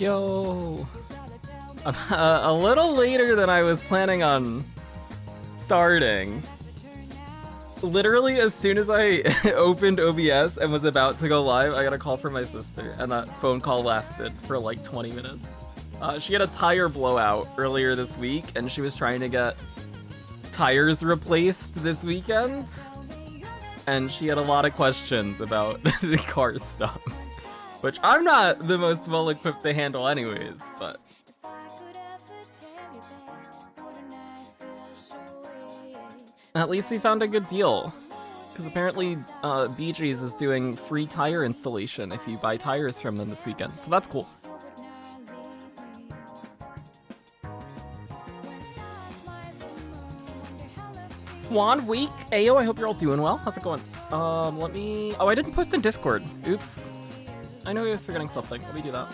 Yo! A little later than I was planning on starting. Literally, as soon as I opened OBS and was about to go live, I got a call from my sister, and that phone call lasted for like 20 minutes. She had a tire blowout earlier this week, and she was trying to get tires replaced this weekend, and she had a lot of questions about the car stuff, which I'm not the most well-equipped to handle anyways, but... At least we found a good deal, because apparently BG's is doing free tire installation if you buy tires from them this weekend, so that's cool. One week, Ayo, I hope you're all doing well. How's it going? Let me... Oh, I didn't post in Discord. Oops. I know I was forgetting something. Let me do that.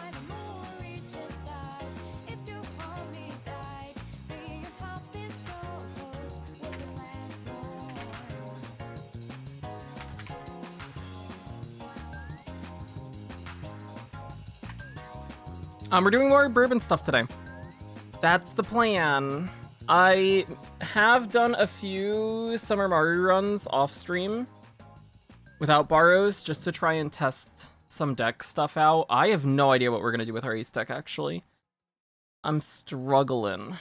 We're doing more bourbon stuff today. That's the plan. I have done a few Summer Maru runs off stream without borrows just to try and test some deck stuff out. I have no idea what we're gonna do with our ace deck, actually. I'm struggling.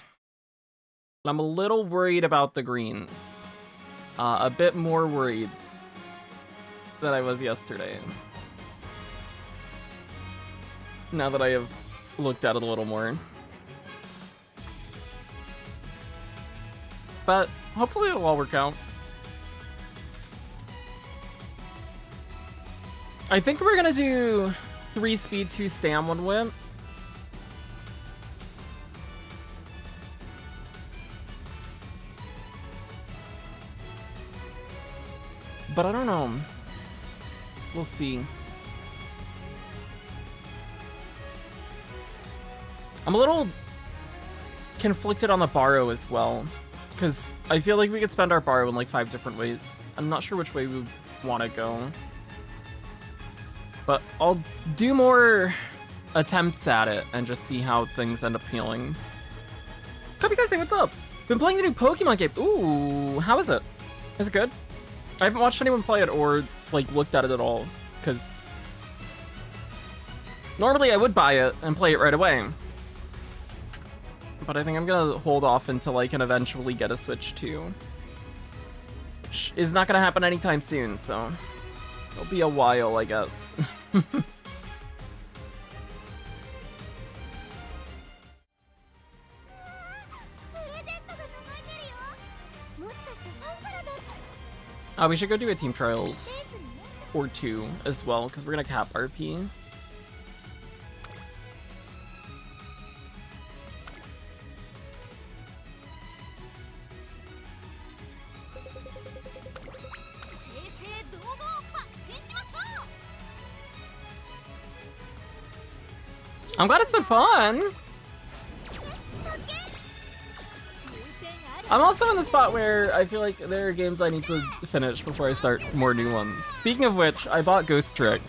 I'm a little worried about the greens. A bit more worried than I was yesterday. Now that I have looked at it a little more. But hopefully it'll all work out. I think we're gonna do 3 speed, 2 stam, 1 whip. But I don't know. We'll see. I'm a little conflicted on the borrow as well, because I feel like we could spend our borrow in like 5 different ways. I'm not sure which way we would want to go. But I'll do more attempts at it and just see how things end up feeling. Copy guys, say what's up? Been playing the new Pokemon game. Ooh, how is it? Is it good? I haven't watched anyone play it or like looked at it at all, because normally I would buy it and play it right away. But I think I'm gonna hold off until I can eventually get a Switch 2. Which is not gonna happen anytime soon, so it'll be a while, I guess. We should go do a team trials or 2 as well, because we're gonna cap RP. I'm glad it's been fun! I'm also in the spot where I feel like there are games I need to finish before I start more new ones. Speaking of which, I bought Ghost Trick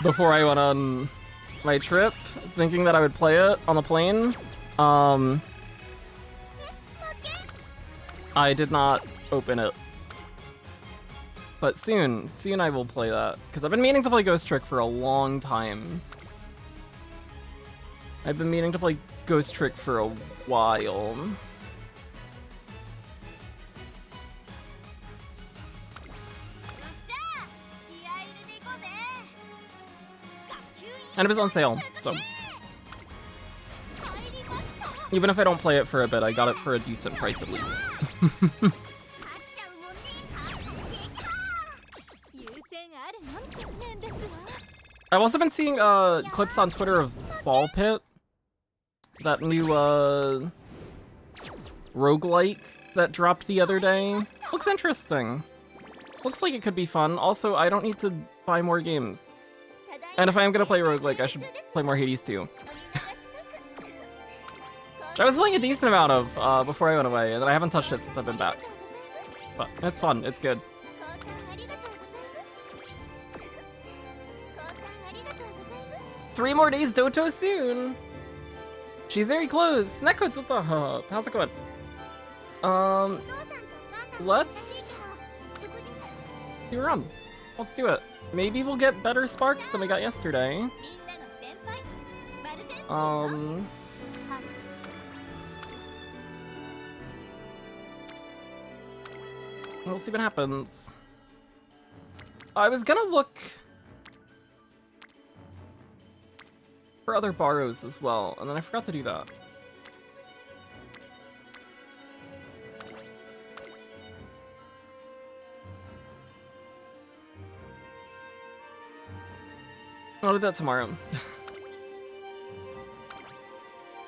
before I went on my trip, thinking that I would play it on the plane. I did not open it. But soon I will play that, because I've been meaning to play Ghost Trick for a long time. I've been meaning to play Ghost Trick for a while. And it was on sale, so even if I don't play it for a bit, I got it for a decent price at least. I've also been seeing clips on Twitter of Ball Pit, that new roguelike that dropped the other day. Looks interesting. Looks like it could be fun. Also, I don't need to buy more games. And if I am gonna play roguelike, I should play more Hades 2. I was playing a decent amount of before I went away, and then I haven't touched it since I've been back. But it's fun, it's good. 3 more days, Doto soon. She's very close. Netcoats, what the hell? How's it going? Let's do a run. Let's do it. Maybe we'll get better sparks than we got yesterday. We'll see what happens. I was gonna look for other borrows as well, and then I forgot to do that. I'll do that tomorrow.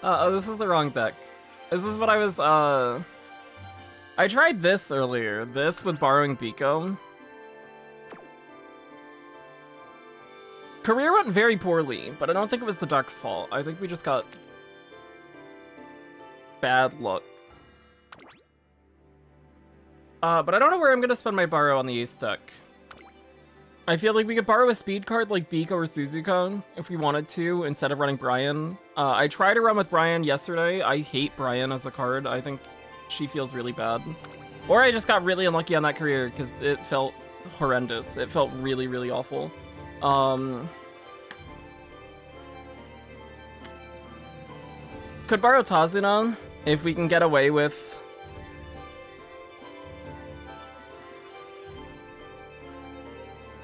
Oh, this is the wrong deck. This is what I was, I tried this earlier. This with borrowing Biko. Career went very poorly, but I don't think it was the deck's fault. I think we just got bad luck. But I don't know where I'm gonna spend my borrow on the ace deck. I feel like we could borrow a speed card like Biko or Suzuka if we wanted to, instead of running Brian. I tried to run with Brian yesterday. I hate Brian as a card. I think she feels really bad. Or I just got really unlucky on that career because it felt horrendous. It felt really, really awful. Could borrow Tazuna if we can get away with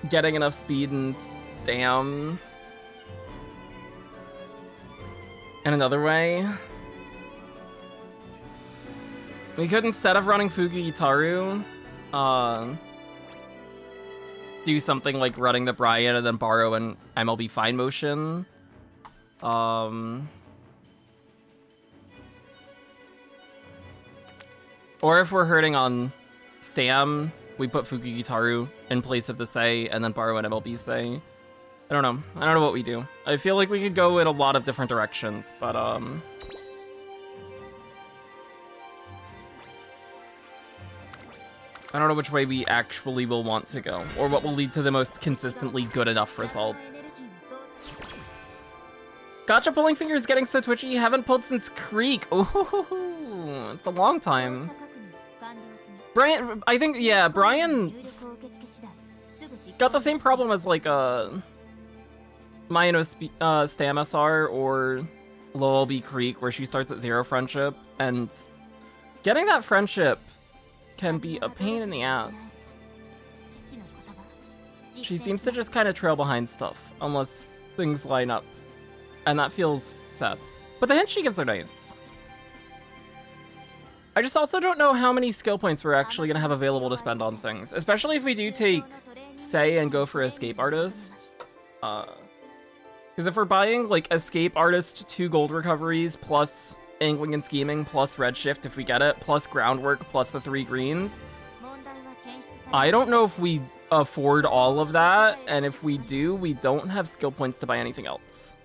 getting enough speed and stam. And another way, we could, instead of running Fugitaru, do something like running the Brian and then borrow an MLB Fine Motion. Or if we're hurting on stam, we put Fugitaru in place of the Sei and then borrow an MLB Sei. I don't know. I don't know what we do. I feel like we could go in a lot of different directions, but I don't know which way we actually will want to go, or what will lead to the most consistently good enough results. Gacha pulling fingers getting so twitchy. Haven't pulled since Creek. Ooh, it's a long time. Brian, I think, yeah, Brian's got the same problem as, like, Mayano Stam SR or Lowell B Creek, where she starts at 0 friendship, and getting that friendship can be a pain in the ass. She seems to just kind of trail behind stuff, unless things line up, and that feels sad. But the hints she gives are nice. I just also don't know how many skill points we're actually going to have available to spend on things, especially if we do take Sei and go for Escape Artist. Because if we're buying, like, Escape Artist, 2 gold recoveries, plus Angling and Scheming, plus Redshift if we get it, plus Groundwork, plus the 3 greens, I don't know if we afford all of that, and if we do, we don't have skill points to buy anything else.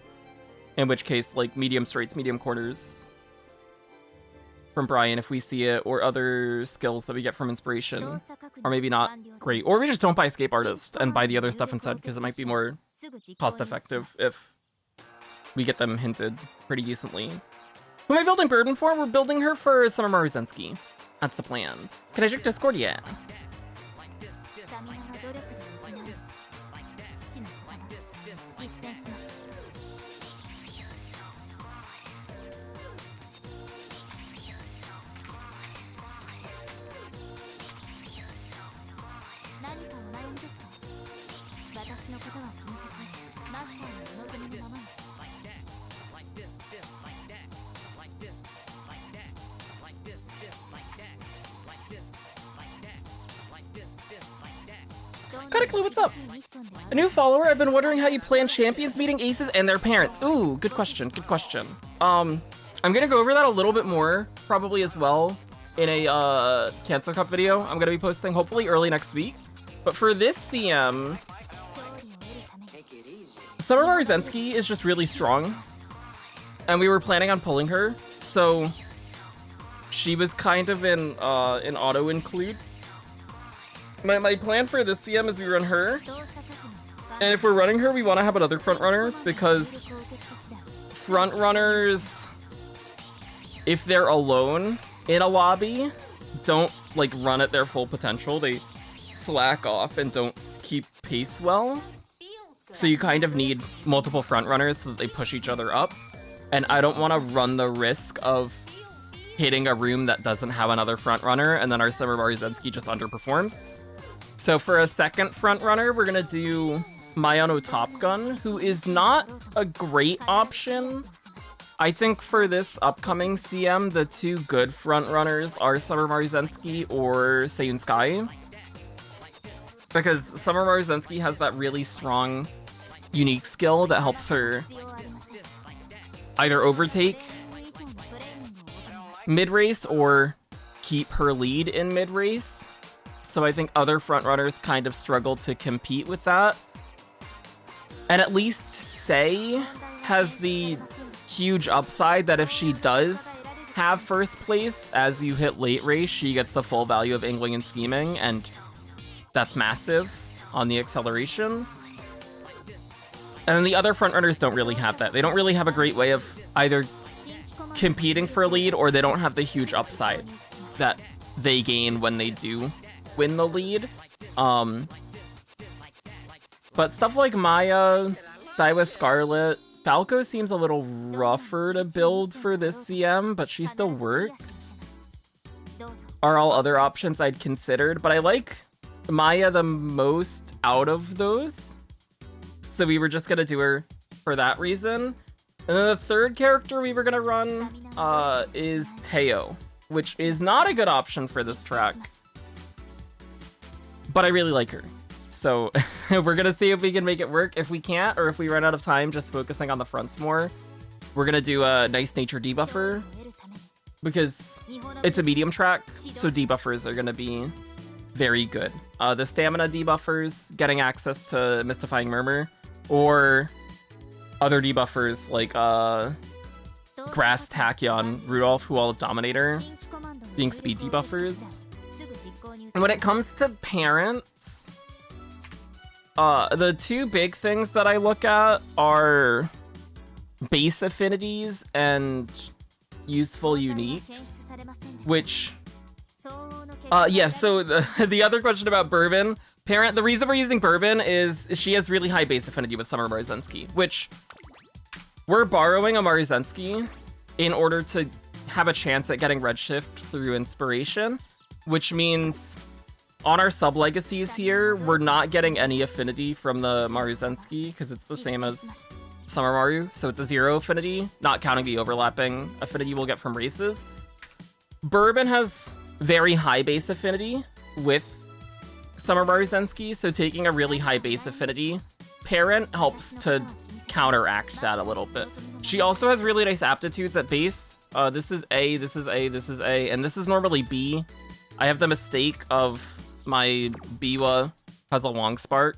In which case, like, medium straights, medium corners from Brian if we see it, or other skills that we get from Inspiration are maybe not great. Or we just don't buy Escape Artist and buy the other stuff instead, because it might be more cost effective if we get them hinted pretty decently. Who am I building Burden for? We're building her for Summer Maruzensky. That's the plan. Can I check Discord? Yeah. Cataclysm, what's up? A new follower. I've been wondering how you plan champions meeting aces and their parents. Ooh, good question. Good question. I'm gonna go over that a little bit more, probably as well, in a Cancel Cup video I'm gonna be posting hopefully early next week. But for this CM, Summer Maruzensky is just really strong, and we were planning on pulling her, so she was kind of in an auto include. My plan for this CM is we run her, And if we're running her, we want to have another frontrunner, because frontrunners, if they're alone in a lobby, don't like run at their full potential. They slack off and don't keep pace well. So you kind of need multiple frontrunners so that they push each other up. And I don't want to run the risk of hitting a room that doesn't have another frontrunner, and then our Summer Maruzensky just underperforms. So for a second frontrunner, we're gonna do Mayano Top Gun, who is not a great option. I think for this upcoming CM, the two good frontrunners are Summer Maruzensky or Seiyun Sky. Because Summer Maruzensky has that really strong, unique skill that helps her either overtake mid-race or keep her lead in mid-race. So I think other frontrunners kind of struggle to compete with that. And at least Sei has the huge upside that if she does have first place, as you hit late race, she gets the full value of Angling and Scheming, and that's massive on the acceleration. And then the other frontrunners don't really have that. They don't really have a great way of either competing for lead, or they don't have the huge upside that they gain when they do win the lead. But stuff like Maya, Daiwa Scarlet, Falco seems a little rougher to build for this CM, but she still works. Are all other options I'd considered, but I like Maya the most out of those. So we were just gonna do her for that reason. And then the third character we were gonna run is Teo, which is not a good option for this track. But I really like her. So we're gonna see if we can make it work. If we can't, or if we run out of time just focusing on the fronts more, we're gonna do a nice nature debuffer, because it's a medium track, so debuffers are gonna be very good. The stamina debuffers, getting access to Mystifying Murmur, or other debuffers like Grass, Tachyon, Rudolph, who all have Dominator, being speed debuffers. And when it comes to parents, the two big things that I look at are base affinities and useful uniques, which, yeah, so the other question about Bourbon, parent, the reason we're using Bourbon is she has really high base affinity with Summer Maruzensky, which we're borrowing a Maruzensky in order to have a chance at getting Redshift through Inspiration, which means on our sub-legacies here, we're not getting any affinity from the Maruzensky, because it's the same as Summer Maru, so it's a 0 affinity, not counting the overlapping affinity we'll get from races. Bourbon has very high base affinity with Summer Maruzensky, so taking a really high base affinity parent helps to counteract that a little bit. She also has really nice aptitudes at base. This is A, this is A, this is A, and this is normally B. I have the mistake of my Biwa has a long spark,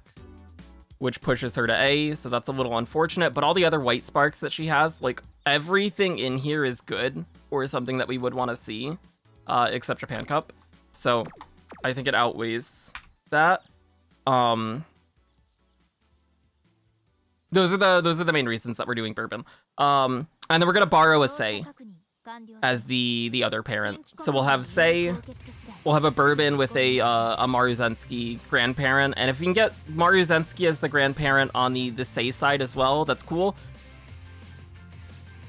which pushes her to A, so that's a little unfortunate, but all the other white sparks that she has, like, everything in here is good, or something that we would want to see, except Japan Cup. So I think it outweighs that. Those are the main reasons that we're doing Bourbon. And then we're gonna borrow a Sei as the other parent. So we'll have Sei, we'll have a Bourbon with a Maruzensky grandparent, and if we can get Maruzensky as the grandparent on the Sei side as well, that's cool.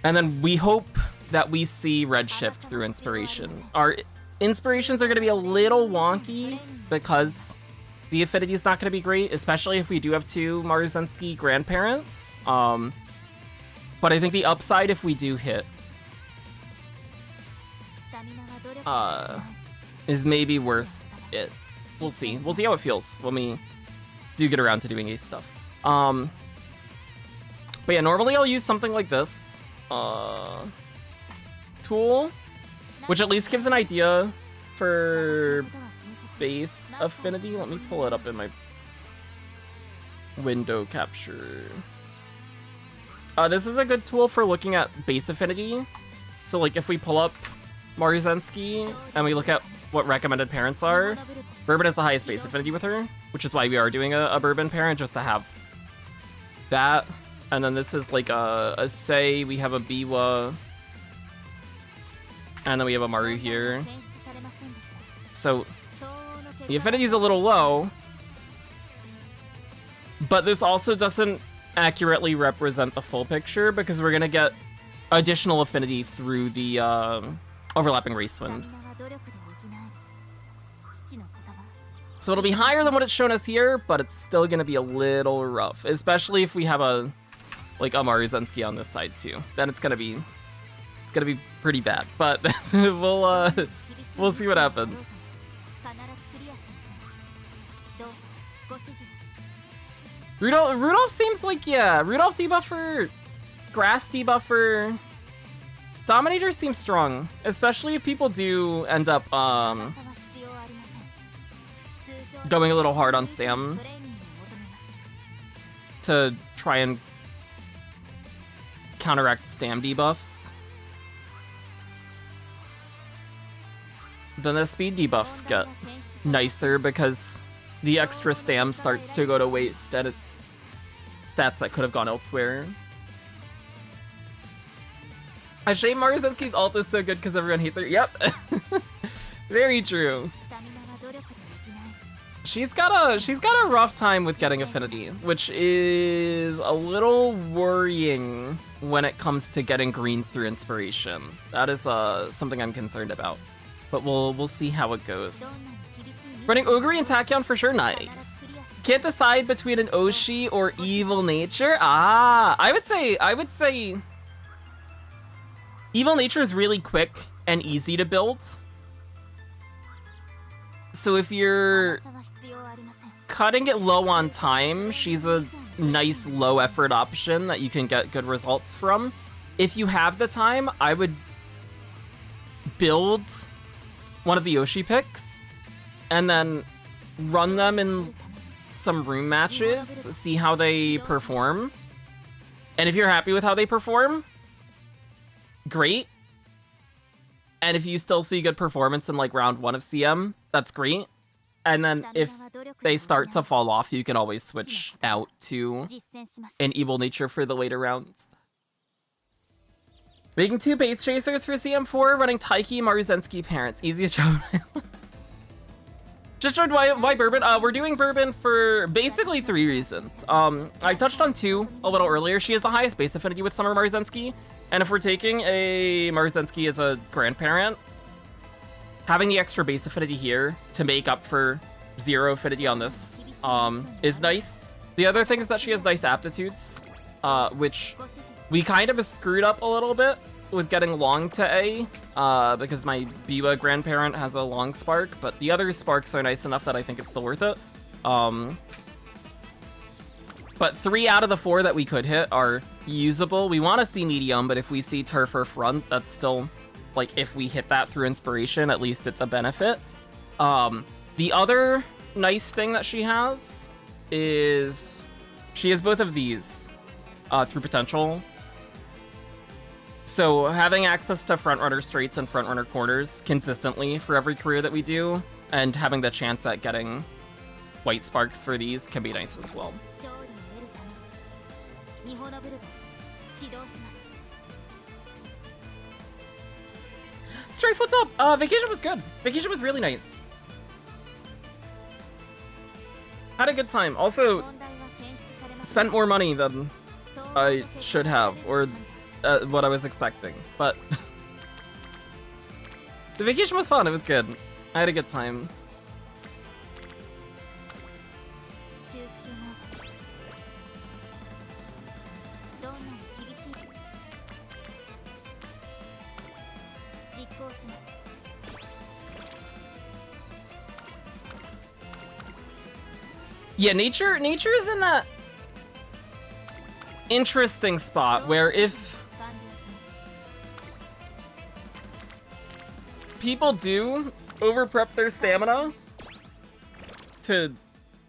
And then we hope that we see Redshift through Inspiration. Our Inspirations are going to be a little wonky because the affinity is not going to be great, especially if we do have two Maruzensky grandparents. But I think the upside, if we do hit, is maybe worth it. We'll see. We'll see how it feels when we do get around to doing ace stuff. But yeah, normally I'll use something like this tool, which at least gives an idea for base affinity. Let me pull it up in my window capture. This is a good tool for looking at base affinity. So like if we pull up Maruzensky and we look at what recommended parents are, Bourbon has the highest base affinity with her, which is why we are doing a Bourbon parent, just to have that. And then this is like a Sei, we have a Biwa, and then we have a Maru here. So the affinity is a little low, but this also doesn't accurately represent the full picture because we're gonna get additional affinity through the overlapping race twins. So it'll be higher than what it's shown us here, but it's still gonna be a little rough, especially if we have a Maruzensky on this side too. Then it's gonna be pretty bad. But we'll see what happens. Rudolph seems like, yeah, Rudolph debuffer, Grass debuffer, Dominator seems strong, especially if people do end up going a little hard on Sam to try and counteract Stam debuffs. Then the speed debuffs get nicer because the extra Stam starts to go to waste and it's stats that could have gone elsewhere. I shame Maruzensky's ult is so good because everyone hates her. Yep. Very true. She's got a rough time with getting affinity, which is a little worrying when it comes to getting greens through inspiration. That is something I'm concerned about. But we'll see how it goes. Running Ogre and Tachyon for sure, nice. Can't decide between an Oshi or Evil Nature. Ah, I would say Evil Nature is really quick and easy to build. So if you're cutting it low on time, she's a nice low effort option that you can get good results from. If you have the time, I would build one of the Yoshi picks and then run them in some room matches, see how they perform. And if you're happy with how they perform, great. And if you still see good performance in like round 1 of CM, that's great. And then if they start to fall off, you can always switch out to an Evil Nature for the later rounds. Making 2 base chasers for CM4, running Taiki, Maruzensky, Parents. Easiest job. Just showed why Bourbon. We're doing Bourbon for basically 3 reasons. I touched on 2 a little earlier. She has the highest base affinity with Summer Maruzensky. And if we're taking a Maruzensky as a grandparent, having the extra base affinity here to make up for 0 affinity on this is nice. The other thing is that she has nice aptitudes, which we kind of screwed up a little bit with getting long to A, because my Biwa grandparent has a long spark, but the other sparks are nice enough that I think it's still worth it. But 3 out of the 4 that we could hit are usable. We want to see medium, but if we see turf or front, that's still, like, if we hit that through inspiration, at least it's a benefit. The other nice thing that she has is she has both of these through potential. So having access to frontrunner straights and frontrunner corners consistently for every career that we do, and having the chance at getting white sparks for these can be nice as well. Strafe, what's up? Vacation was good. Vacation was really nice. Had a good time. Also, spent more money than I should have, or what I was expecting. But the vacation was fun. It was good. I had a good time. Yeah, nature is in that interesting spot where if people do over prep their stamina to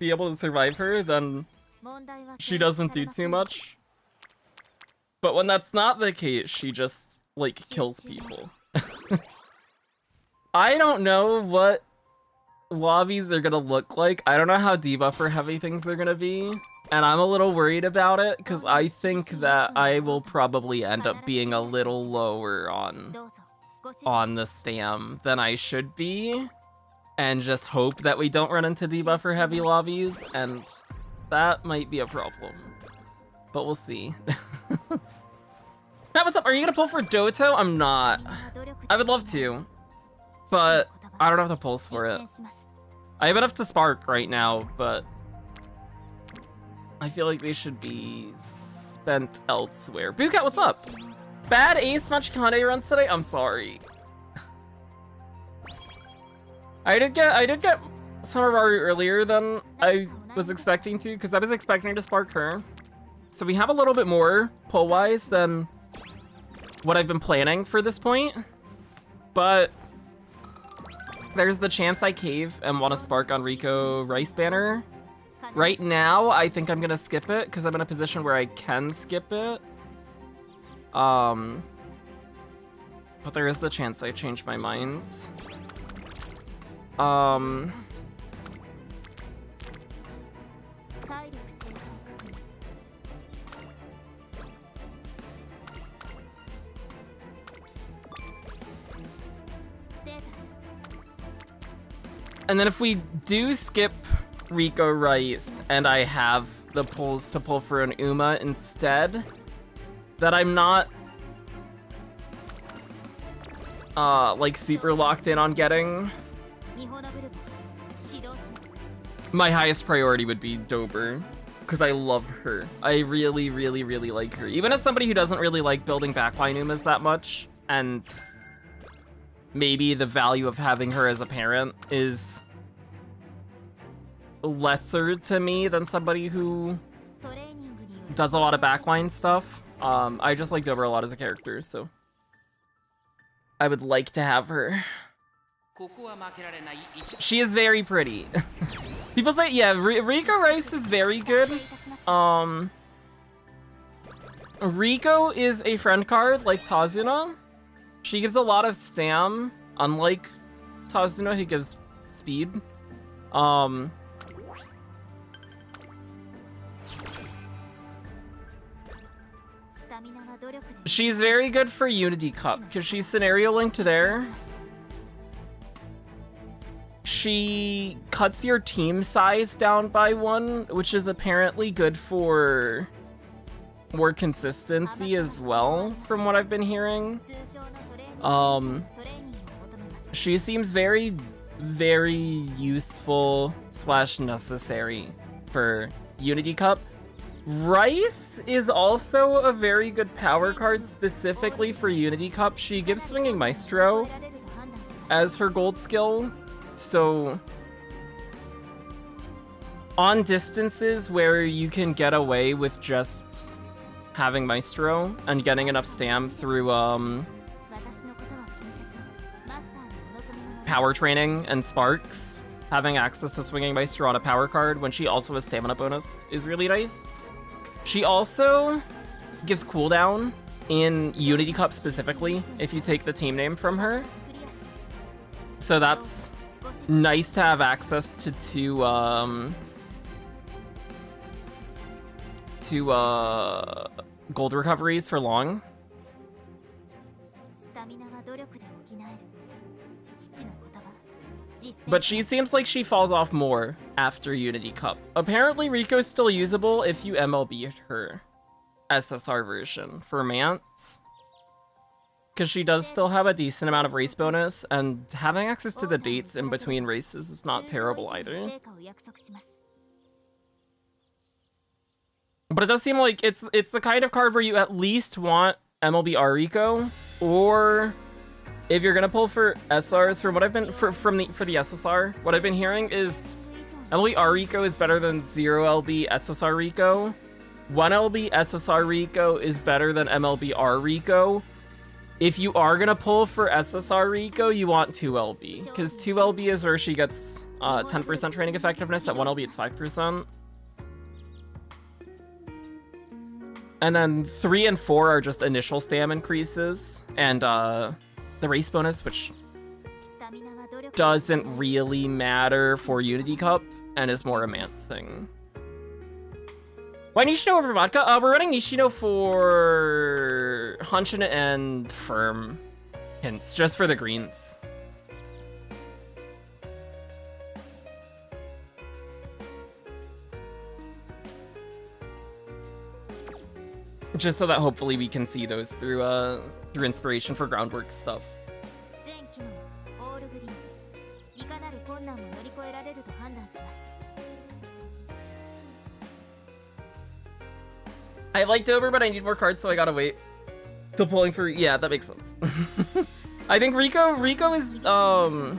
be able to survive her, then she doesn't do too much. But when that's not the case, she just, like, kills people. I don't know what lobbies are gonna look like. I don't know how debuffer heavy things are gonna be, And I'm a little worried about it, because I think that I will probably end up being a little lower on the stam than I should be. And just hope that we don't run into debuffer heavy lobbies, and that might be a problem. But we'll see. Matt, what's up? Are you gonna pull for Doto? I'm not. I would love to, but I don't have the pulse for it. I have enough to spark right now, but I feel like they should be spent elsewhere. Boocat, what's up? Bad ace much Kane runs today? I'm sorry. I did get Summer Maru earlier than I was expecting to, because I was expecting to spark her. So we have a little bit more pull-wise than what I've been planning for this point. But there's the chance I cave and want to spark on Rico Rice Banner. Right now, I think I'm gonna skip it, because I'm in a position where I can skip it. But there is the chance I change my mind. And then if we do skip Rico Rice and I have the pulls to pull for an Uma instead, that I'm not like super locked in on getting, my highest priority would be Dober, because I love her. I really, really, really like her. Even as somebody who doesn't really like building backline Umas that much, and maybe the value of having her as a parent is lesser to me than somebody who does a lot of backline stuff. I just like Dober a lot as a character, so I would like to have her. She is very pretty. People say, yeah, Rico Rice is very good. Rico is a friend card like Tazuna. She gives a lot of stam, unlike Tazuna, who gives speed. She's very good for Unity Cup, because she's scenario linked there. She cuts your team size down by 1, which is apparently good for more consistency as well, from what I've been hearing. She seems very, very useful / necessary for Unity Cup. Rice is also a very good power card specifically for Unity Cup. She gives Swinging Maestro as her gold skill. So on distances where you can get away with just having Maestro and getting enough stam through power training and sparks, having access to Swinging Maestro on a power card when she also has stamina bonus is really nice. She also gives cooldown in Unity Cup specifically if you take the team name from her. So that's nice to have access to gold recoveries for long. But she seems like she falls off more after Unity Cup. Apparently Rico's still usable if you MLB her SSR version for Mance, because she does still have a decent amount of race bonus, and having access to the dates in between races is not terrible either. But it does seem like it's the kind of card where you at least want MLB Rico, or if you're gonna pull for SRs, from what I've been for the SSR, what I've been hearing is MLB Rico is better than 0LB SSR Rico. 1LB SSR Rico is better than MLB Rico. If you are gonna pull for SSR Rico, you want 2LB, because 2LB is where she gets 10% training effectiveness. At 1LB, it's 5%. And then 3 and 4 are just initial stam increases, and the race bonus, which doesn't really matter for Unity Cup and is more a Mance thing. Why Nishino over vodka? We're running Nishino for Hanshin and Firm hints, just for the greens. Just so that hopefully we can see those through inspiration for groundwork stuff. I liked over, but I need more cards, so I gotta wait. Till pulling for, yeah, that makes sense. I think Rico is a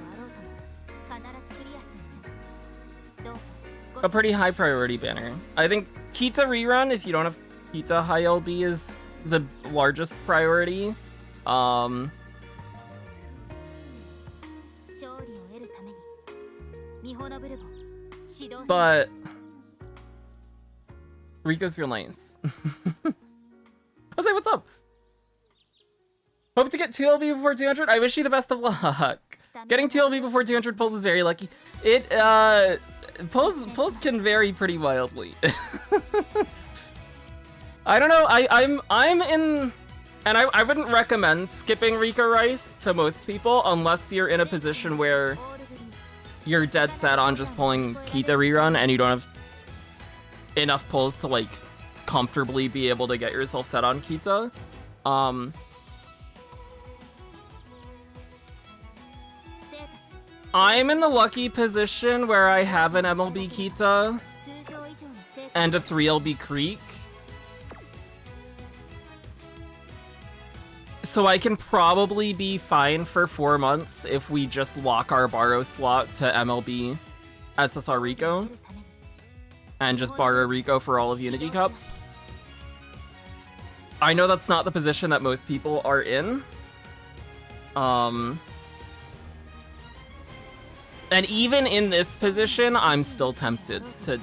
pretty high priority banner. I think Kita rerun, if you don't have Kita high LB, is the largest priority. But Rico's real nice. I was like, what's up? Hope to get 2LB before 200. I wish you the best of luck. Getting 2LB before 200 pulls is very lucky. It pulls can vary pretty wildly. I don't know. I'm in, and I wouldn't recommend skipping Rika Rice to most people unless you're in a position where you're dead set on just pulling Kita rerun and you don't have enough pulls to like comfortably be able to get yourself set on Kita. I'm in the lucky position where I have an MLB Kita and a 3LB Creek. So I can probably be fine for 4 months if we just lock our borrow slot to MLB SSR Rico and just borrow Rico for all of Unity Cup. I know that's not the position that most people are in. And even in this position, I'm still tempted to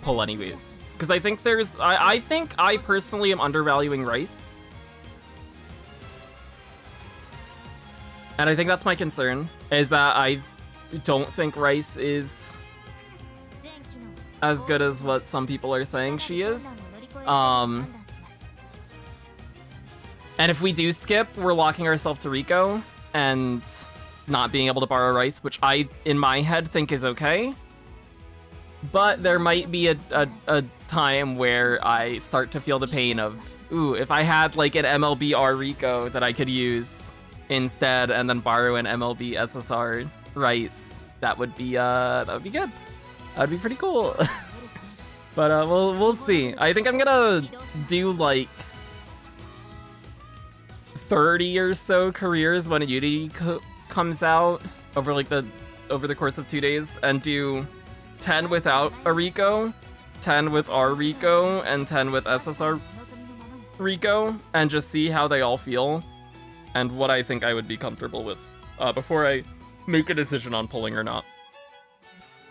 pull anyways. Because I think I think I personally am undervaluing Rice. And I think that's my concern, is that I don't think Rice is as good as what some people are saying she is. And if we do skip, we're locking ourselves to Rico and not being able to borrow Rice, which I, in my head, think is okay. But there might be a time where I start to feel the pain of, ooh, if I had like an MLB R Rico that I could use instead and then borrow an MLB SSR Rice, that would be good. That would be pretty cool. But we'll see. I think I'm gonna do like 30 or so careers when a Unity comes out over the course of 2 days, and do 10 without a Rico, 10 with R Rico, and 10 with SSR Rico, and just see how they all feel and what I think I would be comfortable with before I make a decision on pulling or not.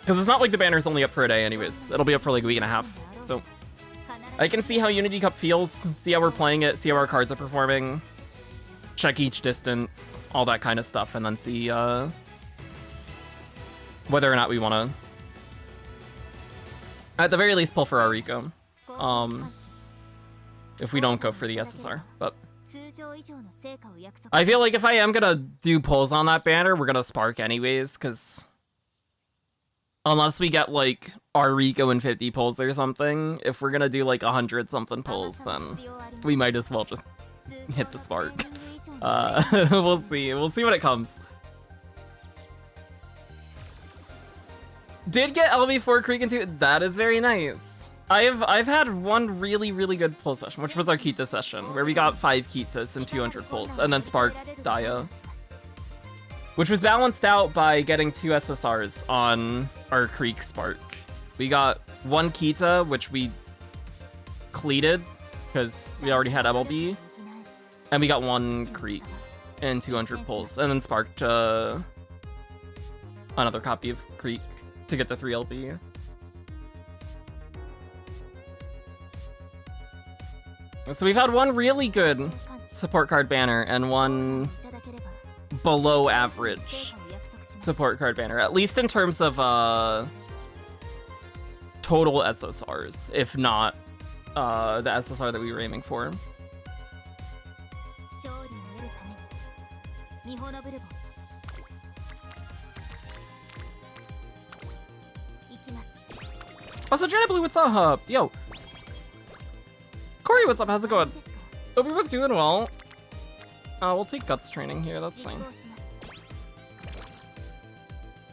Because it's not like the banner's only up for a day anyways. It'll be up for like a week and a half. So I can see how Unity Cup feels, see how we're playing it, see how our cards are performing, check each distance, all that kind of stuff, and then see whether or not we want to, at the very least, pull for our Rico. If we don't go for the SSR. But I feel like if I am gonna do pulls on that banner, we're gonna spark anyways, because unless we get like our Rico and 50 pulls or something, if we're gonna do like 100 something pulls, then we might as well just hit the spark. We'll see when it comes. Did get LB4 Creek into it. That is very nice. I've had one really good pull session, which was our Kita session, where we got 5 Kitas and 200 pulls, and then sparked Daya, which was balanced out by getting 2 SSRs on our Creek spark. We got 1 Kita, which we cleated because we already had MLB, and we got 1 Creek and 200 pulls, and then sparked another copy of Creek to get the 3LB. So we've had one really good support card banner and one below average support card banner, at least in terms of total SSRs, if not the SSR that we were aiming for. Also, Janet Blue, what's up? Yo. Corey, what's up? How's it going? Hope you're both doing well. We'll take Guts training here, that's fine.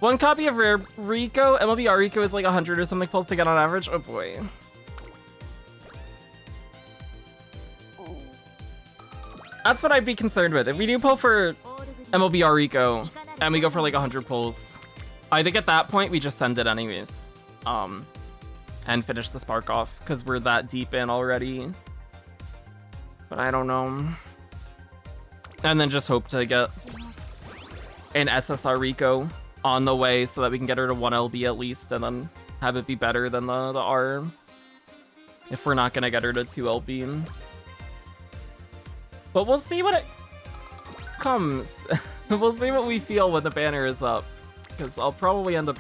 One copy of Rare Rico, MLB R Rico is like 100 or something pulls to get on average. Oh boy. That's what I'd be concerned with. If we do pull for MLB R Rico and we go for like 100 pulls, I think at that point we just send it anyways. And finish the spark off because we're that deep in already. But I don't know. And then just hope to get an SSR Rico on the way so that we can get her to 1 LB at least and then have it be better than the R. If we're not gonna get her to 2 LB. But we'll see when it comes. We'll see what we feel when the banner is up. Because I'll probably end up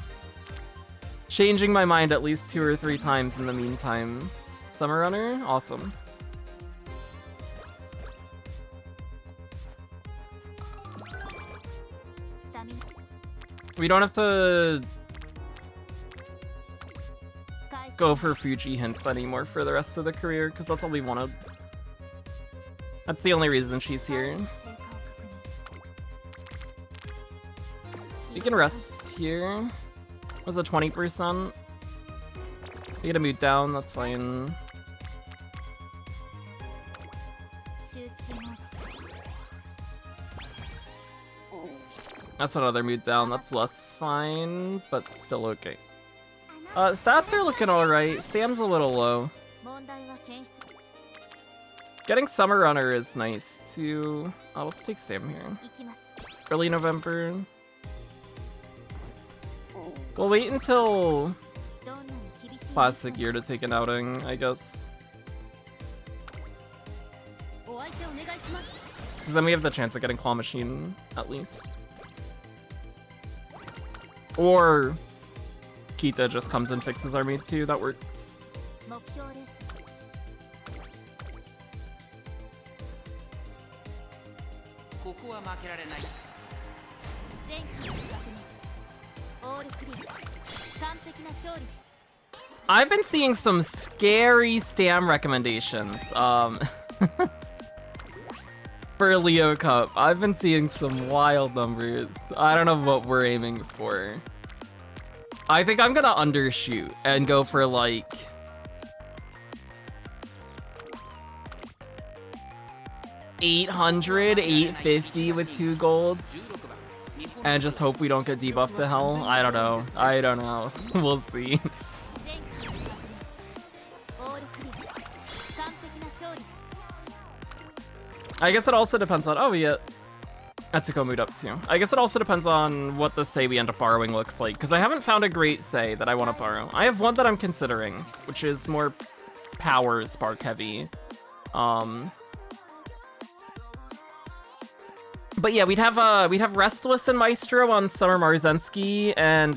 changing my mind at least 2 or 3 times in the meantime. Summer Runner? Awesome. We don't have to go for Fuji hints anymore for the rest of the career, because that's all we wanted. That's the only reason she's here. We can rest here. Was it 20%? We get a mood down, that's fine. That's another mood down, that's less fine, but still okay. Stats are looking alright, Stam's a little low. Getting Summer Runner is nice too. Oh, let's take Stam here. Early November. We'll wait until Classic Year to take an outing, I guess. Because then we have the chance of getting Claw Machine, at least. Or Kita just comes and fixes our meat too, that works. I've been seeing some scary Stam recommendations for Leo Cup. I've been seeing some wild numbers. I don't know what we're aiming for. I think I'm gonna undershoot and go for like 800, 850 with 2 golds. And just hope we don't get debuffed to hell. I don't know. I don't know. We'll see. I guess it also depends on... Oh, we get Etsuko mood up too. I guess it also depends on what the Sei we end up borrowing looks like. Because I haven't found a great Sei that I want to borrow. I have one that I'm considering, which is more power spark heavy. But yeah, we'd have Restless and Maestro on Summer Maruzensky and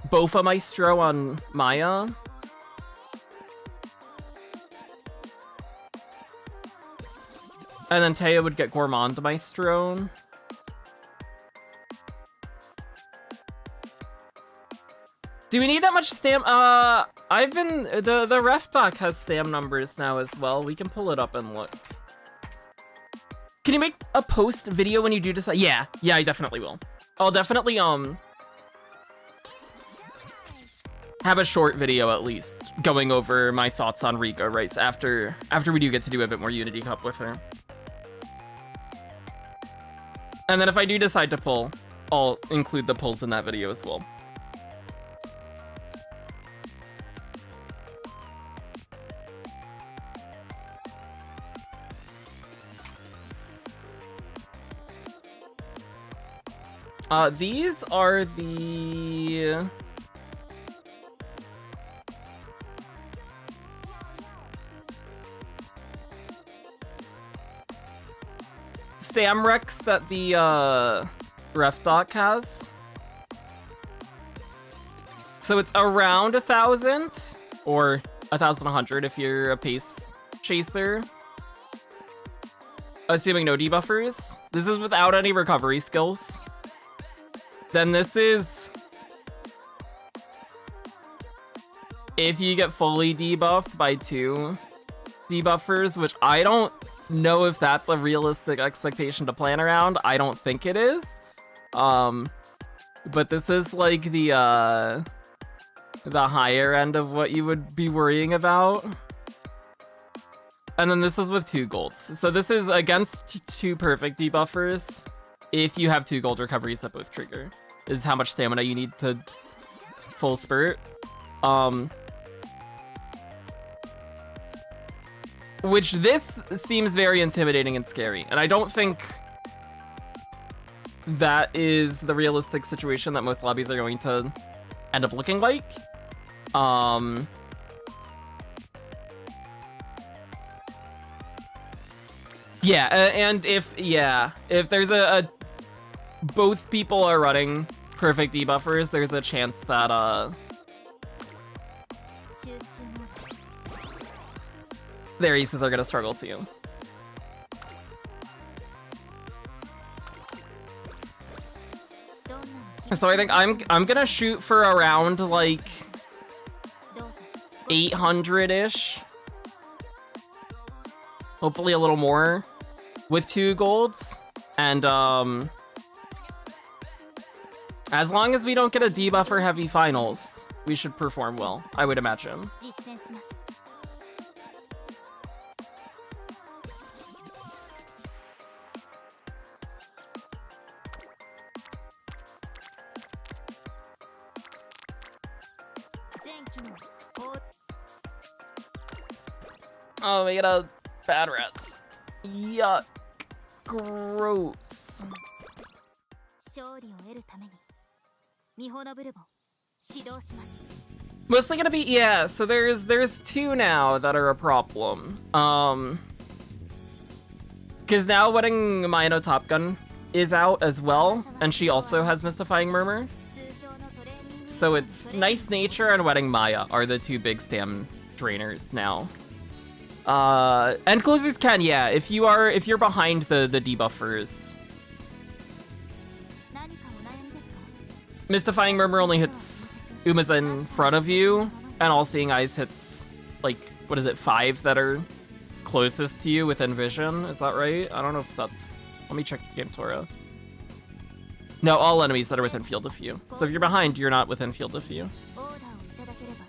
Bofa Maestro on Maya. And then Teo would get Gourmand Maestro. Do we need that much Stam? I've been the ref doc has Stam numbers now as well. We can pull it up and look. Can you make a post video when you do decide? Yeah, I definitely will. I'll definitely have a short video at least going over my thoughts on Rico right after we do get to do a bit more Unity Cup with her. And then if I do decide to pull, I'll include the pulls in that video as well. These are the... Stam Rex that the ref doc has. So it's around 1,000. or 1,100 if you're a pace chaser. Assuming no debuffers. This is without any recovery skills. Then this is if you get fully debuffed by 2 debuffers, which I don't know if that's a realistic expectation to plan around. I don't think it is. But this is like the higher end of what you would be worrying about. And then this is with 2 golds. So this is against 2 perfect debuffers. If you have 2 gold recoveries that both trigger, is how much stamina you need to full spurt. Which this seems very intimidating and scary. And I don't think that is the realistic situation that most lobbies are going to end up looking like. Yeah, and if there's a both people are running perfect debuffers, there's a chance that their aces are gonna struggle too. So I think I'm gonna shoot for around like 800-ish. Hopefully a little more with 2 golds. And as long as we don't get a debuffer heavy finals, we should perform well, I would imagine. Oh, we get a bad rest. Yuck. Gross. Mostly gonna be, yeah, so there's 2 now that are a problem. Because now Wedding Maya no Top Gun is out as well, and she also has Mystifying Murmur. So it's Nice Nature and Wedding Maya are the 2 big stam drainers now. End closers can, yeah, if you're behind the debuffers. Mystifying Murmur only hits Uma's in front of you, and All Seeing Eyes hits, like, what is it, 5 that are closest to you within vision, is that right? I don't know if that's, let me check Game Torah. No, all enemies that are within field of view. So if you're behind, you're not within field of view.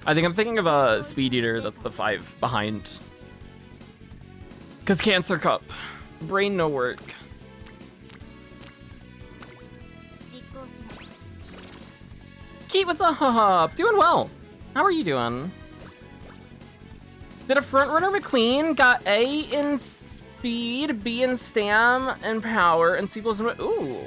I think I'm thinking of a Speed Eater that's the 5 behind. Cause Cancer Cup. Brain no work. Keith, what's up? Doing well. How are you doing? Did a frontrunner McQueen got A in speed, B in stam, and power, and C plus one? Ooh.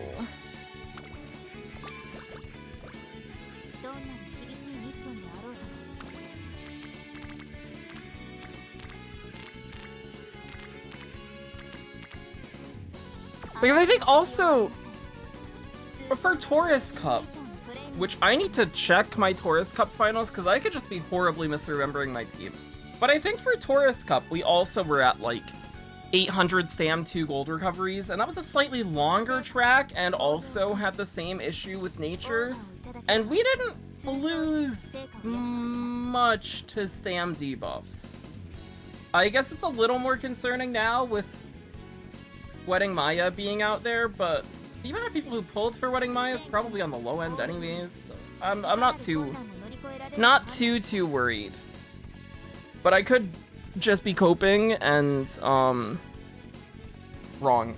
Because I think also, for Taurus Cup, which I need to check my Taurus Cup finals, because I could just be horribly misremembering my team. But I think for Taurus Cup, we also were at like 800 stam, 2 gold recoveries, and that was a slightly longer track, and also had the same issue with nature. And we didn't lose much to stam debuffs. I guess it's a little more concerning now with Wedding Maya being out there, but the amount of people who pulled for Wedding Maya is probably on the low end anyways, so I'm not too worried. But I could just be coping and wrong.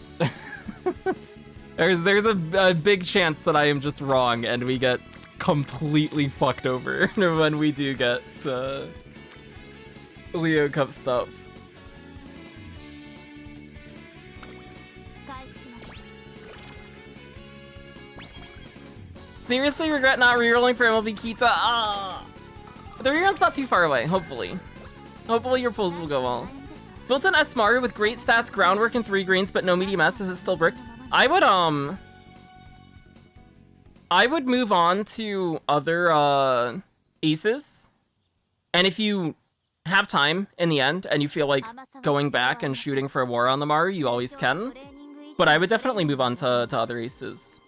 there's a big chance that I am just wrong and we get completely fucked over when we do get Leo Cup stuff. Seriously regret not rerolling for MLB Kita. Ah, the rerun's not too far away, hopefully. Hopefully your pulls will go well. Built an S Maru with great stats, groundwork, and 3 greens, but no medium S. Is it still bricked? I would move on to other aces. And if you have time in the end and you feel like going back and shooting for a war on the Maru, you always can. But I would definitely move on to other aces.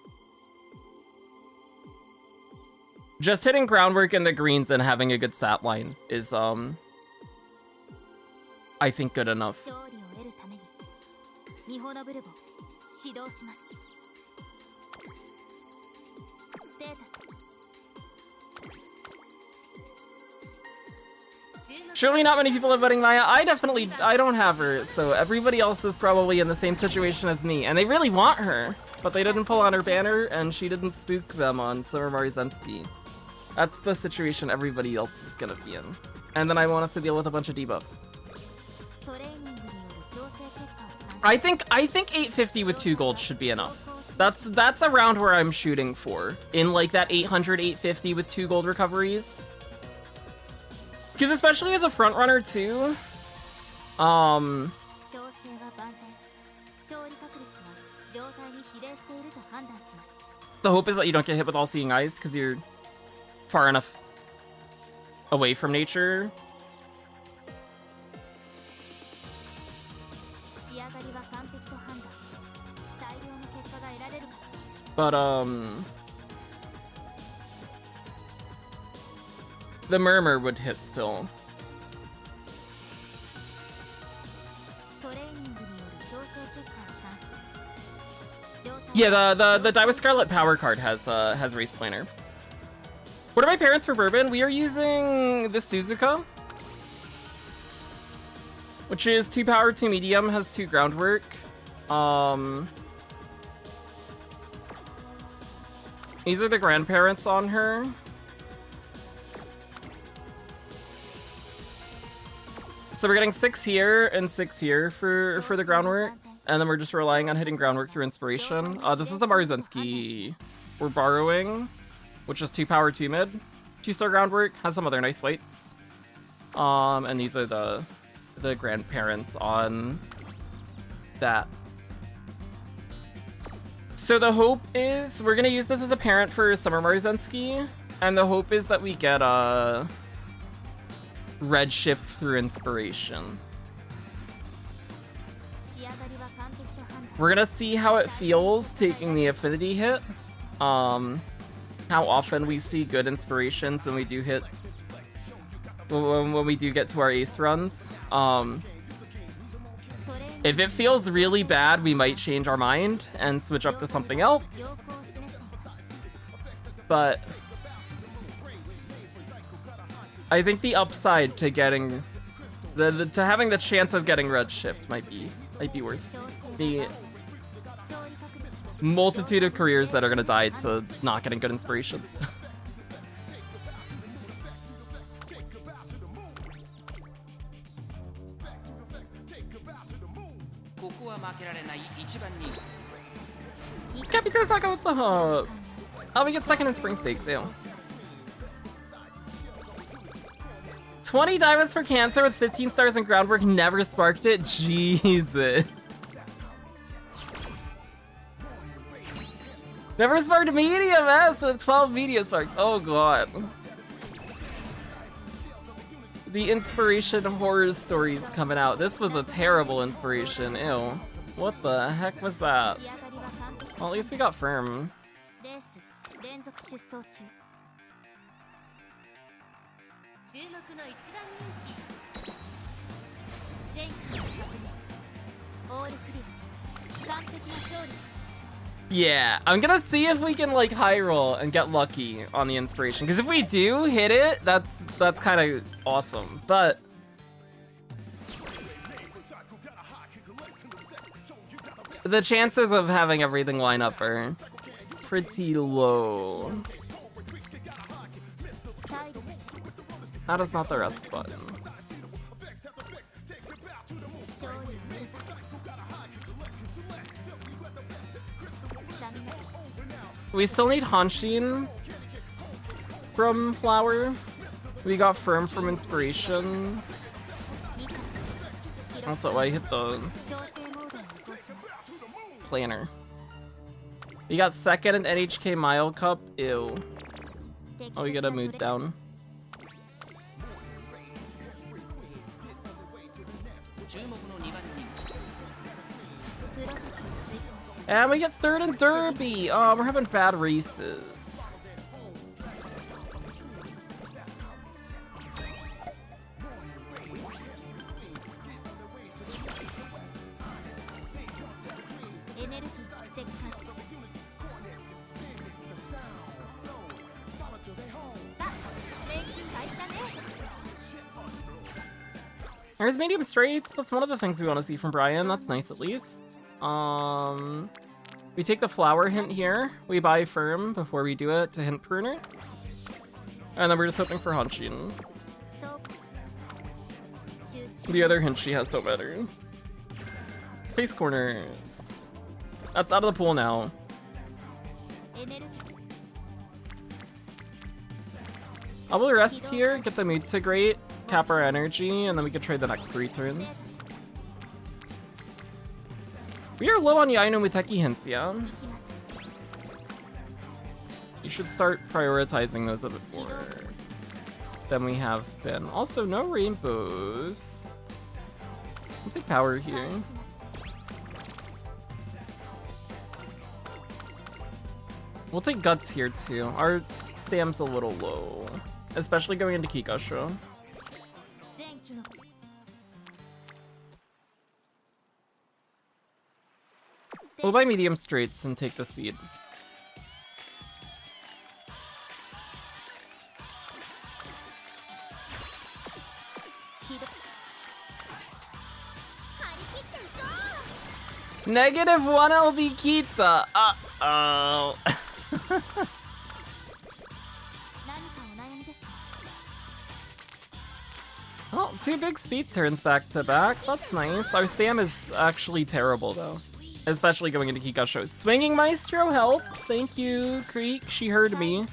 Just hitting groundwork in the greens and having a good stat line is, I think, good enough. Surely not many people are voting Maya. I don't have her, so everybody else is probably in the same situation as me. And they really want her, but they didn't pull on her banner, and she didn't spook them on Summer Maruzensky. That's the situation everybody else is gonna be in. And then I won't have to deal with a bunch of debuffs. I think 850 with 2 gold should be enough. That's around where I'm shooting for. In like that 800, 850 with 2 gold recoveries. Because especially as a front runner too, the hope is that you don't get hit with all-seeing eyes because you're far enough away from nature. But the murmur would hit still. Yeah, the Die with Scarlet power card has race planner. What are my parents for Bourbon? We are using the Suzuka, which is 2 power, 2 medium, has 2 groundwork. These are the grandparents on her. So we're getting 6 here and 6 here for the groundwork, and then we're just relying on hitting groundwork through inspiration. This is the Maruzensky we're borrowing, which is 2 power, 2 mid, 2-star groundwork, has some other nice whites. And these are the grandparents on that. So the hope is we're gonna use this as a parent for Summer Maruzensky, and the hope is that we get a red shift through inspiration. We're gonna see how it feels taking the affinity hit. How often we see good inspirations when we do hit, when we do get to our ace runs. If it feels really bad, we might change our mind and switch up to something else. But I think the upside to getting to having the chance of getting red shift might be worth the multitude of careers that are gonna die to not getting good inspirations. Captain Saka, what's up? Oh, we get second in Spring Stakes, ew. 20 diamonds for Cancer with 15 stars and groundwork, never sparked it? Jesus. Never sparked medium S with 12 media sparks. Oh god. The inspiration horror stories coming out. This was a terrible inspiration, ew. What the heck was that? Well, at least we got firm. Yeah, I'm gonna see if we can like high roll and get lucky on the inspiration. Because if we do hit it, that's kind of awesome. But the chances of having everything line up are pretty low. That is not the rest button. We still need Hanshin from Flower. We got Firm from Inspiration. Also, I hit the planner. We got second in NHK Mile Cup. Ew. Oh, we got a mood down. And we get third in Derby. Oh, we're having bad races. There's medium straights. That's one of the things we want to see from Brian. That's nice, at least. We take the flower hint here. We buy firm before we do it to hint pruner. And then we're just hoping for Hanshin. The other hints she has don't matter. Face corners. That's out of the pool now. I will rest here, get the mood to great, cap our energy, and then we can trade the next 3 turns. We are low on Yainu Muteki hints, yeah? You should start prioritizing those a bit more than we have been. Also, no rainbows. I'll take power here. We'll take guts here too. Our stam's a little low, especially going into Kikasho. We'll buy medium straights and take the speed. -1 LB Kita! Uh-oh. Well, 2 big speed turns back to back. That's nice. Our stam is actually terrible, though. Especially going into Kikasho. Swinging Maestro helps. Thank you, Creek. She heard me.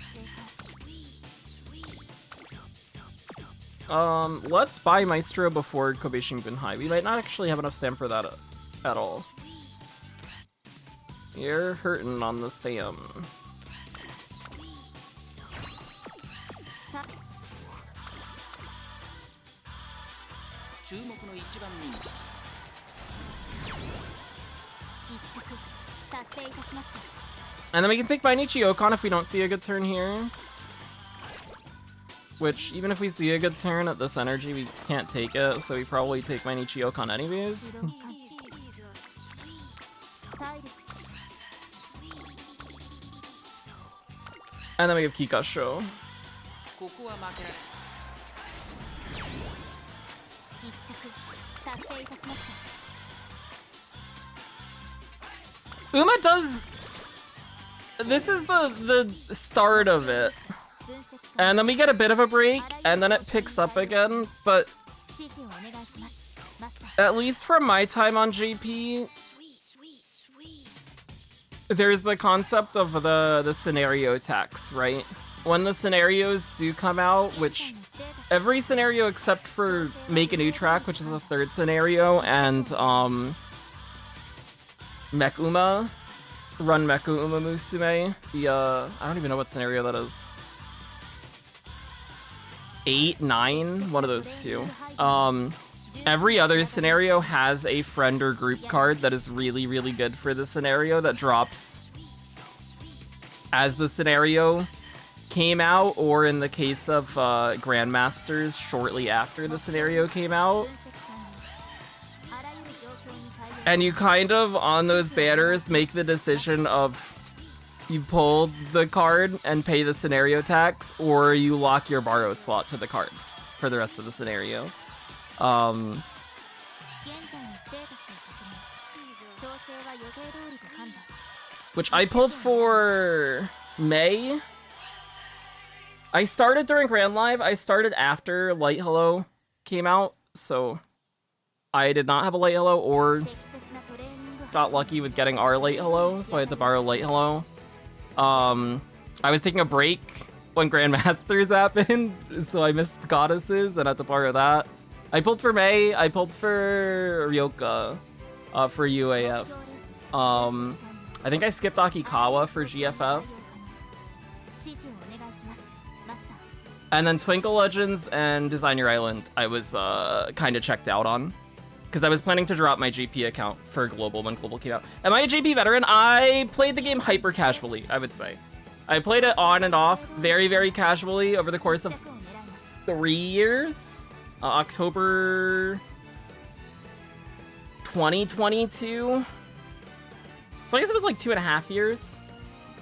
Let's buy Maestro before Kobe Bunhai. We might not actually have enough stam for that at all. You're hurting on the stam. And then we can take Mainichi Okon if we don't see a good turn here. Which, even if we see a good turn at this energy, we can't take it, so we probably take Mainichi Okon anyways. And then we have Kikasho. Uma does... This is the start of it. And then we get a bit of a break, and then it picks up again, but... At least from my time on JP... There's the concept of the scenario tax, right? When the scenarios do come out, which... Every scenario except for Make a New Track, which is the 3rd scenario, and, Mech Uma. Run Mecha Uma Musume. The, I don't even know what scenario that is. 8, 9? One of those two. Every other scenario has a friend or group card that is really, really good for the scenario that drops as the scenario came out, or in the case of Grandmasters, shortly after the scenario came out. And you kind of, on those banners, make the decision of you pull the card and pay the scenario tax, or you lock your borrow slot to the card for the rest of the scenario. Which I pulled for May. I started during Grand Live. I started after Light Hello came out, so I did not have a Light Hello or got lucky with getting our Light Hello, so I had to borrow Light Hello. I was taking a break when Grandmasters happened, so I missed Goddesses and had to borrow that. I pulled for May. I pulled for Ryoka for UAF. I think I skipped Akikawa for GFF. And then Twinkle Legends and Design Your Island I was kind of checked out on. because I was planning to drop my GP account for Global when Global came out. Am I a GP veteran? I played the game hyper casually, I would say. I played it on and off very, very casually over the course of 3 years. October 2022. So I guess it was like 2.5 years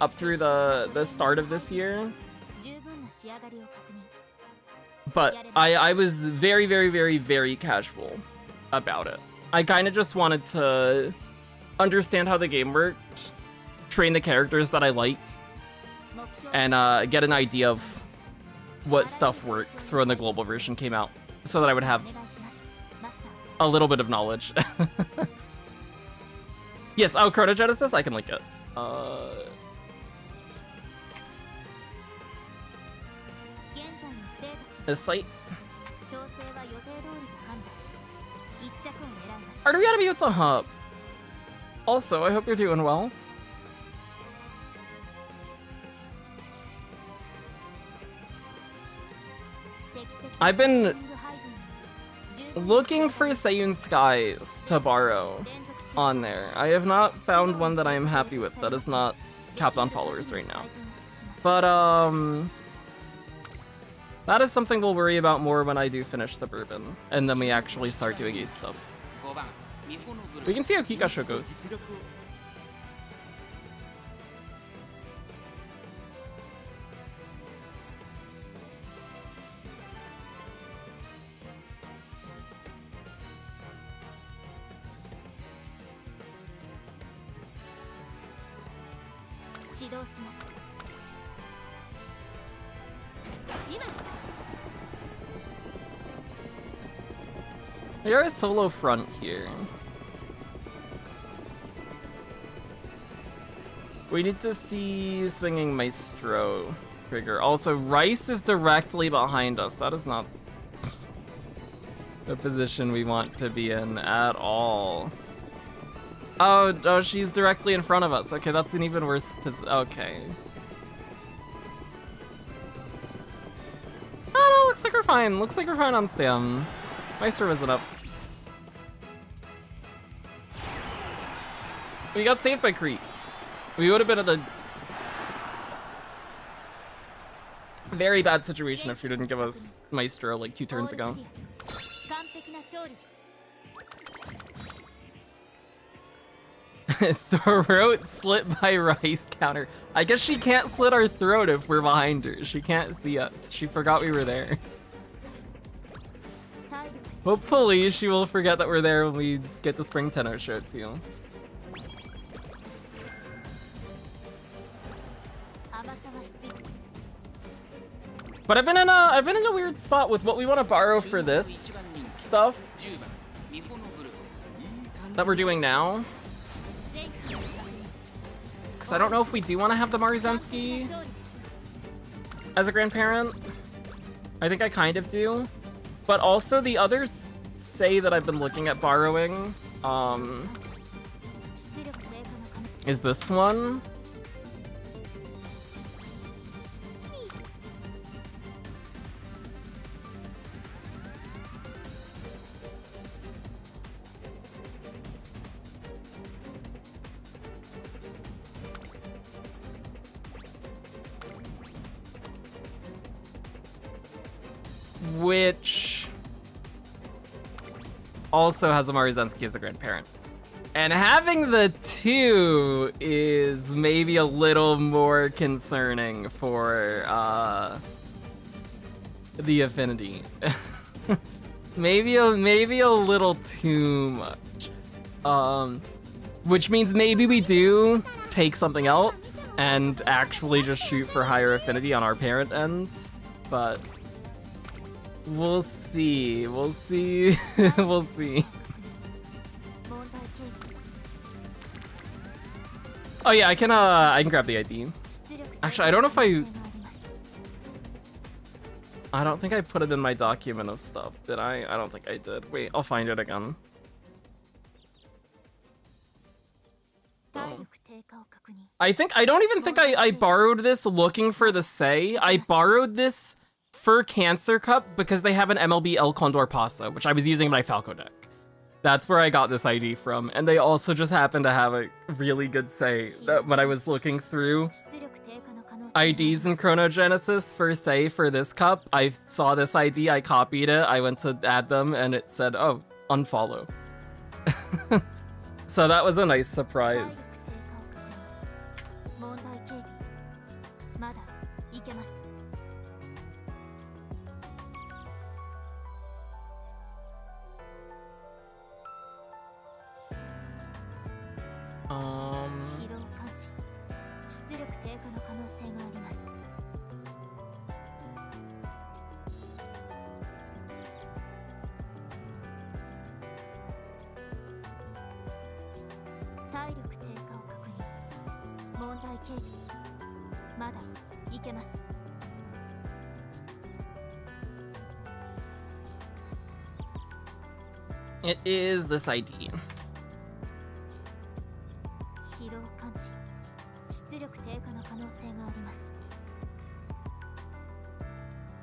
up through the start of this year. But I was very, very, very, very casual about it. I kind of just wanted to understand how the game worked, train the characters that I like, and get an idea of what stuff works for when the global version came out, so that I would have a little bit of knowledge. Yes, oh, Chronogenesis, I can link it. This site. Artoriana what's up? Also, I hope you're doing well. I've been looking for Seiyun Skies to borrow on there. I have not found one that I am happy with that is not capped on followers right now. But, that is something we'll worry about more when I do finish the Bourbon, and then we actually start doing Ace stuff. We can see how Kikasho goes. They are a solo front here. We need to see swinging Maestro trigger. Also, Rice is directly behind us. That is not the position we want to be in at all. Oh, she's directly in front of us. Okay, that's an even worse position. Okay. Oh, no, looks like we're fine. Looks like we're fine on stam. Maestro wasn't up. We got saved by Crete. We would have been in a very bad situation if she didn't give us Maestro like 2 turns ago. Throat slit by Rice counter. I guess she can't slit our throat if we're behind her. She can't see us. She forgot we were there. Hopefully she will forget that we're there when we get to Spring Tenno show too. But I've been in a weird spot with what we want to borrow for this stuff that we're doing now. Because I don't know if we do want to have the Maruzensky as a grandparent. I think I kind of do. But also the others say that I've been looking at borrowing is this one. Which also has a Maruzensky as a grandparent. And having the 2 is maybe a little more concerning for the affinity. maybe a little too much. Which means maybe we do take something else and actually just shoot for higher affinity on our parent end. But we'll see. We'll see. We'll see. Oh yeah, I can grab the ID. Actually, I don't know if I don't think I put it in my document of stuff, did I? I don't think I did. Wait, I'll find it again. I don't even think I borrowed this looking for the Sei. I borrowed this for Cancer Cup because they have an MLB El Condor Paso, which I was using in my Falco deck. That's where I got this ID from. And they also just happened to have a really good say that when I was looking through IDs in Chronogenesis for say for this cup, I saw this ID, I copied it, I went to add them, and it said, oh, unfollow. So that was a nice surprise. It is this ID.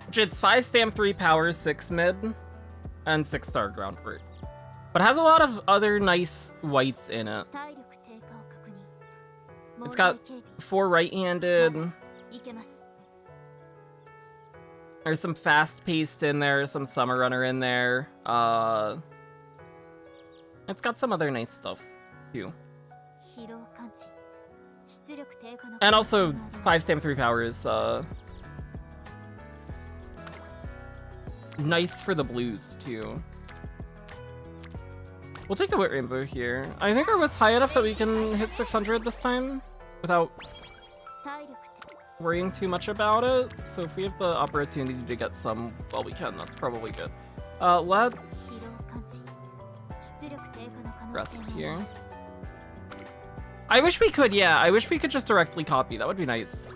Which it's 5 stamp, 3 power, 6 mid, and 6-star ground root. But has a lot of other nice whites in it. It's got 4 right-handed. There's some fast paced in there, some Summer Runner in there. It's got some other nice stuff too. And also 5 stamp, 3 power is nice for the blues too. We'll take the Wit Rainbow here. I think our wit's high enough that we can hit 600 this time without worrying too much about it. So if we have the opportunity to get some, well, we can. That's probably good. Let's rest here. I wish we could, yeah. I wish we could just directly copy. That would be nice.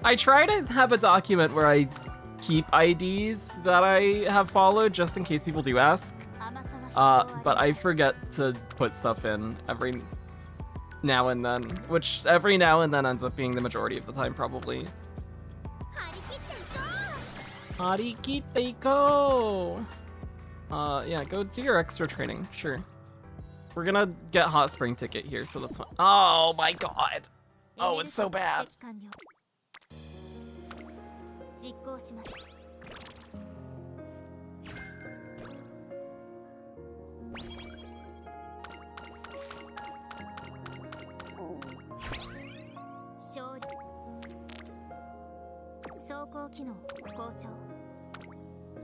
I try to have a document where I keep IDs that I have followed just in case people do ask. But I forget to put stuff in every now and then, which every now and then ends up being the majority of the time, probably. Harikite go! Yeah, go do your extra training, sure. We're gonna get Hot Spring ticket here, so that's fine. Oh my god! Oh, it's so bad!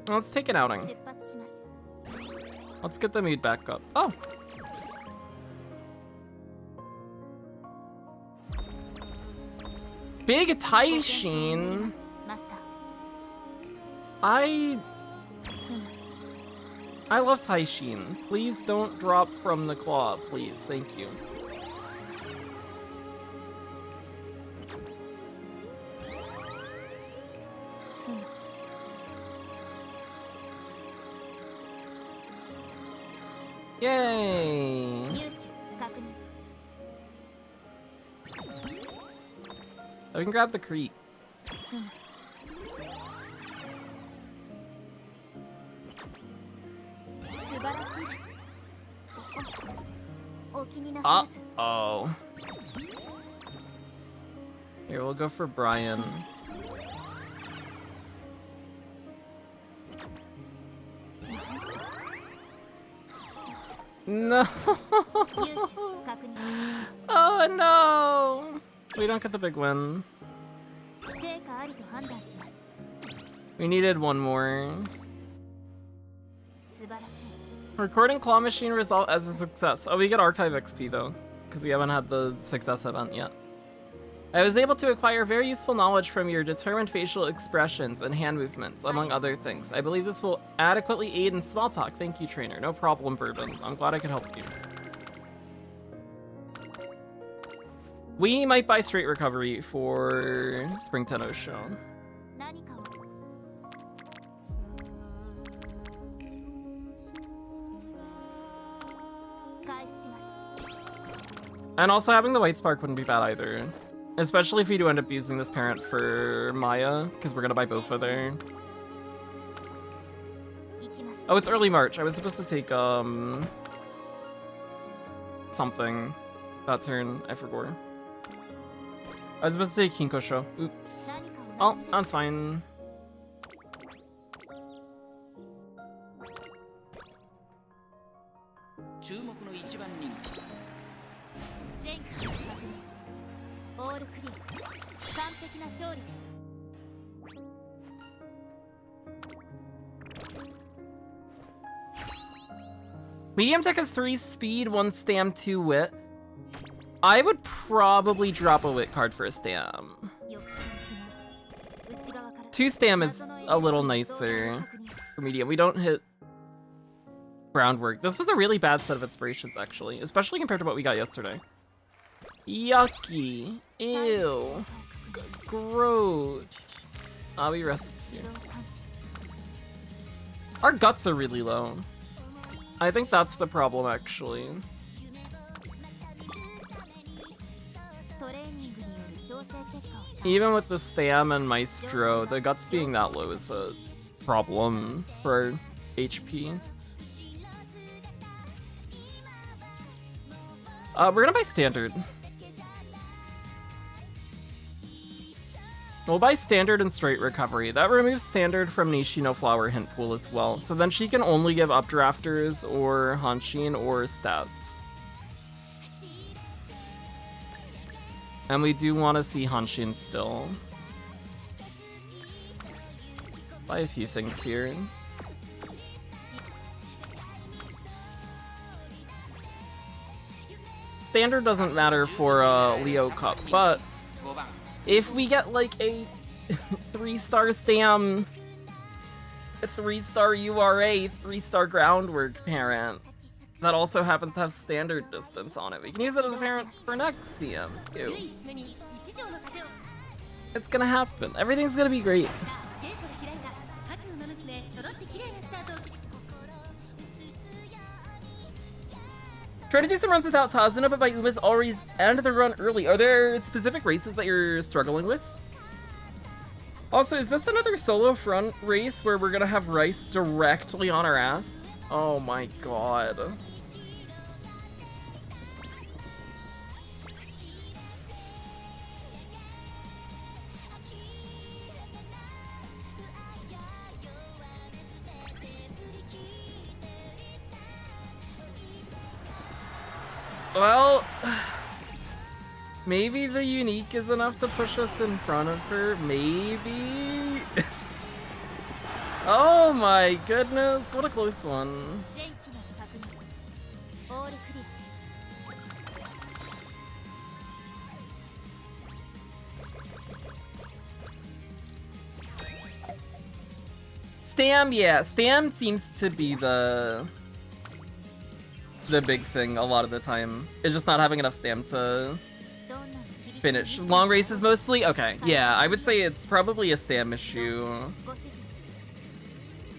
Let's take an outing. Let's get the mood back up. Oh! Big Taishin. I love Taishin. Please don't drop from the claw, please. Thank you. Yay! I can grab the Crete. Uh-oh. Here, we'll go for Brian. No! Oh no! We don't get the big win. We needed one more. Recording Claw Machine result as a success. Oh, we get Archive XP though, because we haven't had the success event yet. I was able to acquire very useful knowledge from your determined facial expressions and hand movements, among other things. I believe this will adequately aid in small talk. Thank you, trainer. No problem, Bourbon. I'm glad I could help you. We might buy straight recovery for Spring Tenno show. And also having the White Spark wouldn't be bad either. Especially if we do end up using this parent for Maya, because we're gonna buy both of there. Oh, it's early March. I was supposed to take, something that turn. I forgot. I was supposed to take Kinkosho. Oops. Oh, that's fine. Medium tech has 3 speed, 1 stam, 2 wit. I would probably drop a wit card for a stam. 2 stam is a little nicer for medium. We don't hit groundwork. This was a really bad set of inspirations, actually, especially compared to what we got yesterday. Yucky. Ew. Gross. We rest here. Our guts are really low. I think that's the problem, actually. Even with the stam and maestro, the guts being that low is a problem for HP. We're gonna buy standard. We'll buy standard and straight recovery. That removes standard from Nishino Flower Hint Pool as well. So then she can only give updrafters or Hanshin or stats. And we do want to see Hanshin still. Buy a few things here. Standard doesn't matter for Leo Cup, but if we get like a 3-star stam, a 3-star URA, 3-star groundwork parent that also happens to have standard distance on it, we can use it as a parent for next CM too. It's gonna happen. Everything's gonna be great. Try to do some runs without Tazuna, but my Umas always end the run early. Are there specific races that you're struggling with? Also, is this another solo front race where we're gonna have Rice directly on our ass? Oh my god. Well, maybe the unique is enough to push us in front of her. Maybe. Oh my goodness, what a close one. Stam, yeah, Stam seems to be the big thing a lot of the time. It's just not having enough stam to finish. Long races mostly? Okay, yeah, I would say it's probably a stam issue.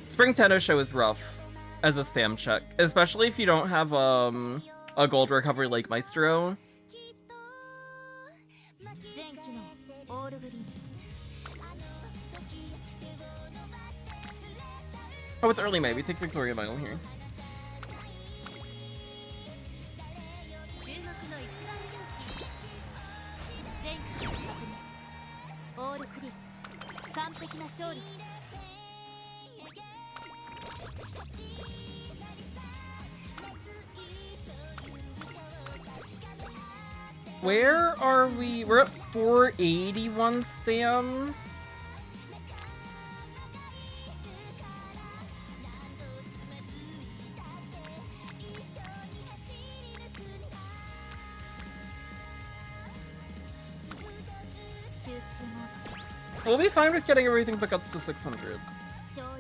Spring Tenno Show is rough as a stam check, especially if you don't have a gold recovery like Maestro. Oh, it's early May. We take Victoria Vinyl here. Where are we? We're at 481 stam. We'll be fine with getting everything back up to 600.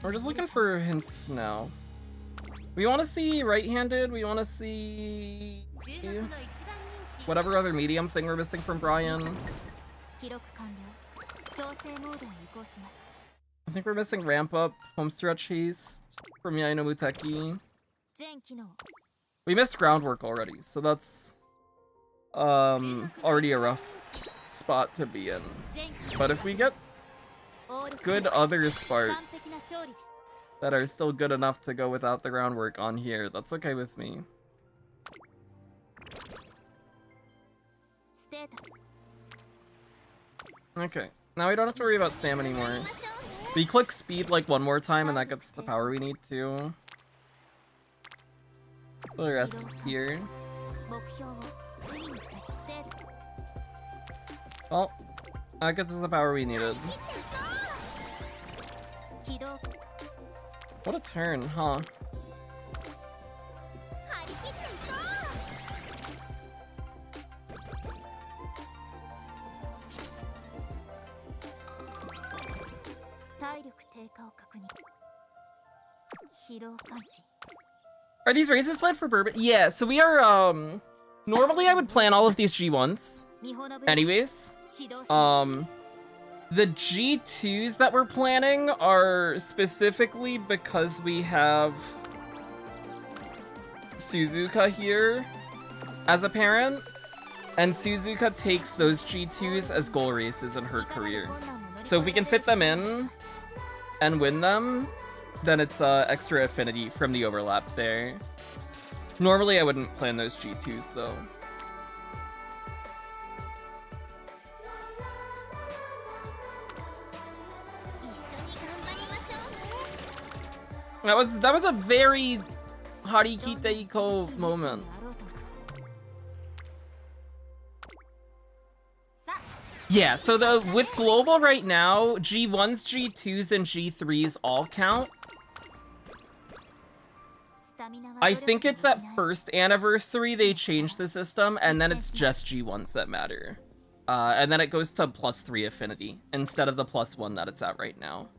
We're just looking for hints now. We want to see right-handed, we want to see whatever other medium thing we're missing from Brian. I think we're missing ramp up, homestretch haste from Yaino Muteki. We missed groundwork already, so that's already a rough spot to be in. But if we get good other sparks, that are still good enough to go without the groundwork on here. That's okay with me. Okay, now we don't have to worry about stam anymore. We click speed like one more time and that gets the power we need to. We'll rest here. Well, that gets us the power we needed. What a turn, huh? Are these races planned for Bourbon? Yeah, so we are, normally I would plan all of these G1s. Anyways, the G2s that we're planning are specifically because we have Suzuka here as a parent, and Suzuka takes those G2s as goal races in her career. So if we can fit them in and win them, then it's extra affinity from the overlap there. Normally I wouldn't plan those G2s though. That was a very Harikite Iko moment. Yeah, so with global right now, G1s, G2s, and G3s all count. I think it's at first anniversary they changed the system, and then it's just G1s that matter. And then it goes to +3 affinity instead of the +1 that it's at right now.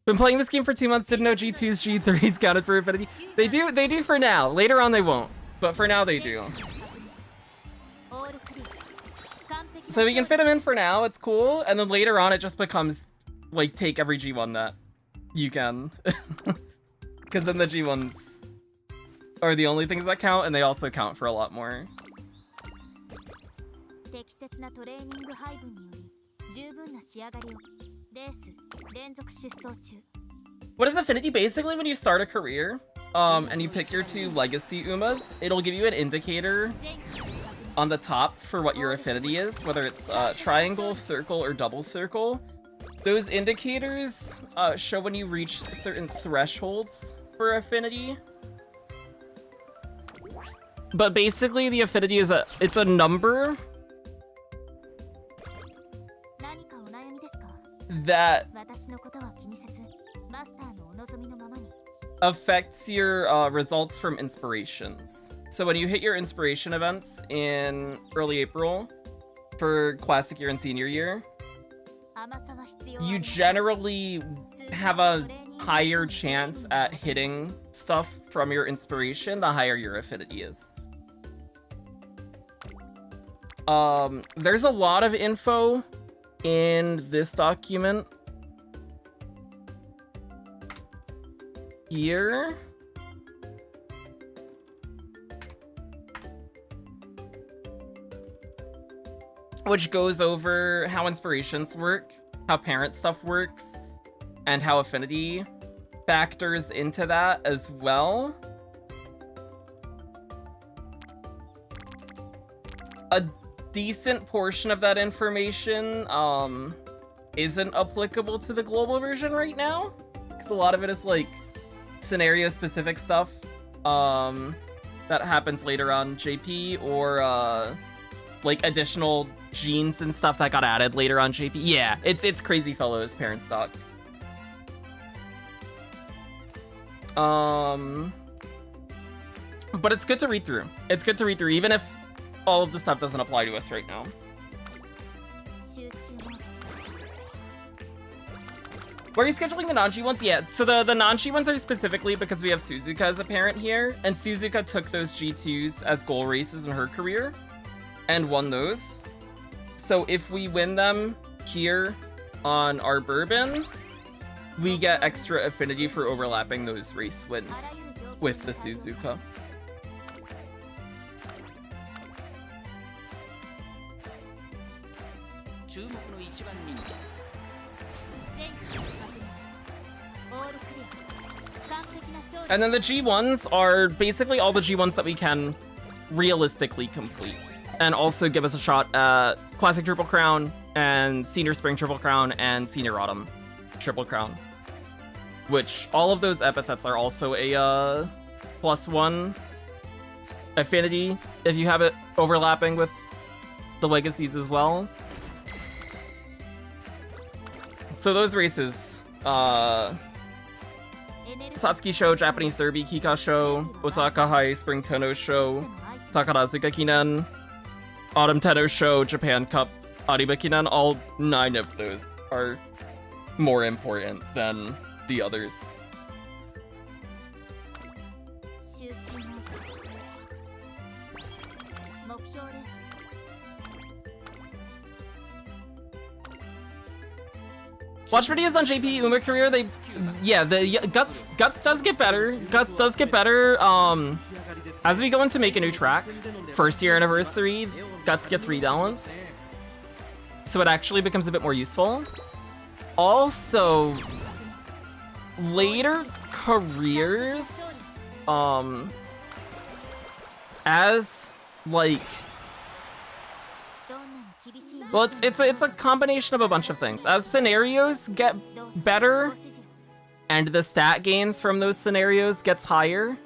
Been playing this game for 2 months, didn't know G2s, G3s counted for affinity. They do for now. Later on they won't, but for now they do. So we can fit them in for now, it's cool, and then later on it just becomes, like, take every G1 that you can. Because then the G1s are the only things that count, and they also count for a lot more. What is affinity? Basically, when you start a career, and you pick your 2 legacy Umas, it'll give you an indicator on the top for what your affinity is, whether it's triangle, circle, or double circle. Those indicators show when you reach certain thresholds for affinity. But basically, the affinity is it's a number that affects your results from inspirations. So when you hit your inspiration events in early April for classic year and senior year, you generally have a higher chance at hitting stuff from your inspiration the higher your affinity is. There's a lot of info in this document here. Which goes over how inspirations work, how parent stuff works, and how affinity factors into that as well. A decent portion of that information isn't applicable to the global version right now, because a lot of it is like scenario specific stuff that happens later on JP, or like additional genes and stuff that got added later on JP. Yeah, it's Crazy Fellows parent doc. But it's good to read through. It's good to read through, even if all of the stuff doesn't apply to us right now. Where are you scheduling the non-G ones? Yeah, so the non-G ones are specifically because we have Suzuka as a parent here, and Suzuka took those G2s as goal races in her career and won those. So if we win them here on our Bourbon, we get extra affinity for overlapping those race wins with the Suzuka. And then the G1s are basically all the G1s that we can realistically complete. And also give us a shot at Classic Triple Crown, and Senior Spring Triple Crown, and Senior Autumn Triple Crown. Which, all of those epithets are also a +1 affinity, if you have it overlapping with the legacies as well. So those races, Satsuki Show, Japanese Derby, Kika Show, Osaka High, Spring Tenno Show, Takarazuka Kinen, Autumn Tenno Show, Japan Cup, Ariba Kinen, all 9 of those are more important than the others. Watch videos on JP Uma career. The Guts does get better. Guts does get better. As we go into make a new track, first year anniversary, Guts gets rebalanced, so it actually becomes a bit more useful. Also, later careers, as like. Well, it's a combination of a bunch of things. As scenarios get better, and the stat gains from those scenarios gets higher,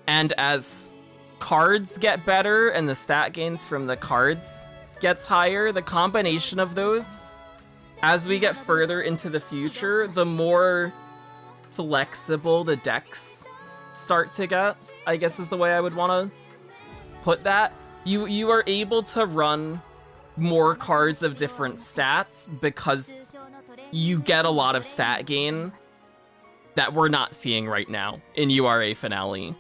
and as cards get better and the stat gains from the cards gets higher, the combination of those, as we get further into the future, the more flexible the decks start to get, I guess is the way I would want to put that. You are able to run more cards of different stats because you get a lot of stat gain that we're not seeing right now in URA Finale.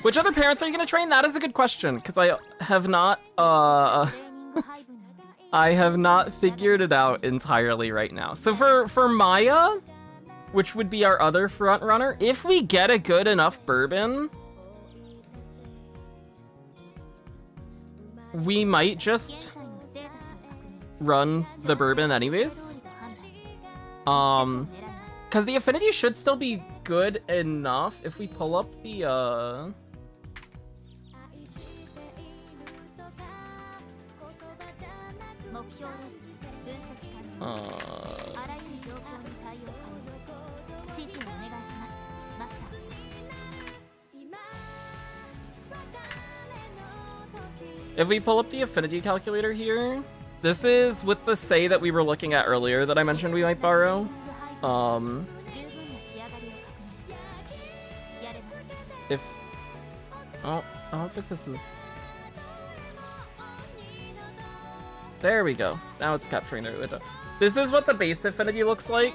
Which other parents are you gonna train? That is a good question, because I have not, I have not figured it out entirely right now. So for Maya, which would be our other front runner, if we get a good enough Bourbon, we might just run the Bourbon anyways. Because the affinity should still be good enough if we pull up the, if we pull up the affinity calculator here, this is with the say that we were looking at earlier that I mentioned we might borrow. If... Oh, I don't think this is... There we go. Now it's capturing the window. This is what the base affinity looks like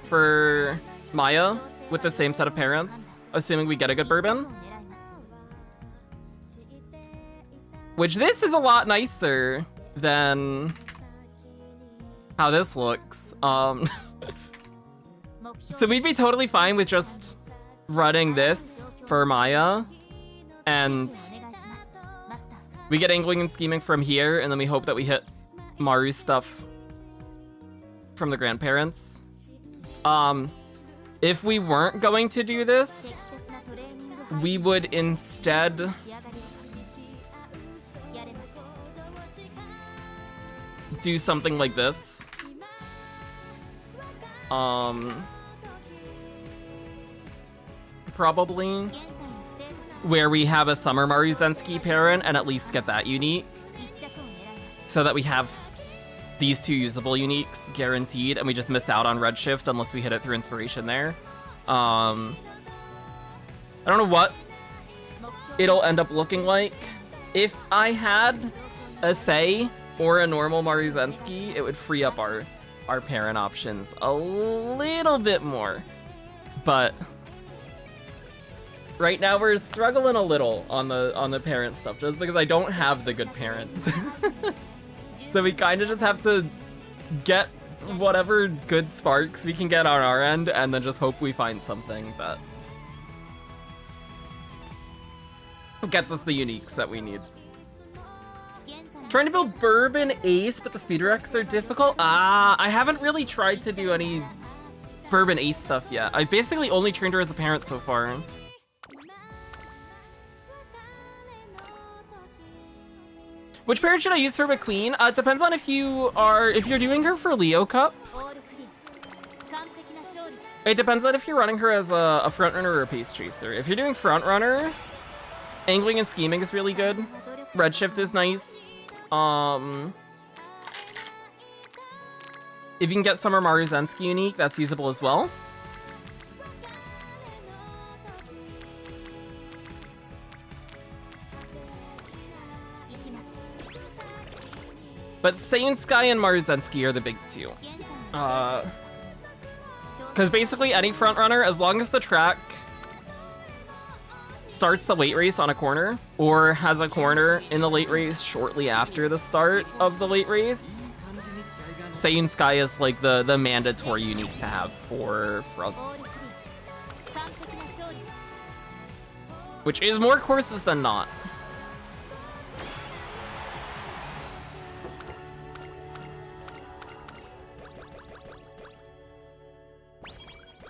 for Maya with the same set of parents, assuming we get a good Bourbon. Which this is a lot nicer than how this looks. So we'd be totally fine with just running this for Maya, and we get Angling and Scheming from here, and then we hope that we hit Maru stuff from the grandparents. If we weren't going to do this, we would instead do something like this. Probably where we have a Summer Maruzensky parent and at least get that unique, so that we have these 2 usable uniques guaranteed, and we just miss out on Redshift unless we hit it through inspiration there. I don't know what it'll end up looking like. If I had a Sei or a normal Maruzensky, it would free up our parent options a little bit more. But right now we're struggling a little on the parent stuff, just because I don't have the good parents. So we kind of just have to get whatever good sparks we can get on our end, and then just hope we find something that gets us the uniques that we need. Trying to build Bourbon Ace, but the speed directs are difficult. I haven't really tried to do any Bourbon Ace stuff yet. I basically only trained her as a parent so far. Which parent should I use for McQueen? It depends on if you're doing her for Leo Cup. It depends on if you're running her as a front runner or a pace chaser. If you're doing front runner, angling and scheming is really good. Redshift is nice. If you can get Summer Maruzensky unique, that's usable as well. But Saiyan Sky and Maruzensky are the big 2. Because basically any front runner, as long as the track starts the late race on a corner, or has a corner in the late race shortly after the start of the late race, Saiyan Sky is like the mandatory unique to have for fronts. Which is more courses than not.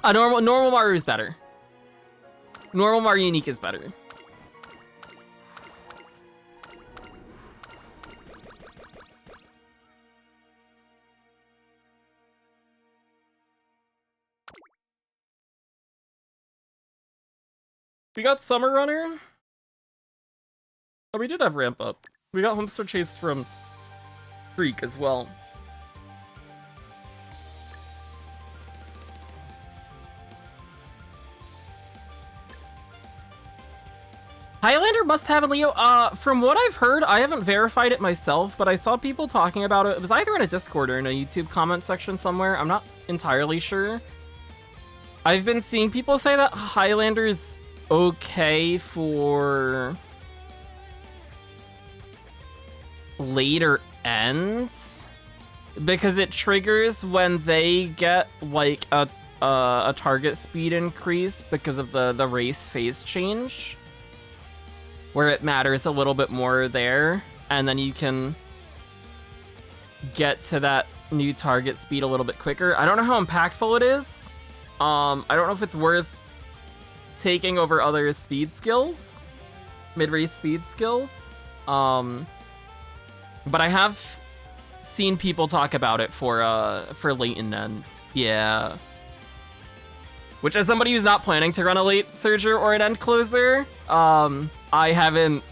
Normal Maru is better. Normal Maru unique is better. We got Summer Runner. Oh, we did have Ramp Up. We got Homestar Chase from Freak as well. Highlander must have a Leo. From what I've heard, I haven't verified it myself, but I saw people talking about it. It was either in a Discord or in a YouTube comment section somewhere. I'm not entirely sure. I've been seeing people say that Highlander's okay for later ends because it triggers when they get like a target speed increase because of the race phase change, where it matters a little bit more there, and then you can get to that new target speed a little bit quicker. I don't know how impactful it is. I don't know if it's worth taking over other speed skills, mid-race speed skills. But I have seen people talk about it for late and end. Yeah. Which, as somebody who's not planning to run a late surger or an end closer, I haven't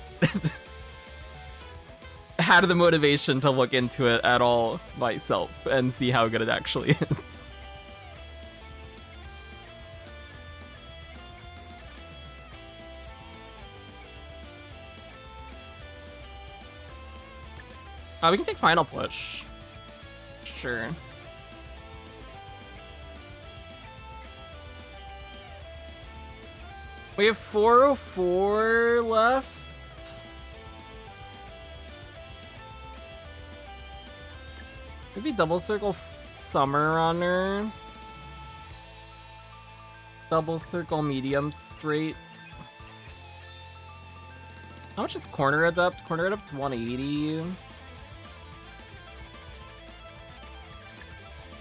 had the motivation to look into it at all myself and see how good it actually is. We can take Final Push. Sure. We have 404 left. Maybe double circle Summer Runner. Double circle medium straights. How much is Corner Adept? Corner Adept's 180.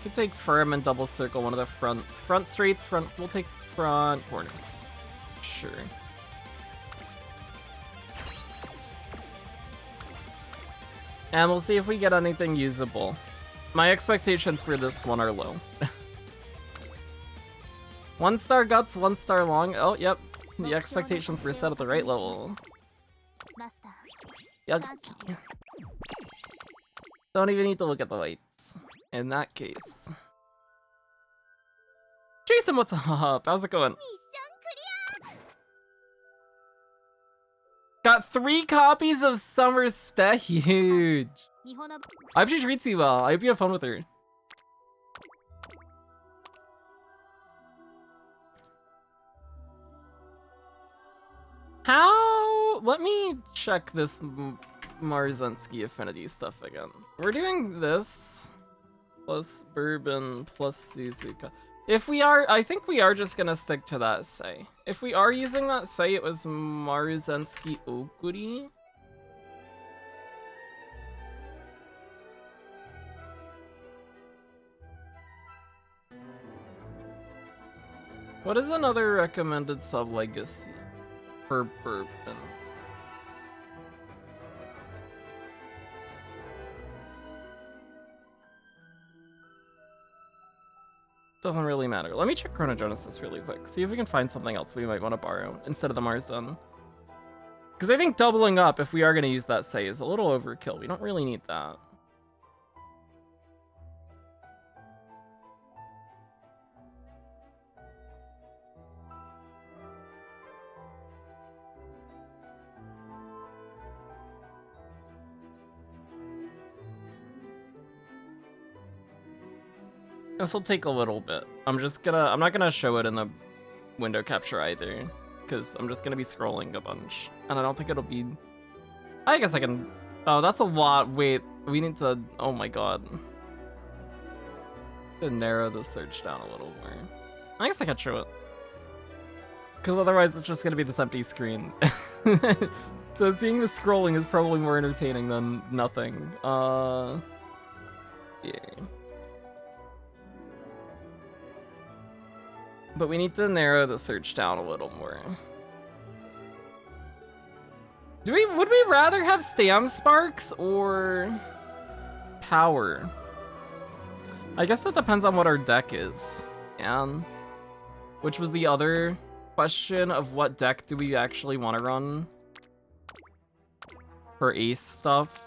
Could take Firm and double circle one of the fronts. Front straights, we'll take front corners. Sure. And we'll see if we get anything usable. My expectations for this one are low. 1 star guts, 1 star long. Oh, yep. The expectations were set at the right level. Yucky. Don't even need to look at the whites. In that case. Jason, what's up? How's it going? Got 3 copies of Summer Spec. Huge. I hope she treats you well. I hope you have fun with her. How? Let me check this Maruzensky affinity stuff again. We're doing this plus Bourbon plus Suzuka. If we are, I think we are just gonna stick to that say. If we are using that say, it was Maruzensky Okuri. What is another recommended sub-legacy for Bourbon? Doesn't really matter. Let me check Chronogenesis really quick. See if we can find something else we might want to borrow instead of the Marzen. Because I think doubling up, if we are going to use that say, is a little overkill. We don't really need that. This will take a little bit. I'm not gonna show it in the window capture either, because I'm just gonna be scrolling a bunch, and I don't think it'll be. I guess I can. Oh, that's a lot. Wait, we need to. Oh my god. To narrow the search down a little more. I guess I can show it, because otherwise it's just gonna be this empty screen. So seeing the scrolling is probably more entertaining than nothing. Yeah. But we need to narrow the search down a little more. Would we rather have Stam Sparks or Power? I guess that depends on what our deck is. And which was the other question of what deck do we actually want to run for ace stuff?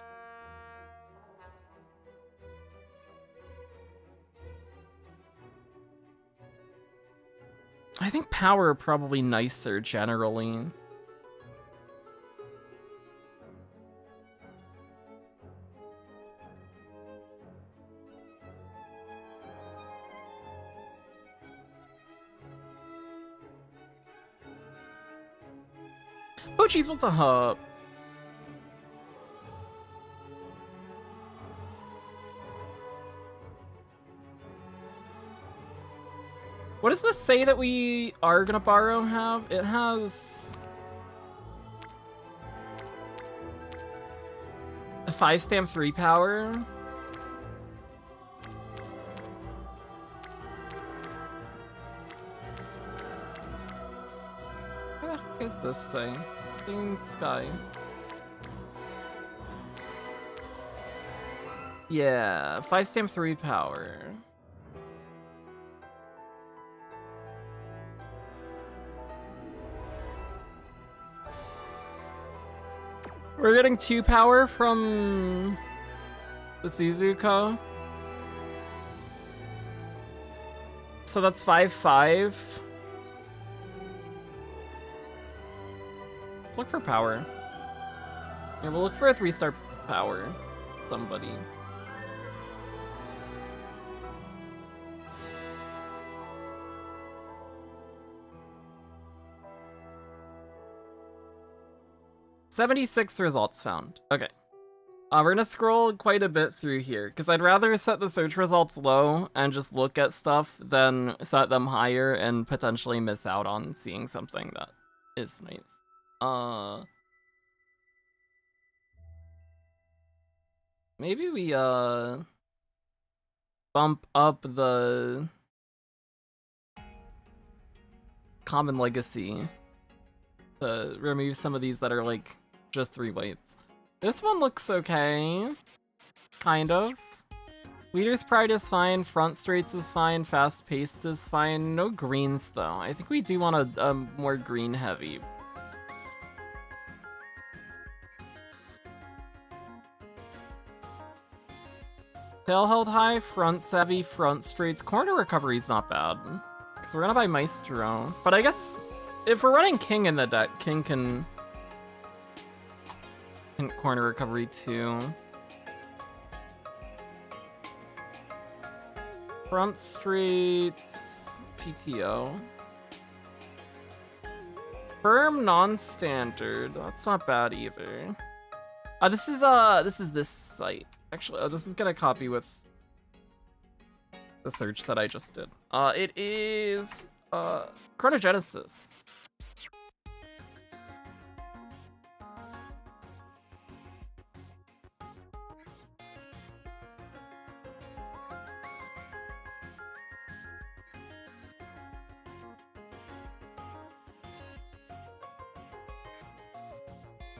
I think Power are probably nicer generally. Oh jeez, what's up? What does this say that we are gonna borrow have? It has a 5-stamp 3 power. What the heck does this say? Green Sky. Yeah, 5-stamp 3 power. We're getting 2 power from the Suzuka. So that's 5/5. Let's look for power. Yeah, we'll look for a 3-star power. Somebody. "76 results found." Okay. We're gonna scroll quite a bit through here, because I'd rather set the search results low and just look at stuff than set them higher and potentially miss out on seeing something that is nice. Maybe we, bump up the common legacy to remove some of these that are, like, just 3 whites. This one looks okay. Kind of. Leader's Pride is fine, Front Straights is fine, Fast Paced is fine. No greens, though. I think we do want a more green heavy. Tail held high, front savvy, front straights. Corner recovery's not bad. Because we're gonna buy Maestro. But I guess if we're running King in the deck, King can corner recovery too. Front straights, PTO. Firm non-standard. That's not bad either. This is this site. Actually, this is gonna copy with the search that I just did. It is Chronogenesis.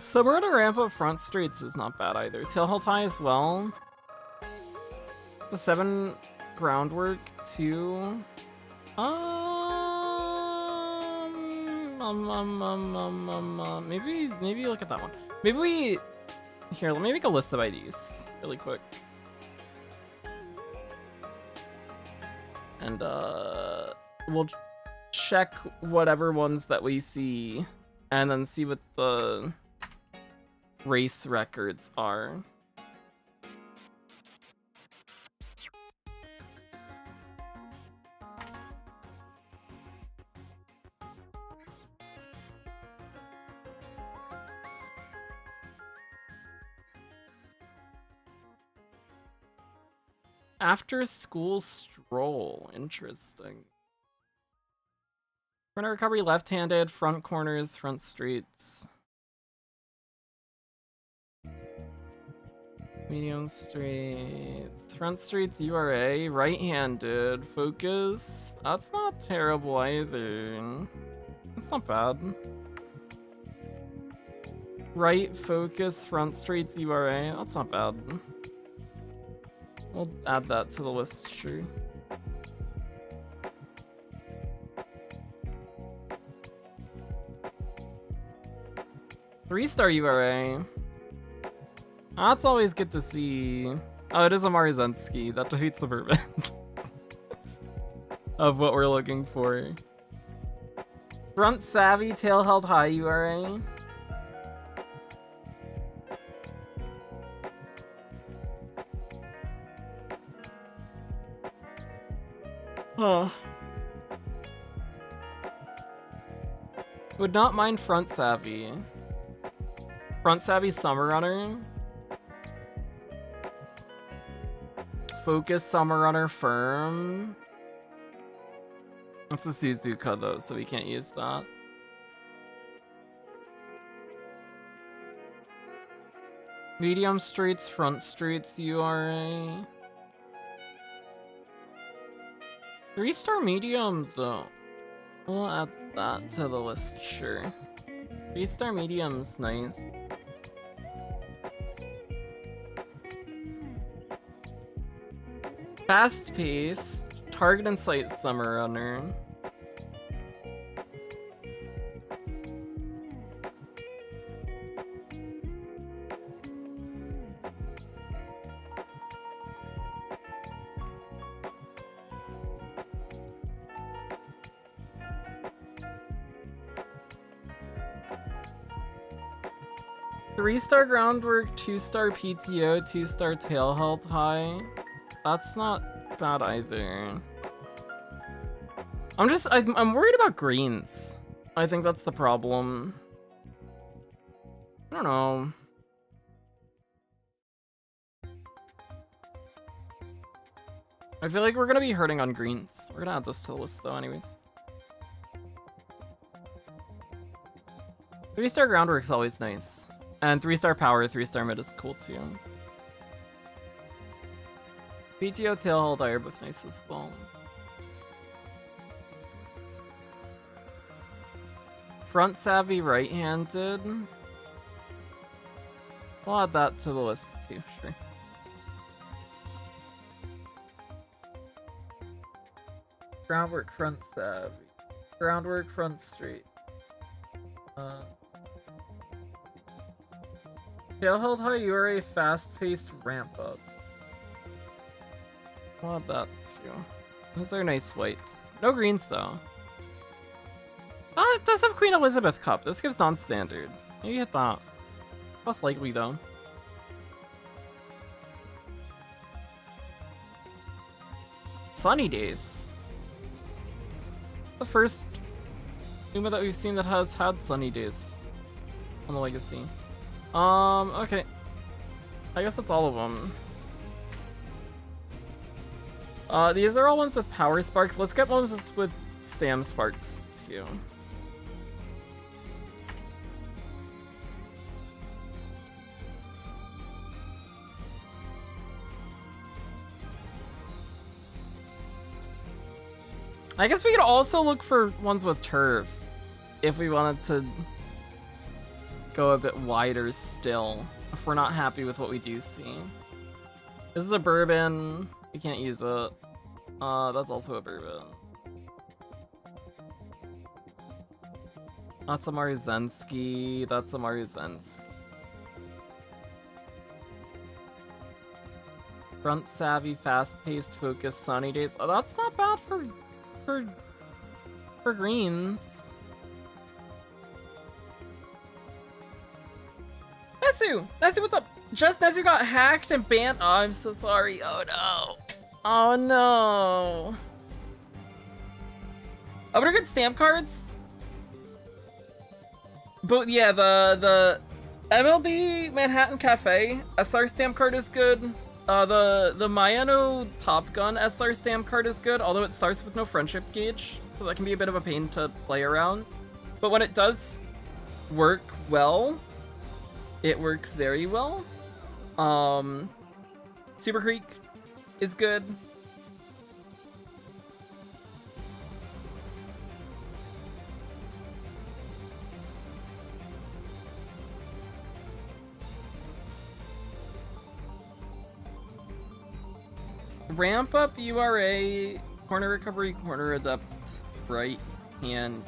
So we're gonna ramp up front streets is not bad either. Tail held high as well. It's a 7 groundwork, 2. Maybe look at that one. Maybe we here. Let me make a list of IDs really quick. And we'll check whatever ones that we see, and then see what the race records are. After school stroll, interesting. Corner recovery left-handed, front corners, front streets. Medium streets, front streets, URA, right-handed, focus. That's not terrible either. That's not bad. Right, focus, front streets, URA. That's not bad. We'll add that to the list, sure. Three-star URA. That's always good to see. Oh, it is a Maruzensky. That defeats the purpose of what we're looking for. Front savvy, tail held high URA. Huh. Would not mind front savvy. Front savvy Summer Runner. Focus Summer Runner firm. It's a Suzuka though, so we can't use that. Medium streets, front streets, URA. 3-star medium though. We'll add that to the list, sure. 3-star medium's nice. Fast paced, target and sight Summer Runner. Three-star groundwork, 2-star PTO, 2-star tail held high. That's not bad either. I'm worried about greens. I think that's the problem. I don't know. I feel like we're gonna be hurting on greens. We're gonna add this to the list though anyways. 3-star groundwork's always nice. And 3-star power, 3-star mid is cool too. PTO tail hold high are both nice as well. Front savvy right-handed. We'll add that to the list too, sure. Groundwork front savvy. Groundwork front straight. Tail held high URA fast-paced ramp up. Want that too. Those are nice whites. No greens though. Oh, it does have Queen Elizabeth Cup. This gives non-standard. Maybe hit that. Less likely though. Sunny Days. The first Uma that we've seen that has had Sunny Days on the Legacy. Okay. I guess that's all of them. These are all ones with Power Sparks. Let's get ones with Sam Sparks too. I guess we could also look for ones with turf if we wanted to go a bit wider still, if we're not happy with what we do see. This is a bourbon. We can't use it. That's also a bourbon. That's a Maruzensky. That's a Maruzensky. Front savvy, fast-paced, focused, Sunny Days. Oh, that's not bad for greens. Nesu! Nesu, what's up? Just Nesu got hacked and banned. Oh, I'm so sorry. Oh no. Oh no. Oh, what are good stamp cards? But yeah, the MLB Manhattan Cafe SR stamp card is good. The Mayano Top Gun SR stamp card is good, although it starts with no friendship gauge, so that can be a bit of a pain to play around. But when it does work well, it works very well. Super Creek is good. Ramp up URA, corner recovery, corner adept, right hand.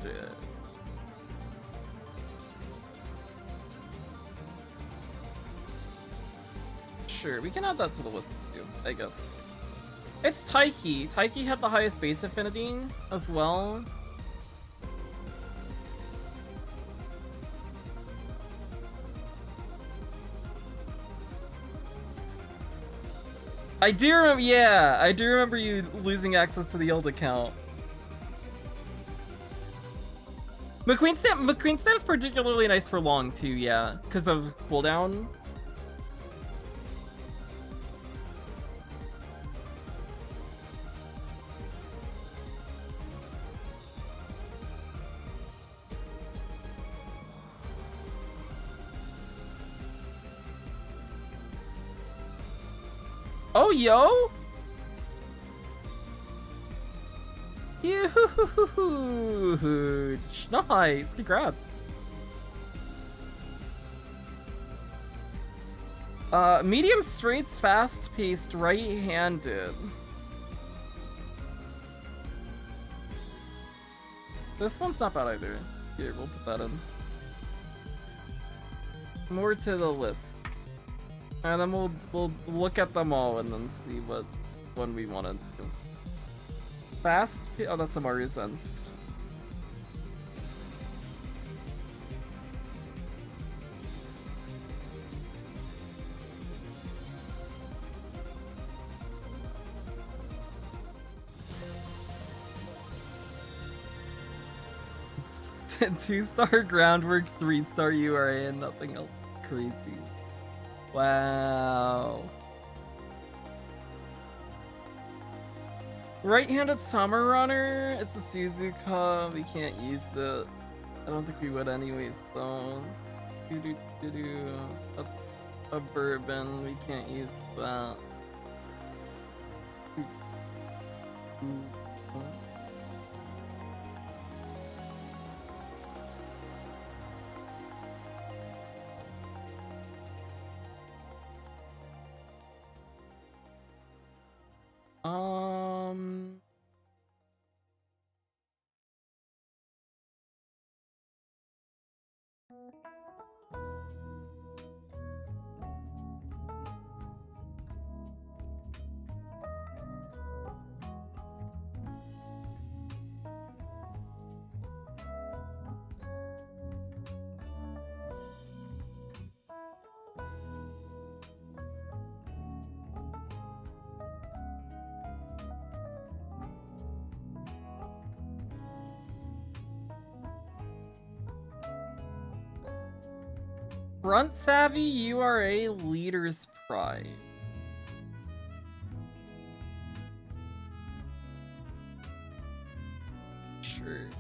Sure, we can add that to the list too, I guess. It's Taiki. Taiki had the highest base affinity as well. I do remember, yeah, I do remember you losing access to the old account. McQueen Stamp's particularly nice for long too, yeah, because of cooldown. Oh, yo! Huge! Nice! Congrats! Medium straights, fast-paced, right-handed. This one's not bad either. Here, we'll put that in. More to the list. And then we'll look at them all and then see what one we wanted to. Fast? Oh, that's a Maruzensky. Two-star groundwork, 3-star URA, and nothing else crazy. Wow. Right-handed Summer Runner. It's a Suzuka. We can't use it. I don't think we would anyways, though. That's a bourbon. We can't use that. Front savvy, you are a leader's pride. Sure.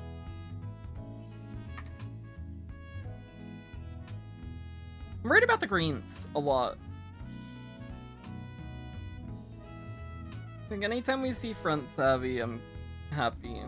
I'm worried about the greens a lot. I think anytime we see front savvy, I'm happy.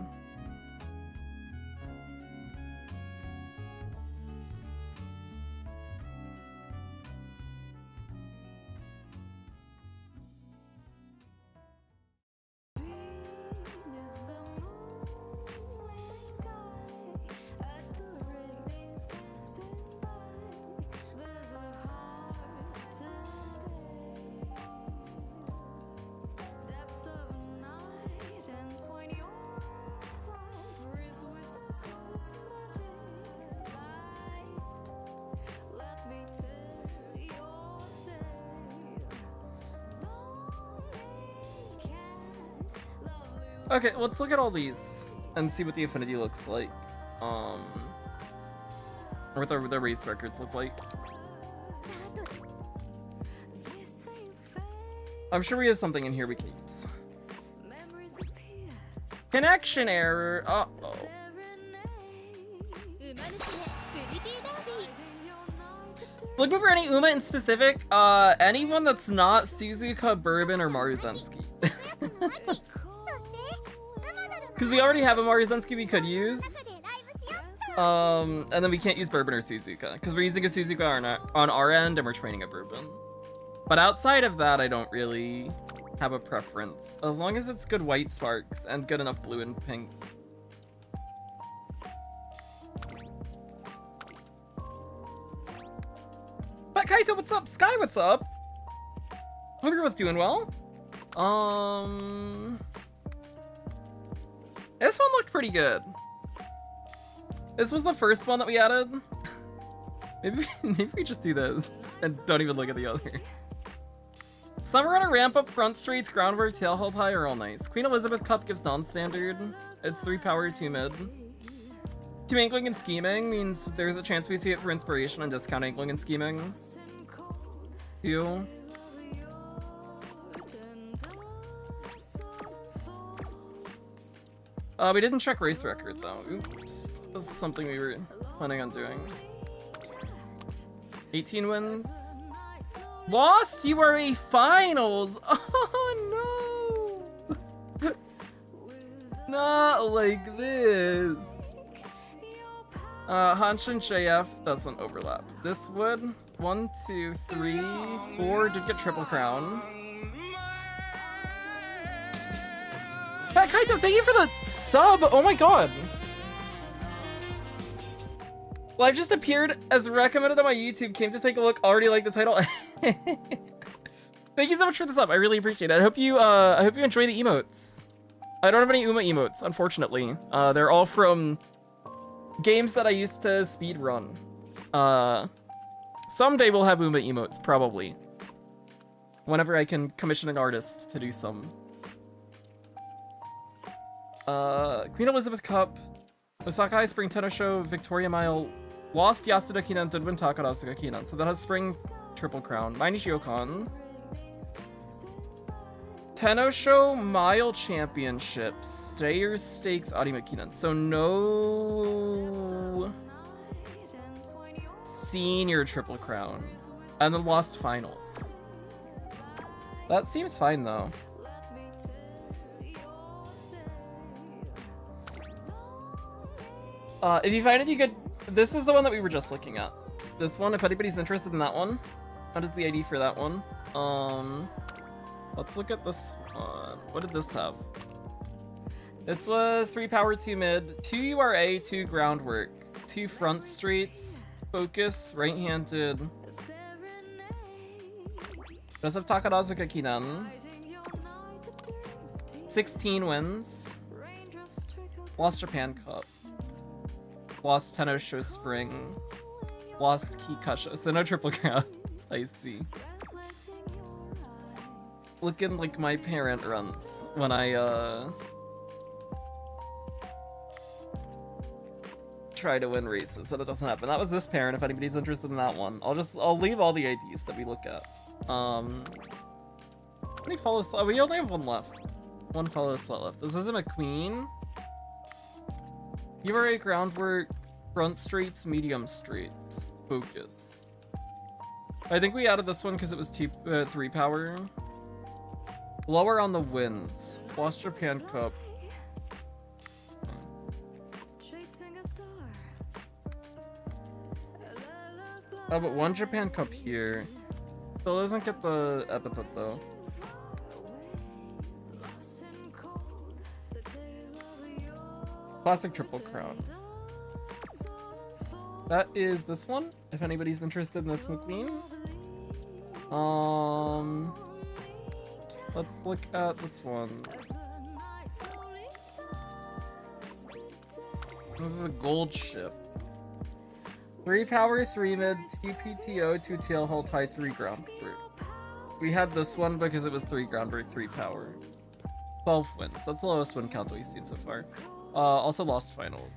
Okay, let's look at all these and see what the affinity looks like. Or what the race records look like. I'm sure we have something in here we can use. Connection error. Uh-oh. Looking for any Uma in specific? Anyone that's not Suzuka, Bourbon, or Maruzensky. Because we already have a Maruzensky we could use. And then we can't use Bourbon or Suzuka. Because we're using a Suzuka on our end and we're training a Bourbon. But outside of that, I don't really have a preference. As long as it's good white sparks and good enough blue and pink. But Kaito, what's up? Sky, what's up? Hope you're both doing well. This one looked pretty good. This was the first one that we added. Maybe we just do this and don't even look at the other. Some are gonna ramp up front streets, groundwork, tail held high are all nice. Queen Elizabeth Cup gives non-standard. It's 3 power, 2 mid. 2 angling and scheming means there's a chance we see it for inspiration and discount angling and scheming. 2. We didn't check race record though. Oops. This is something we were planning on doing. 18 wins. Lost URA finals! Oh no! Not like this. Hanshin JF doesn't overlap. This would 1, 2, 3, 4 did get triple crown. Pat Kaito, thank you for the sub! Oh my god! Well, I've just appeared as recommended on my YouTube, came to take a look, already like the title. Thank you so much for the sub, I really appreciate it. I hope you enjoy the emotes. I don't have any Uma emotes, unfortunately. They're all from games that I used to speedrun. Someday we'll have Uma emotes, probably. Whenever I can commission an artist to do some. Queen Elizabeth Cup, Osaka High Spring Tennis Show, Victoria Mile, lost Yasuda Kinan, did win Takarazuka Kinan. So that has Spring Triple Crown. Mainichi Okan. Tenno Show Mile Championships, Stayers Stakes, Arima Kinan. So no Senior Triple Crown. And then lost Finals. That seems fine though. If you find it, you could... This is the one that we were just looking at. This one, if anybody's interested in that one. What is the ID for that one? Let's look at this one. What did this have? This was 3 power, 2 mid, 2 URA, 2 groundwork, 2 front streets, focus, right-handed. Does have Takarazuka Kinan. 16 wins. Lost Japan Cup. Lost Tenno Show Spring. Lost Kikasha. So no triple crowns. I see. Looking like my parent runs when I try to win races so that doesn't happen. That was this parent, if anybody's interested in that one. I'll leave all the IDs that we look at. How many follow slots? Oh, we only have one left. One follow slot left. This was a McQueen. URA groundwork, front streets, medium streets. Focus. I think we added this one because it was 3 power. Lower on the winds. Lost Japan Cup. Oh, but 1 Japan Cup here. Still doesn't get the epithet though. Classic Triple Crown. That is this one, if anybody's interested in this McQueen. Let's look at this one. This is a gold ship. 3 power, 3 mid, 2 PTO, 2 tail hold, high, 3 groundwork. We had this one because it was 3 groundwork, 3 power. 12 wins. That's the lowest win count that we've seen so far. Also lost finals.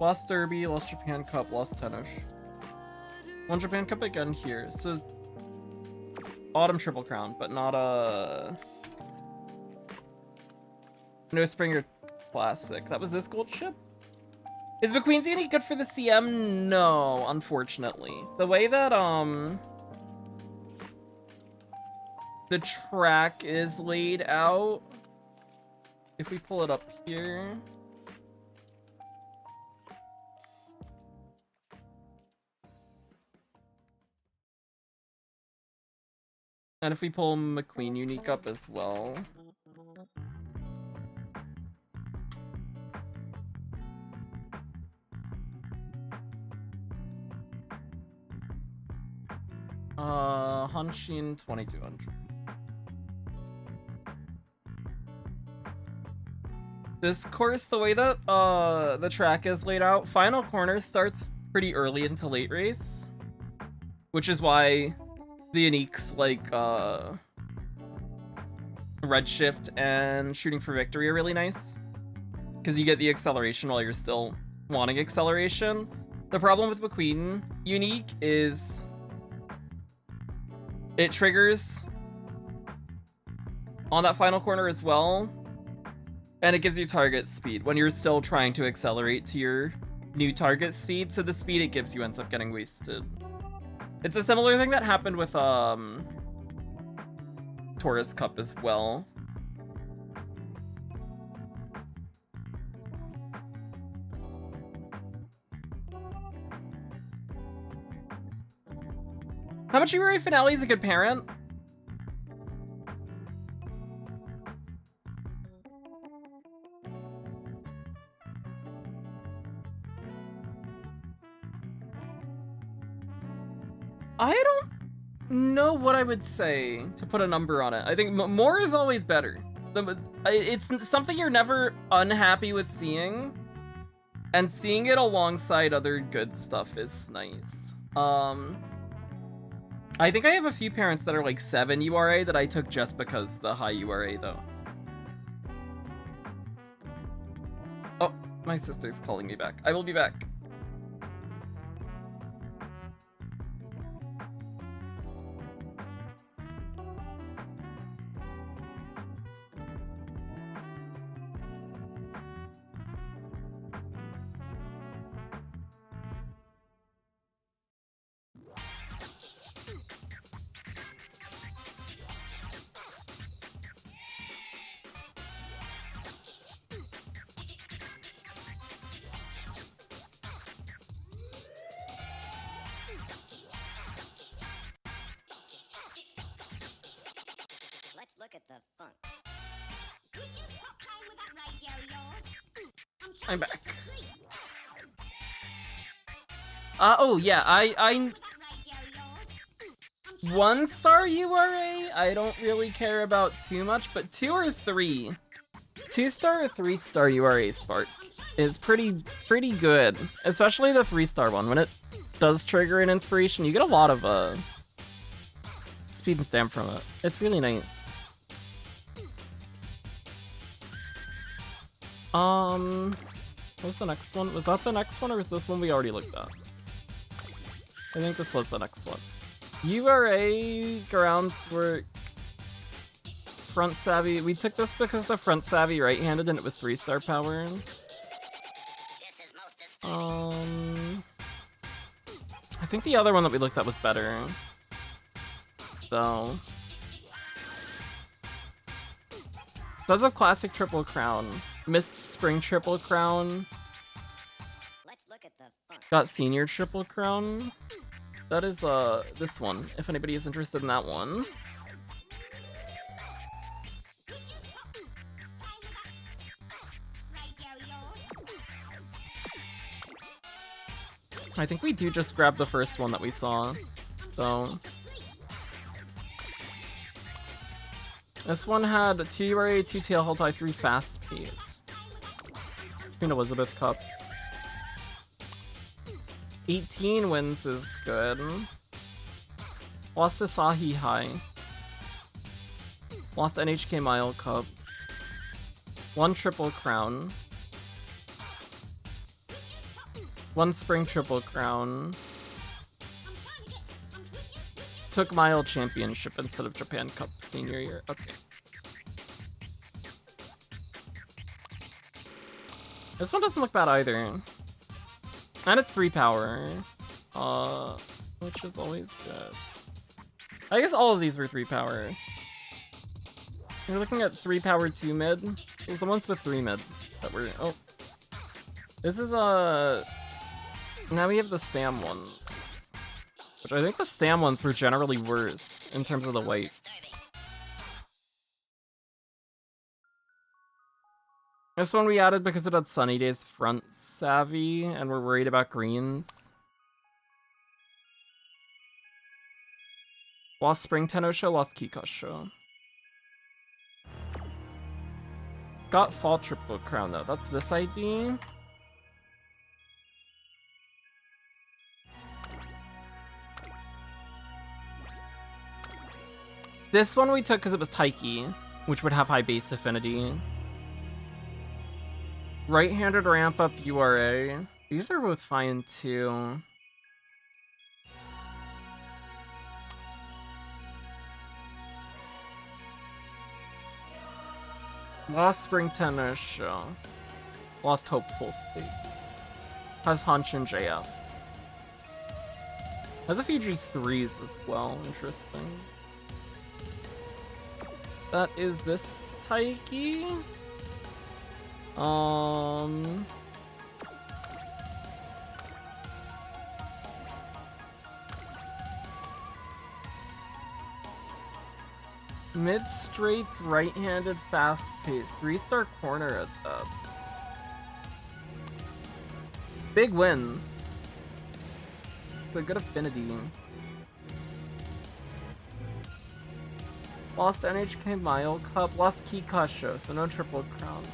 Lost Derby, lost Japan Cup, lost Tennis. 1 Japan Cup again here. So Autumn Triple Crown, but not a no Springer Classic. That was this gold ship? Is McQueen's unique good for the CM? No, unfortunately. The way that the track is laid out, if we pull it up here, and if we pull McQueen unique up as well, Hanshin 2200. This course, the way that the track is laid out, final corner starts pretty early into late race, which is why the uniques like Redshift and Shooting for Victory are really nice, because you get the acceleration while you're still wanting acceleration. The problem with McQueen unique is it triggers on that final corner as well, and it gives you target speed when you're still trying to accelerate to your new target speed, so the speed it gives you ends up getting wasted. It's a similar thing that happened with Taurus Cup as well. How much URA finale is a good parent? I don't know what I would say to put a number on it. I think more is always better. It's something you're never unhappy with seeing, and seeing it alongside other good stuff is nice. I think I have a few parents that are like 7 URA that I took just because the high URA though. Oh, my sister's calling me back. I will be back. Look at the funk. I'm back. Oh yeah, I 1 star URA I don't really care about too much, but 2 or 3, 2 star or 3 star URA Spark is pretty good, especially the 3 star one. When it does trigger an inspiration, you get a lot of speed and stamp from it. It's really nice. What was the next one? Was that the next one, or was this one we already looked at? I think this was the next one. URA, groundwork, front savvy. We took this because the front savvy right-handed and it was 3-star power. I think the other one that we looked at was better. So. Does have classic triple crown. Missed spring triple crown. Let's look at the fun. Got senior triple crown. That is this one, if anybody is interested in that one. I think we do just grab the first one that we saw. So this one had 2 URA, 2 tail hold tie, 3 fast paced. Queen Elizabeth Cup. 18 wins is good. Lost Asahi High. Lost NHK Mile Cup. 1 Triple Crown. 1 Spring Triple Crown. Took Mile Championship instead of Japan Cup senior year. Okay. This one doesn't look bad either. And it's 3 power. Which is always good. I guess all of these were 3 power. You're looking at 3 power 2 mid. It was the ones with 3 mid that were. Oh. This is now we have the Stam ones. Which I think the Stam ones were generally worse in terms of the weights. This one we added because it had Sunny Days front savvy and we're worried about greens. Lost Spring Tenno Show, lost Kikasho. Got Fall Triple Crown though, that's this ID. This one we took because it was Taiki, which would have high base affinity. Right-handed ramp up URA. These are both fine too. Lost Spring Tennis Show. Lost Hopeful State. Has Hanshin JF. Has a few G3s as well. Interesting. That is this Taiki. Mid straights, right-handed, fast pace, 3-star corner at that. Big wins. It's a good affinity. Lost NHK Mile Cup, lost Kikasho, so no Triple Crown.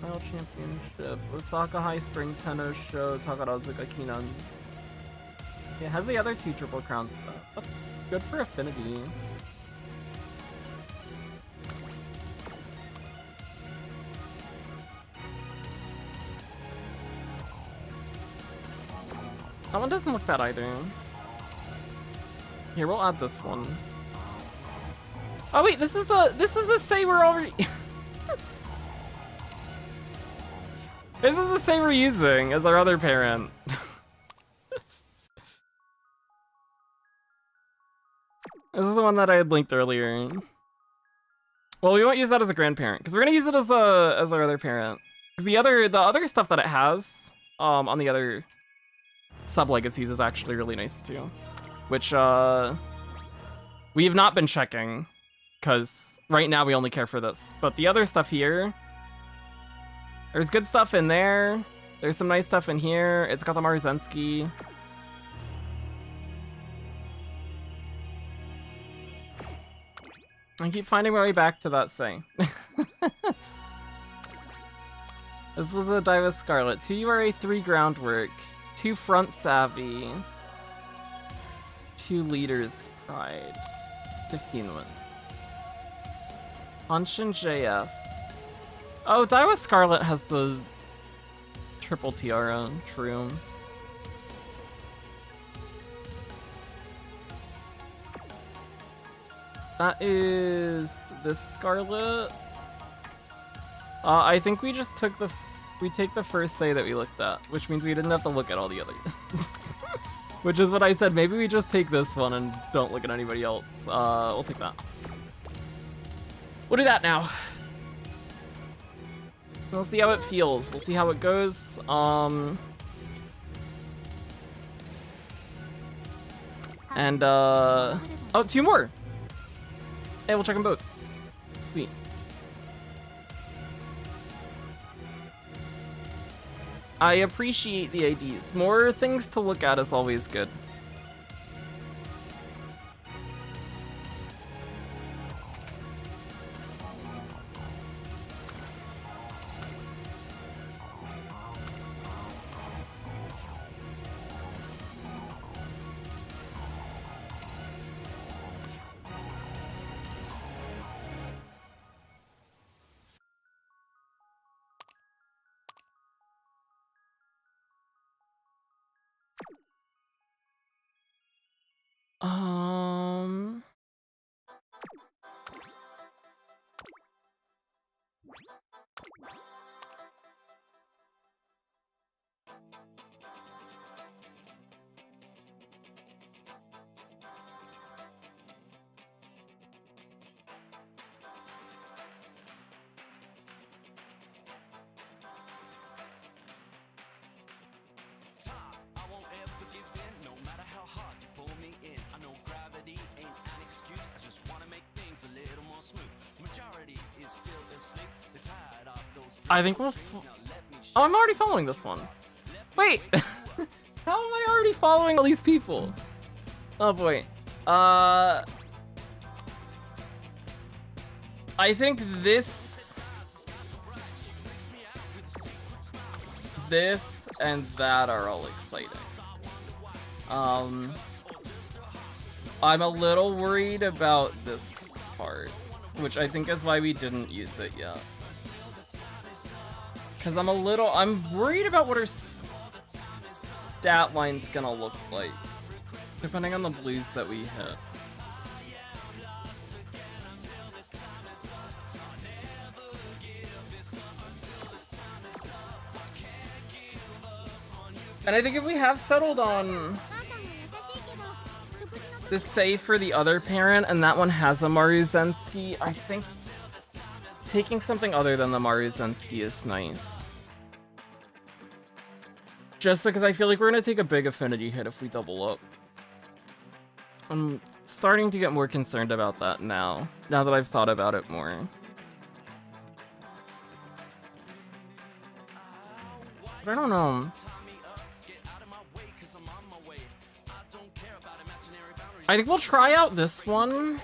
Mile Championship, Osaka High Spring Tennis Show, Takarazuka Kinan. Yeah, it has the other 2 Triple Crowns though. That's good for affinity. That one doesn't look bad either. Here, we'll add this one. Oh wait, this is the same we're already. This is the same we're using as our other parent. This is the one that I had linked earlier. Well, we won't use that as a grandparent because we're gonna use it as our other parent. Because the other stuff that it has on the other sub legacies is actually really nice too, which we have not been checking. Because right now we only care for this. But the other stuff here, there's good stuff in there. There's some nice stuff in here. It's got the Maruzensky. I keep finding my way back to that thing. This was a Diva Scarlet. 2 URA, 3 groundwork. 2 front savvy. 2 leaders pride. 15 wins. Hanshin JF. Oh, Daiwa Scarlet has the triple tiara. True. That is this Scarlet. I think we just took we take the first say that we looked at, which means we didn't have to look at all the others. Which is what I said, maybe we just take this one and don't look at anybody else. We'll take that. We'll do that now. We'll see how it feels. We'll see how it goes. And, oh, 2 more! Hey, we'll check them both. Sweet. I appreciate the IDs. More things to look at is always good. Um... I think we'll. Oh, I'm already following this one. Wait, how am I already following all these people? Oh boy. I think this and that are all exciting. I'm a little worried about this part, which I think is why we didn't use it yet. Because I'm worried about what our stat line's gonna look like, depending on the blues that we hit. And I think if we have settled on the save for the other parent, and that one has a Maruzensky, I think taking something other than the Maruzensky is nice. Just because I feel like we're gonna take a big affinity hit if we double up. I'm starting to get more concerned about that now that I've thought about it more. But I don't know. I think we'll try out this one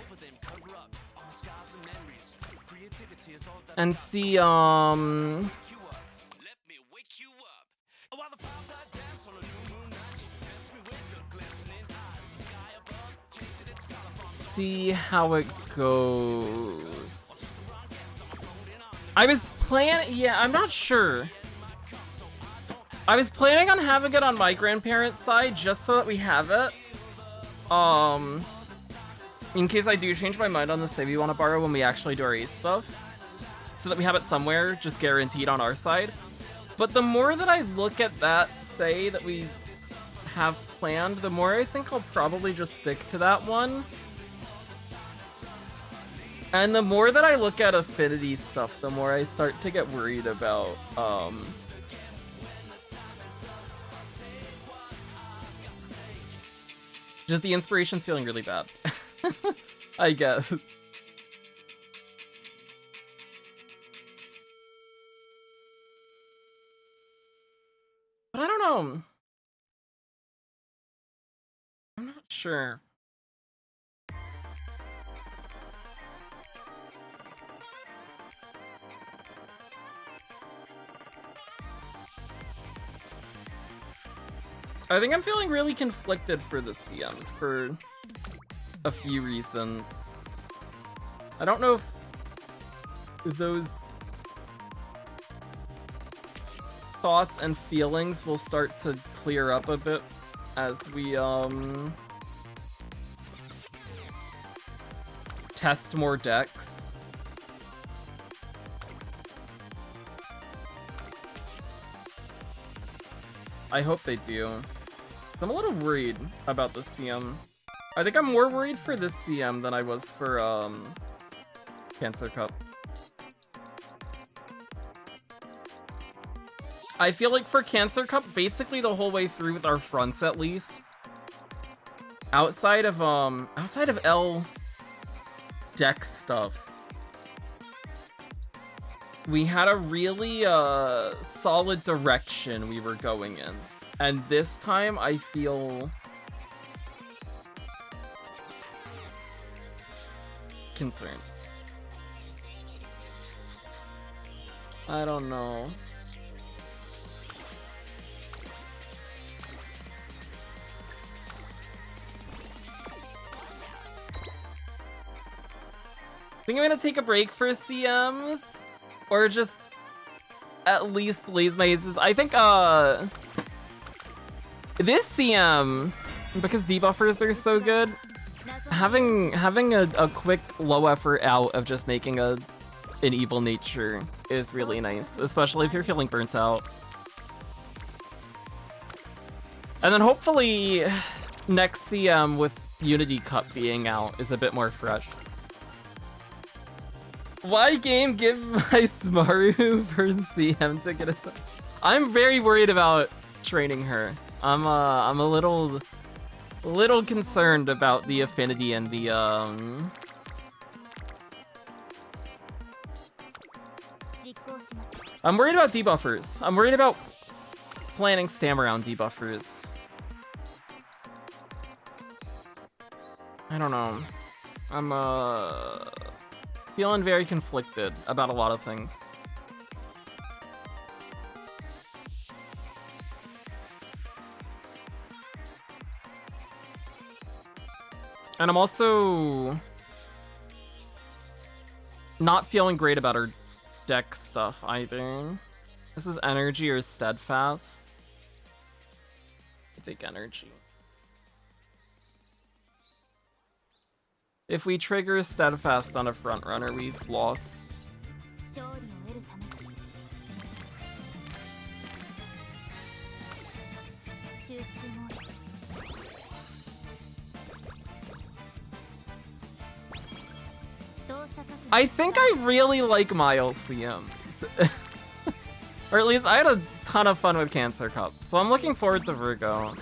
and see, see how it goes. I was yeah, I'm not sure. I was planning on having it on my grandparents' side just so that we have it. In case I do change my mind on the save we want to borrow when we actually do our Ace stuff. So that we have it somewhere, just guaranteed on our side. But the more that I look at that say that we have planned, the more I think I'll probably just stick to that one. And the more that I look at affinity stuff, the more I start to get worried about, just the inspiration's feeling really bad. I guess. But I don't know. I'm not sure. I think I'm feeling really conflicted for the CM for a few reasons. I don't know if those thoughts and feelings will start to clear up a bit as we test more decks. I hope they do. I'm a little worried about the CM. I think I'm more worried for this CM than I was for Cancer Cup. I feel like for Cancer Cup, basically the whole way through with our fronts at least, outside of L deck stuff, we had a really solid direction we were going in. And this time I feel concerned. I don't know. I think I'm gonna take a break for CMs, or just at least laze my aces. I think this CM, because debuffers are so good, having a quick low effort out of just making an evil nature is really nice, especially if you're feeling burnt out. And then hopefully next CM with Unity Cup being out is a bit more fresh. Why game give my Smaru for CM to get a... I'm very worried about training her. I'm a little concerned about the affinity and the I'm worried about debuffers. I'm worried about planning Stam around debuffers. I don't know. I'm feeling very conflicted about a lot of things. And I'm also not feeling great about our deck stuff either. This is energy or steadfast. I take energy. If we trigger steadfast on a front runner, we've lost. I think I really like Miles CMs. Or at least I had a ton of fun with Cancer Cup, so I'm looking forward to Virgo.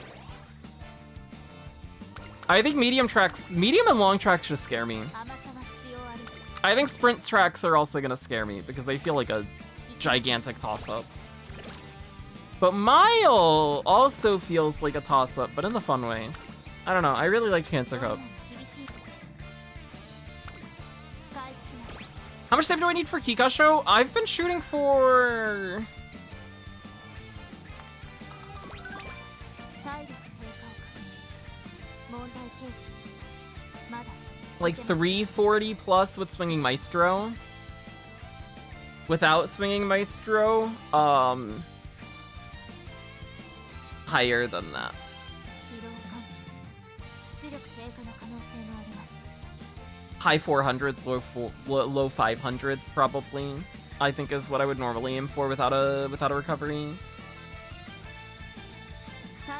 I think medium and long tracks just scare me. I think sprint tracks are also gonna scare me because they feel like a gigantic toss-up. But Mile also feels like a toss-up, but in the fun way. I don't know, I really like Cancer Cup. How much time do I need for Kikasho? I've been shooting for... like 340 plus with swinging Maestro. Without swinging Maestro, higher than that. High 400s, low 500s probably, I think is what I would normally aim for without a recovery.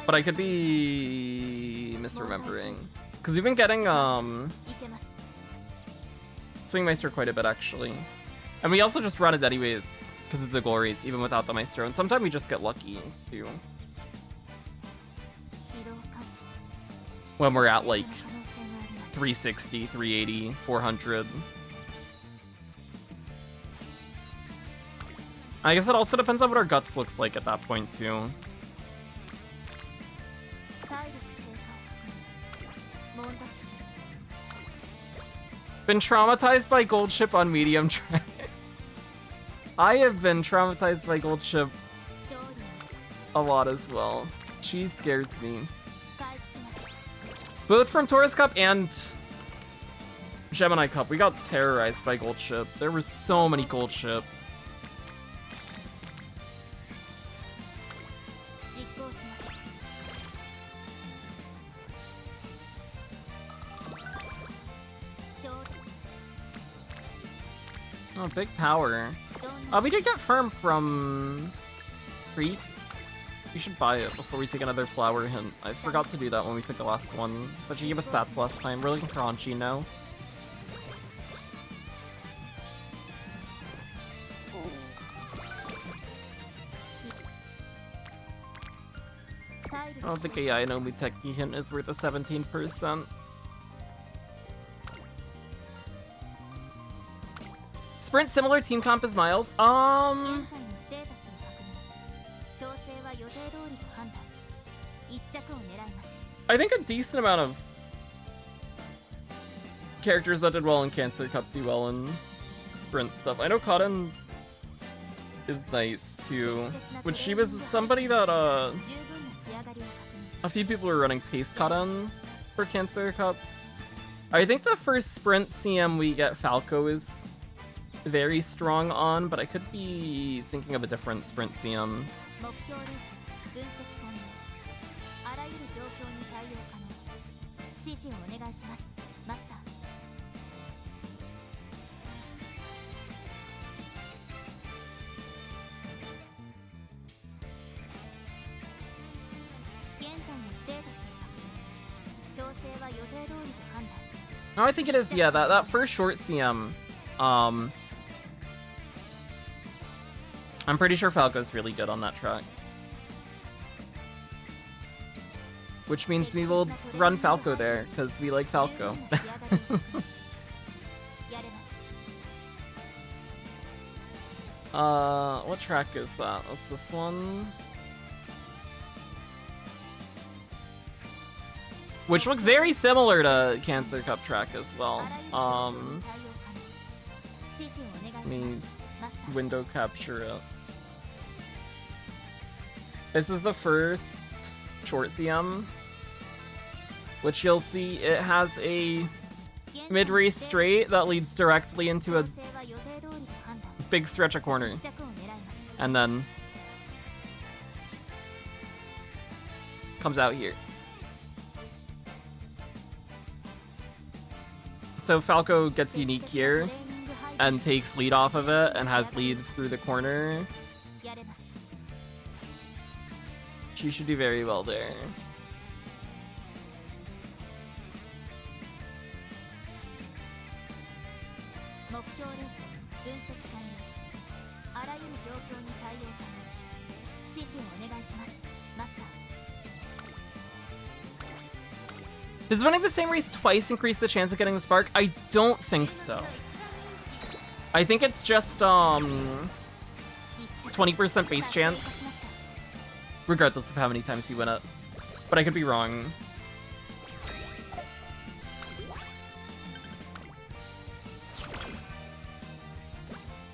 But I could be misremembering. Because we've been getting Swing Maestro quite a bit actually. And we also just run it anyways, because it's a goal race, even without the Maestro. And sometimes we just get lucky too. When we're at like 360, 380, 400. I guess it also depends on what our guts looks like at that point too. Been traumatized by Gold Ship on medium track. I have been traumatized by Gold Ship a lot as well. She scares me. Both from Taurus Cup and Gemini Cup, we got terrorized by Gold Ship. There were so many Gold Ships. Oh, big power. We did get firm from Creek. We should buy it before we take another flower hint. I forgot to do that when we took the last one, but she gave us stats last time. We're looking for Hanchi now. I don't think AI and only Techie hint is worth a 17%. Sprint similar team comp as Miles? I think a decent amount of characters that did well in Cancer Cup do well in Sprint stuff. I know Cotton is nice too, which she was somebody that a few people were running pace Cotton for Cancer Cup. I think the first Sprint CM we get Falco is very strong on, but I could be thinking of a different Sprint CM. No, I think it is, yeah, that first short CM, I'm pretty sure Falco's really good on that track. Which means we will run Falco there, because we like Falco. What track is that? What's this one? Which looks very similar to Cancer Cup track as well. Let me window capture it. This is the first short CM, which you'll see it has a mid-race straight that leads directly into a big stretch of corner. And then comes out here. So Falco gets unique here and takes lead off of it and has lead through the corner. She should do very well there. Does winning the same race twice increase the chance of getting the spark? I don't think so. I think it's just 20% base chance, regardless of how many times you win it. But I could be wrong.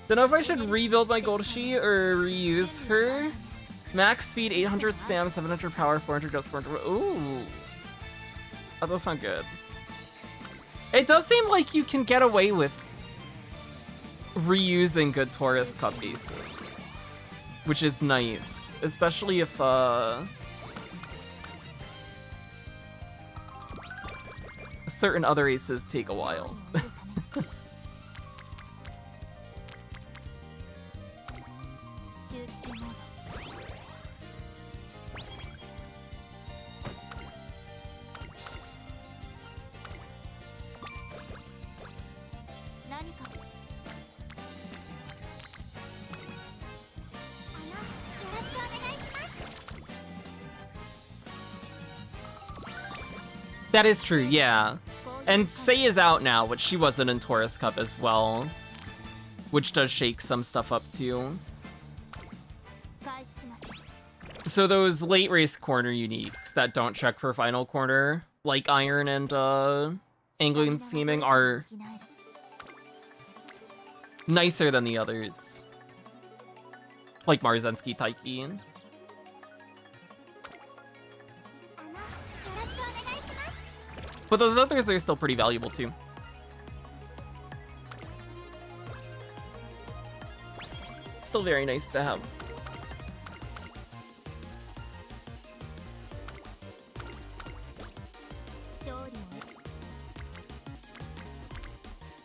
Don't know if I should rebuild my Goldshy or reuse her. Max speed, 800 stam, 700 power, 400 ghost, 400... Ooh. That does sound good. It does seem like you can get away with reusing good Taurus Cup aces, which is nice, especially if certain other aces take a while. That is true, yeah. And Sei is out now, which she wasn't in Taurus Cup as well, which does shake some stuff up too. So those late race corner uniques that don't check for final corner, like Iron and Angling and Seeming, are nicer than the others. Like Maruzensky Taiki. But those others are still pretty valuable too. Still very nice to have.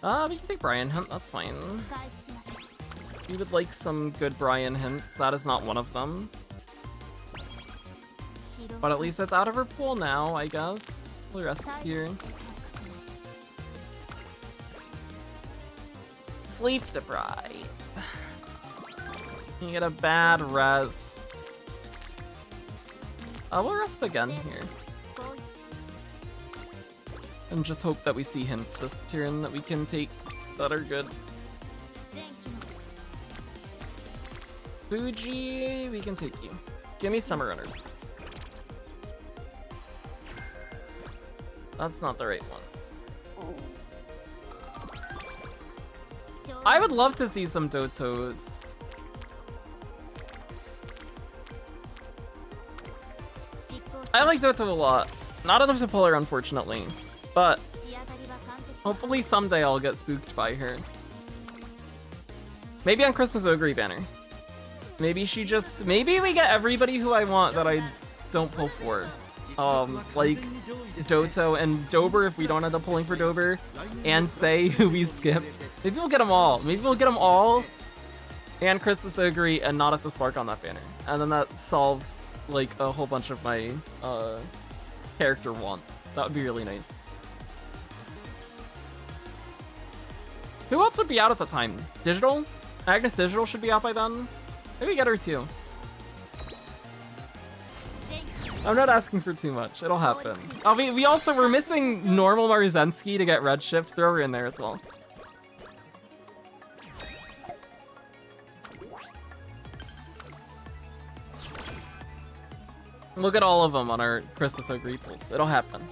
We can take Brian hint, that's fine. We would like some good Brian hints. That is not one of them. But at least it's out of her pool now, I guess. We'll rest here. Sleep deprived. You get a bad rest. We'll rest again here. And just hope that we see hints this turn that we can take that are good. Fuji, we can take you. Give me Summer Runners, please. That's not the right one. I would love to see some Dotos. I like Doto a lot. Not enough to pull her, unfortunately. But hopefully someday I'll get spooked by her. Maybe on Christmas Ogre banner. Maybe she just... Maybe we get everybody who I want that I don't pull for. Like Doto and Dober if we don't end up pulling for Dober. And Say who we skipped. Maybe we'll get them all. Maybe we'll get them all. And Christmas Ogre and not have to spark on that banner. And then that solves like a whole bunch of my character wants. That would be really nice. Who else would be out at the time? Digital? Agnes Digital should be out by then. Maybe get her too. I'm not asking for too much. It'll happen. We're missing normal Maruzensky to get Redshift. Throw her in there as well. Look at all of them on our Christmas Ogre pulls. It'll happen.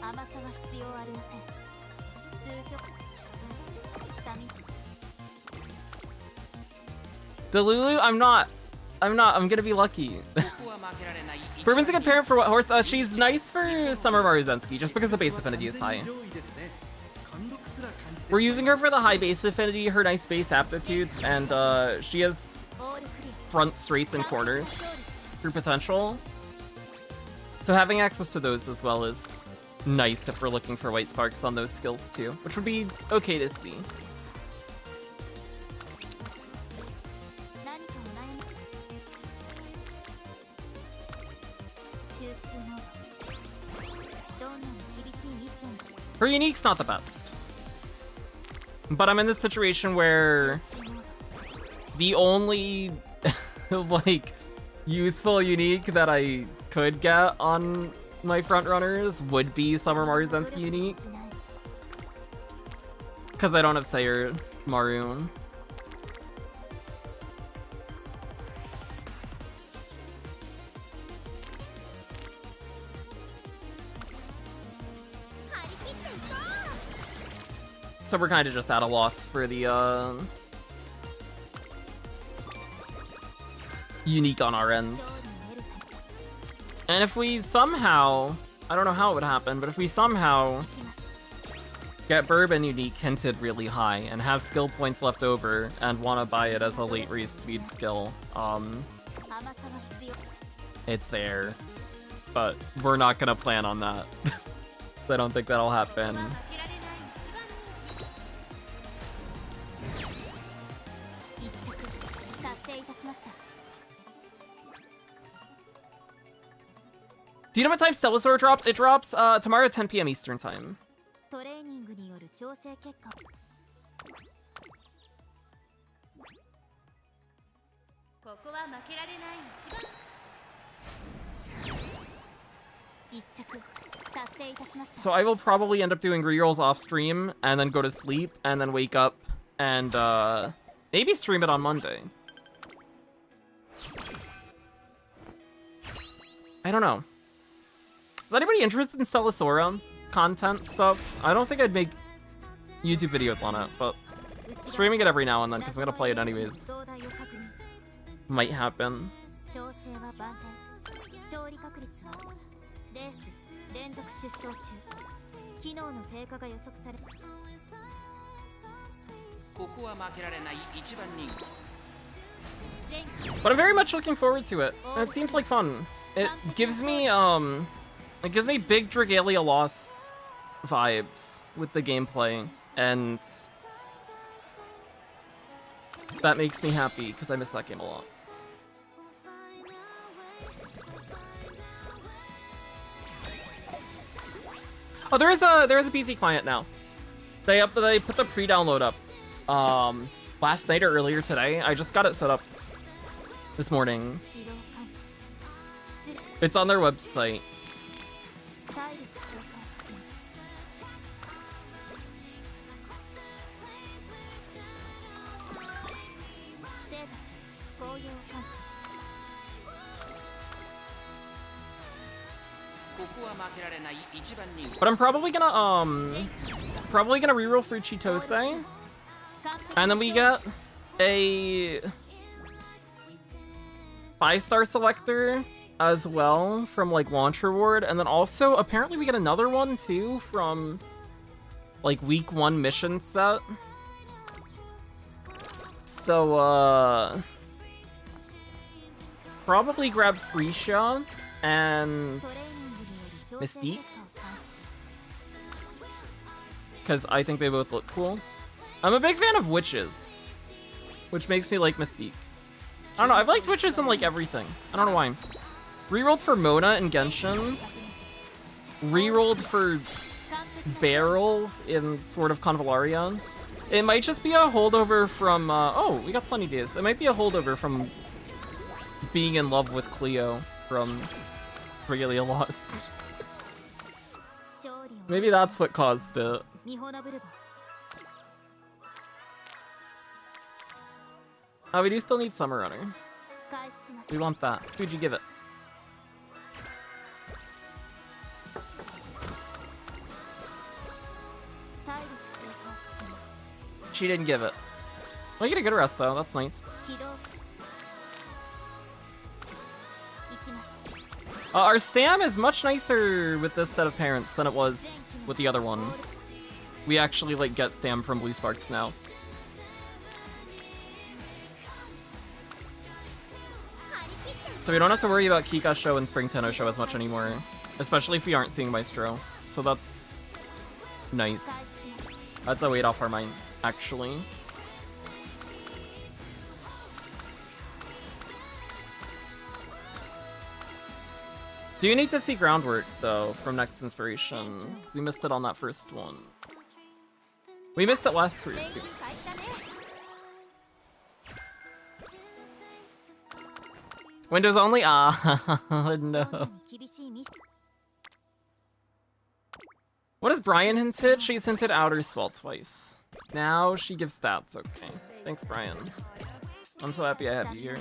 Delulu? I'm not. I'm gonna be lucky. Bourbon's a good parent for what horse? She's nice for Summer Maruzensky, just because the base affinity is high. We're using her for the high base affinity, her nice base aptitudes, and she has front straights and corners through potential. So having access to those as well is nice if we're looking for white sparks on those skills too, which would be okay to see. Her unique's not the best. But I'm in this situation where the only like useful unique that I could get on my front runners would be Summer Maruzensky unique. Because I don't have Sayer Maroon. So we're kind of just at a loss for the unique on our end. And if we somehow, I don't know how it would happen, but if we somehow get Bourbon unique hinted really high and have skill points left over and want to buy it as a late race speed skill, it's there. But we're not gonna plan on that. I don't think that'll happen. Do you know what time Stellasaur drops? It drops tomorrow at 10 p.m. Eastern time. So I will probably end up doing rerolls off stream and then go to sleep and then wake up and maybe stream it on Monday. I don't know. Is anybody interested in Stellasaura content stuff? I don't think I'd make YouTube videos on it, but streaming it every now and then because I'm gonna play it anyways might happen. But I'm very much looking forward to it. It seems like fun. It gives me big Dragalia Lost vibes with the gameplay, and That makes me happy, because I miss that game a lot. Oh, there is a PC client now. They put the pre-download up last night or earlier today. I just got it set up this morning. It's on their website. But I'm probably gonna reroll for Chitose, and then we get a 5-star selector as well from like launch reward, and then also apparently we get another one too from like week 1 mission set. So probably grab Freesia and Mystique, because I think they both look cool. I'm a big fan of witches, which makes me like Mystique. I don't know, I've liked witches in like everything. I don't know why. Rerolled for Mona in Genshin. Rerolled for Beryl in Sword of Convallaria. It might just be a holdover from, oh, we got Sunny Days. It might be a holdover from being in love with Cleo from Regalia Lost. Maybe that's what caused it. Oh, we do still need Summer Runner. We want that. Who'd you give it? She didn't give it. Well, you get a good rest though. That's nice. Our stam is much nicer with this set of parents than it was with the other one. We actually like get stam from Blue Sparks now. So we don't have to worry about Kika Show and Spring Tenno Show as much anymore, especially if we aren't seeing Maestro. So that's nice. That's a weight off our mind, actually. Do you need to see groundwork, though, from Next Inspiration? 'Cause we missed it on that first one. We missed it last career, too. Windows only? Ah, no. What does Brian hint? She's hinted Outer Swell twice. Now she gives stats. Okay. Thanks, Brian. I'm so happy I have you here.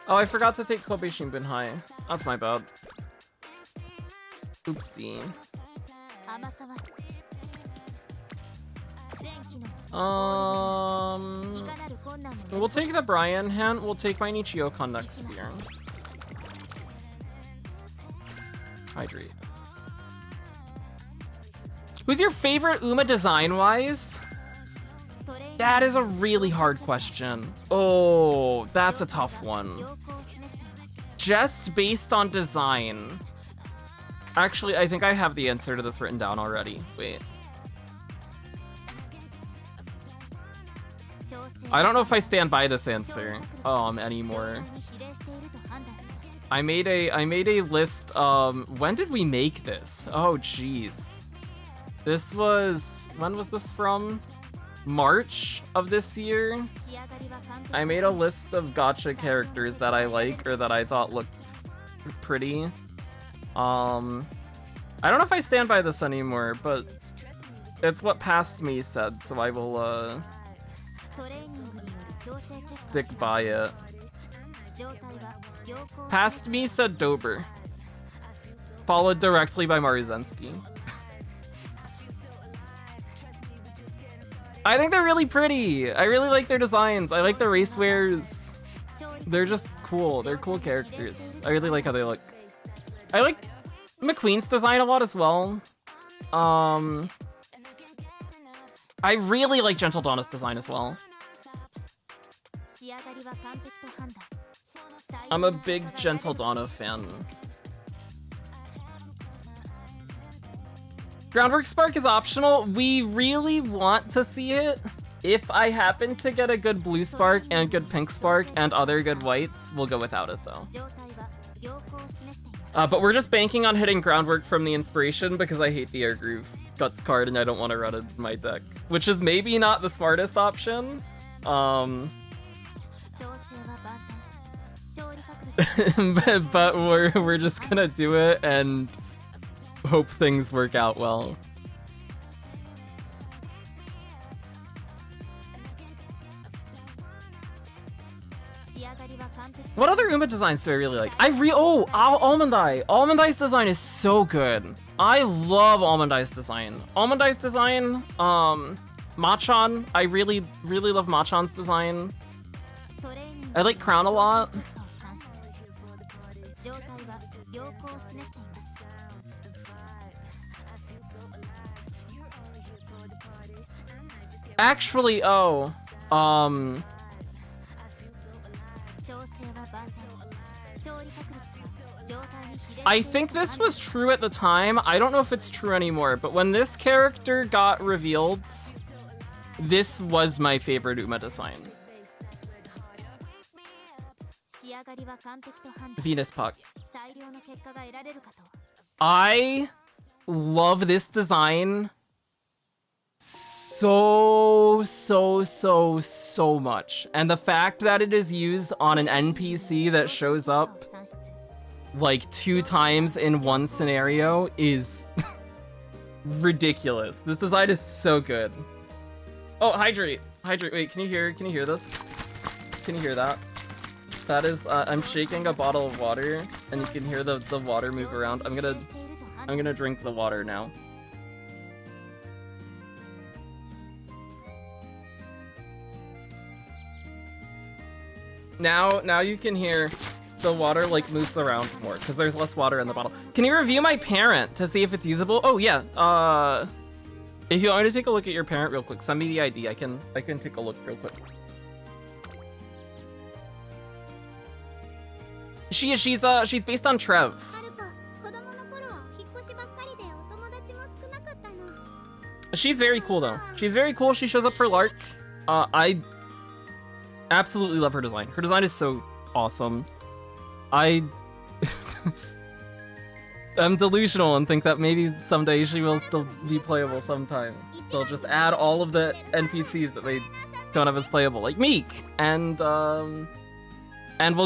Oh, I forgot to take Kobe Shimbun High. That's my bad. Oopsie. We'll take the Brian hint. We'll take my Nichiyokon next year. Hydrate. Who's your favorite Uma design-wise? That is a really hard question. Oh, that's a tough one. Just based on design. Actually, I think I have the answer to this written down already. Wait. I don't know if I stand by this answer anymore. I made a list. When did we make this? Oh, jeez. This was, when was this from? March of this year. I made a list of gacha characters that I like or that I thought looked pretty. I don't know if I stand by this anymore, but it's what Past Me said, so I will stick by it. Past Me said Dober, followed directly by Maruzensky. I think they're really pretty. I really like their designs. I like the race wears. They're just cool. They're cool characters. I really like how they look. I like McQueen's design a lot as well. I really like Gentle Donna's design as well. I'm a big Gentle Donna fan. Groundwork Spark is optional. We really want to see it. If I happen to get a good blue spark and good pink spark and other good whites, we'll go without it though. But we're just banking on hitting Groundwork from the inspiration because I hate the Air Groove Guts card and I don't want to run it in my deck. Which is maybe not the smartest option. But we're just gonna do it and hope things work out well. What other Uma designs do I really like? Almond Eye. Almond Eye's design is so good. I love Almond Eye's design. Almond Eye's design, Machan. I really love Machan's design. I like Crown a lot. Actually, I think this was true at the time. I don't know if it's true anymore, but when this character got revealed, this was my favorite Uma design. Venus Puck. I love this design so much. And the fact that it is used on an NPC that shows up like 2 times in one scenario is ridiculous. This design is so good. Oh, hydrate. Wait, can you hear this? Can you hear that? That is I'm shaking a bottle of water and you can hear the water move around. I'm gonna drink the water now. Now you can hear the water like moves around more because there's less water in the bottle. Can you review my parent to see if it's usable? Oh yeah. If you want me to take a look at your parent real quick, send me the ID. I can take a look real quick. She's based on Trev. She's very cool though. She's very cool. She shows up for Lark. I absolutely love her design. Her design is so awesome. I'm delusional and think that maybe someday she will still be playable sometime. So I'll just add all of the NPCs that they don't have as playable, like Meek, and we'll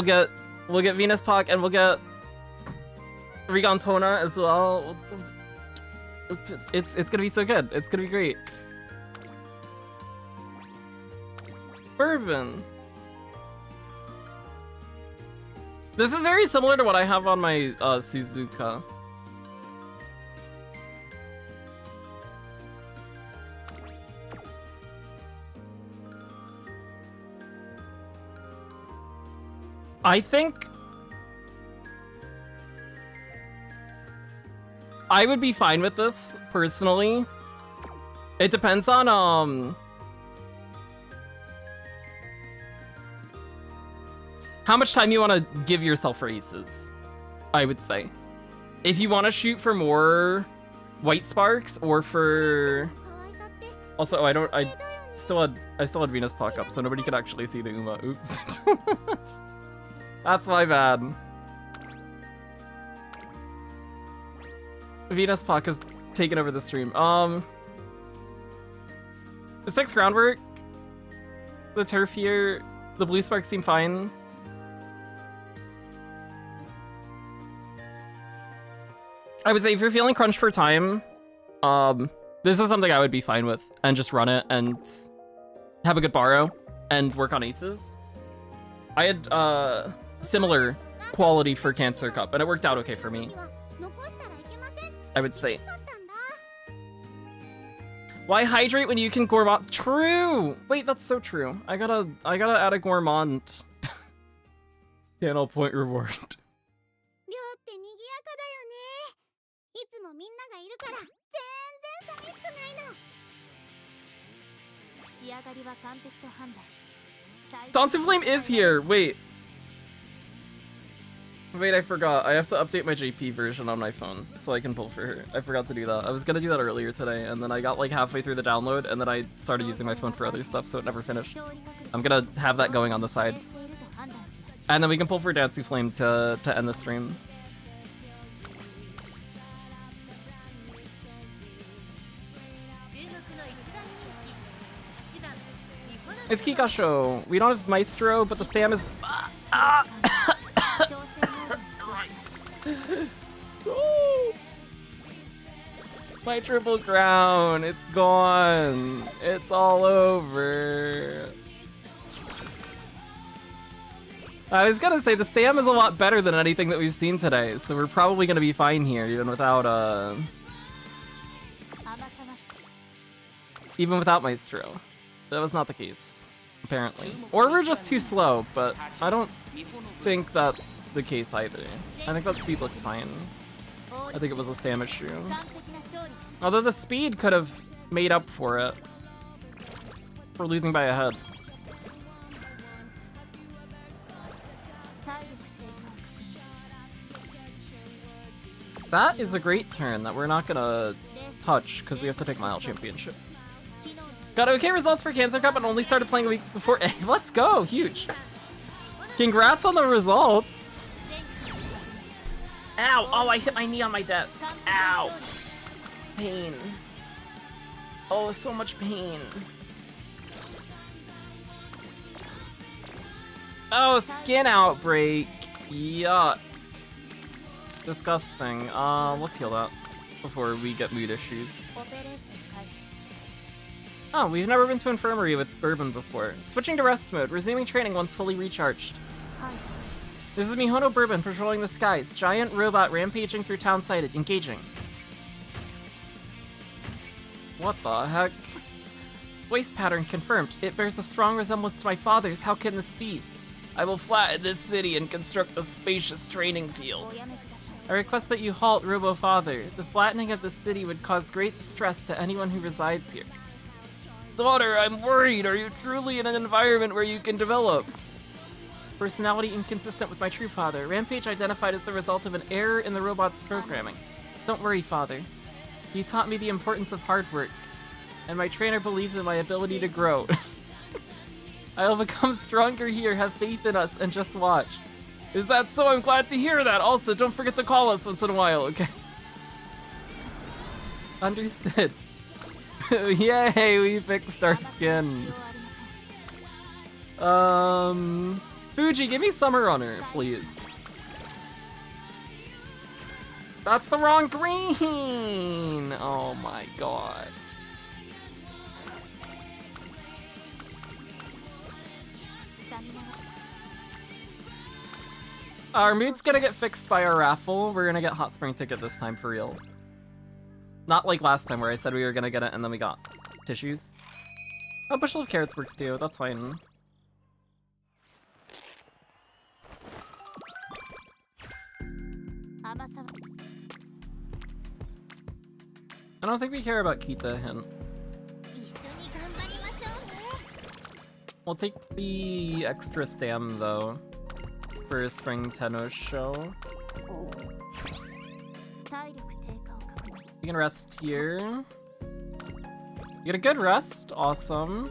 get Venus Puck and we'll get Rigantona as well. It's gonna be so good. It's gonna be great. Bourbon. This is very similar to what I have on my Suzuka. I think I would be fine with this, personally. It depends on, how much time you want to give yourself for aces, I would say. If you want to shoot for more white sparks or for... Also, I still had Venus Puck up, so nobody could actually see the Uma. Oops. That's my bad. Venus Puck has taken over the stream. The 6 groundwork, the turf here, the blue sparks seem fine. I would say if you're feeling crunched for time, this is something I would be fine with, and just run it and have a good borrow and work on aces. I had similar quality for Cancer Cup, and it worked out okay for me, I would say. Why hydrate when you can gourmand? True! Wait, that's so true. I gotta add a gourmand. Channel point reward. Dansu Flame is here! Wait. Wait, I forgot. I have to update my JP version on my phone so I can pull for her. I forgot to do that. I was gonna do that earlier today, and then I got like halfway through the download, and then I started using my phone for other stuff, so it never finished. I'm gonna have that going on the side. And then we can pull for Dancing Flame to end the stream. It's Kikasho. We don't have Maestro, but the stam is... My triple crown, it's gone. It's all over. I was gonna say, the stam is a lot better than anything that we've seen today, so we're probably gonna be fine here, even without, even without Maestro. That was not the case, apparently. Or we're just too slow, but I don't think that's the case either. I think that speed looked fine. I think it was a stam issue. Although the speed could have made up for it. For losing by a head. That is a great turn that we're not gonna touch because we have to take Mile Championship. Got okay results for Cancer Cup and only started playing a week before. Let's go! Huge! Congrats on the results! Ow! Oh, I hit my knee on my desk. Ow! Pain. Oh, so much pain. Oh, skin outbreak. Yuck. Disgusting. Let's heal that before we get mood issues. Oh, we've never been to infirmary with Bourbon before. Switching to rest mode, resuming training once fully recharged. This is Mihono Bourbon patrolling the skies. Giant robot rampaging through town sighted. Engaging. What the heck? Voice pattern confirmed. It bears a strong resemblance to my father's. How can this be? I will flatten this city and construct a spacious training field. I request that you halt, Robo-Father. The flattening of the city would cause great distress to anyone who resides here. Daughter, I'm worried. Are you truly in an environment where you can develop? Personality inconsistent with my true father. Rampage identified as the result of an error in the robot's programming. Don't worry, father. He taught me the importance of hard work, and my trainer believes in my ability to grow. I will become stronger here, have faith in us, and just watch. Is that so? I'm glad to hear that. Also, don't forget to call us once in a while, okay? Understood. Yay, we fixed our skin. Fuji, give me Summer Runner, please. That's the wrong green! Oh my god. Our mood's gonna get fixed by our raffle. We're gonna get Hot Spring Ticket this time for real. Not like last time where I said we were gonna get it and then we got tissues. Oh, Bushel of Carrots works too, that's fine. I don't think we care about Kita hint. We'll take the extra stam though for Spring Tenno's show. You can rest here. You get a good rest, awesome.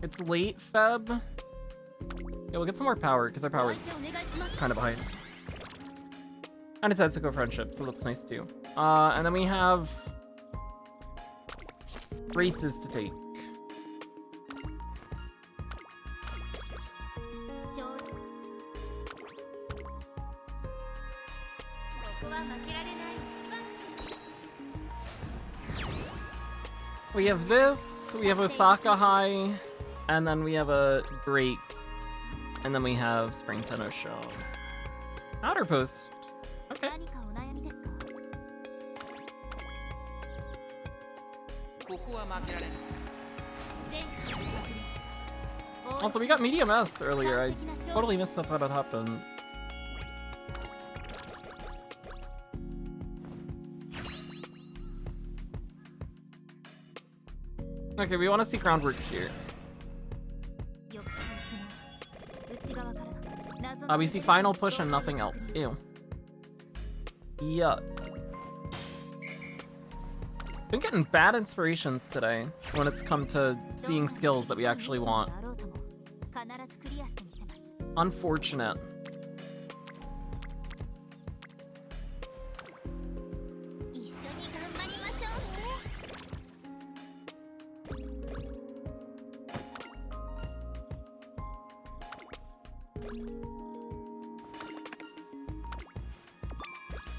It's late, Feb. Yeah, we'll get some more power because our power is kind of behind. And it's Etsuko Friendship, so that's nice too. And then we have races to take. We have this, we have Osaka High, and then we have a break, and then we have Spring Tenno Show. Outer Post. Okay. Also, we got Medium S earlier. I totally missed that had happened. Okay, we want to see groundwork here. We see final push and nothing else. Ew. Yuck. Been getting bad inspirations today when it's come to seeing skills that we actually want. Unfortunate.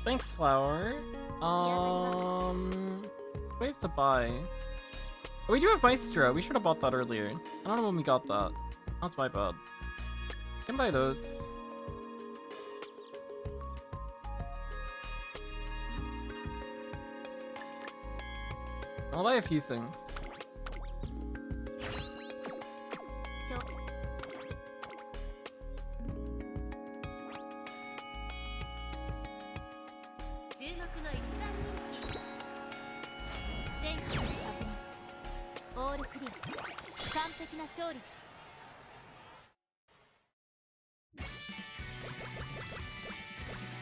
Thanks, Flower. What do we have to buy? Oh, we do have Maestro. We should have bought that earlier. I don't know when we got that. That's my bad. Can buy those. I'll buy a few things.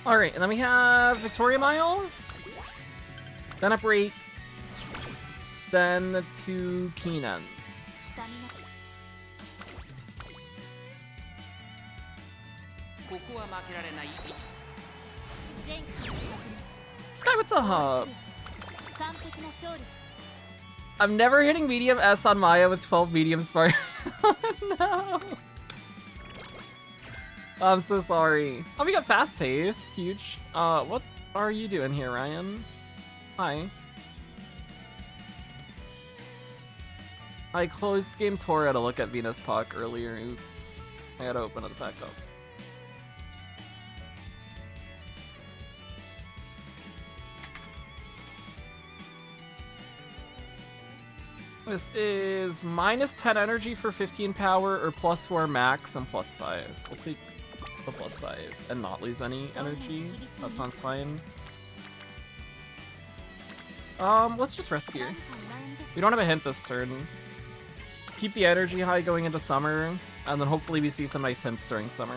Alright, and then we have Victoria Mile, then a break, then 2 Keenans. Sky, what's up? I'm never hitting medium S on Maya with 12 medium spark. Oh no! I'm so sorry. Oh, we got fast paced. Huge. What are you doing here, Ryan? Hi. I closed game Tora to look at Venus Puck earlier. Oops. I gotta open it back up. This is minus 10 energy for 15 power or plus 4 max and plus 5. We'll take the plus 5 and not lose any energy. That sounds fine. Let's just rest here. We don't have a hint this turn. Keep the energy high going into summer, and then hopefully we see some nice hints during summer.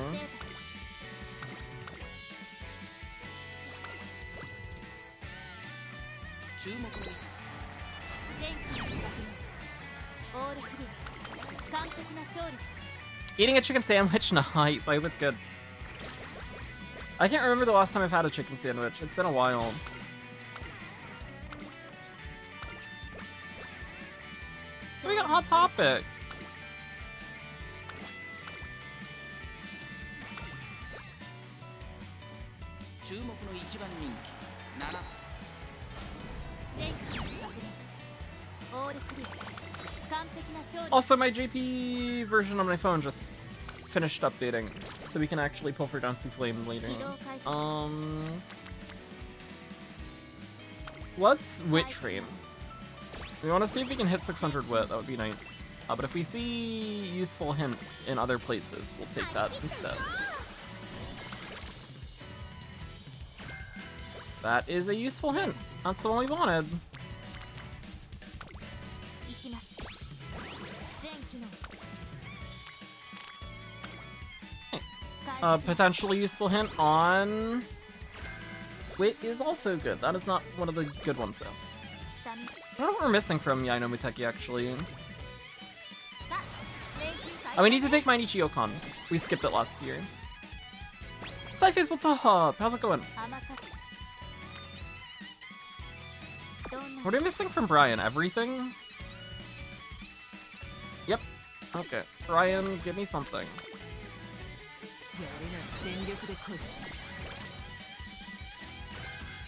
Eating a chicken sandwich? Nice. I hope it's good. I can't remember the last time I've had a chicken sandwich. It's been a while. So we got Hot Topic. Also, my JP version on my phone just finished updating, so we can actually pull for Dansu Flame later. What's Wit Frame? We want to see if we can hit 600 Wit, that would be nice. But if we see useful hints in other places, we'll take that instead. That is a useful hint. That's the one we wanted. Potentially useful hint on Wit is also good. That is not one of the good ones though. I don't know what we're missing from Yaino Muteki actually. Oh, we need to take Mainichi Okon. We skipped it last year. Typhus, what's up? How's it going? What are we missing from Brian? Everything? Yep. Okay. Brian, give me something.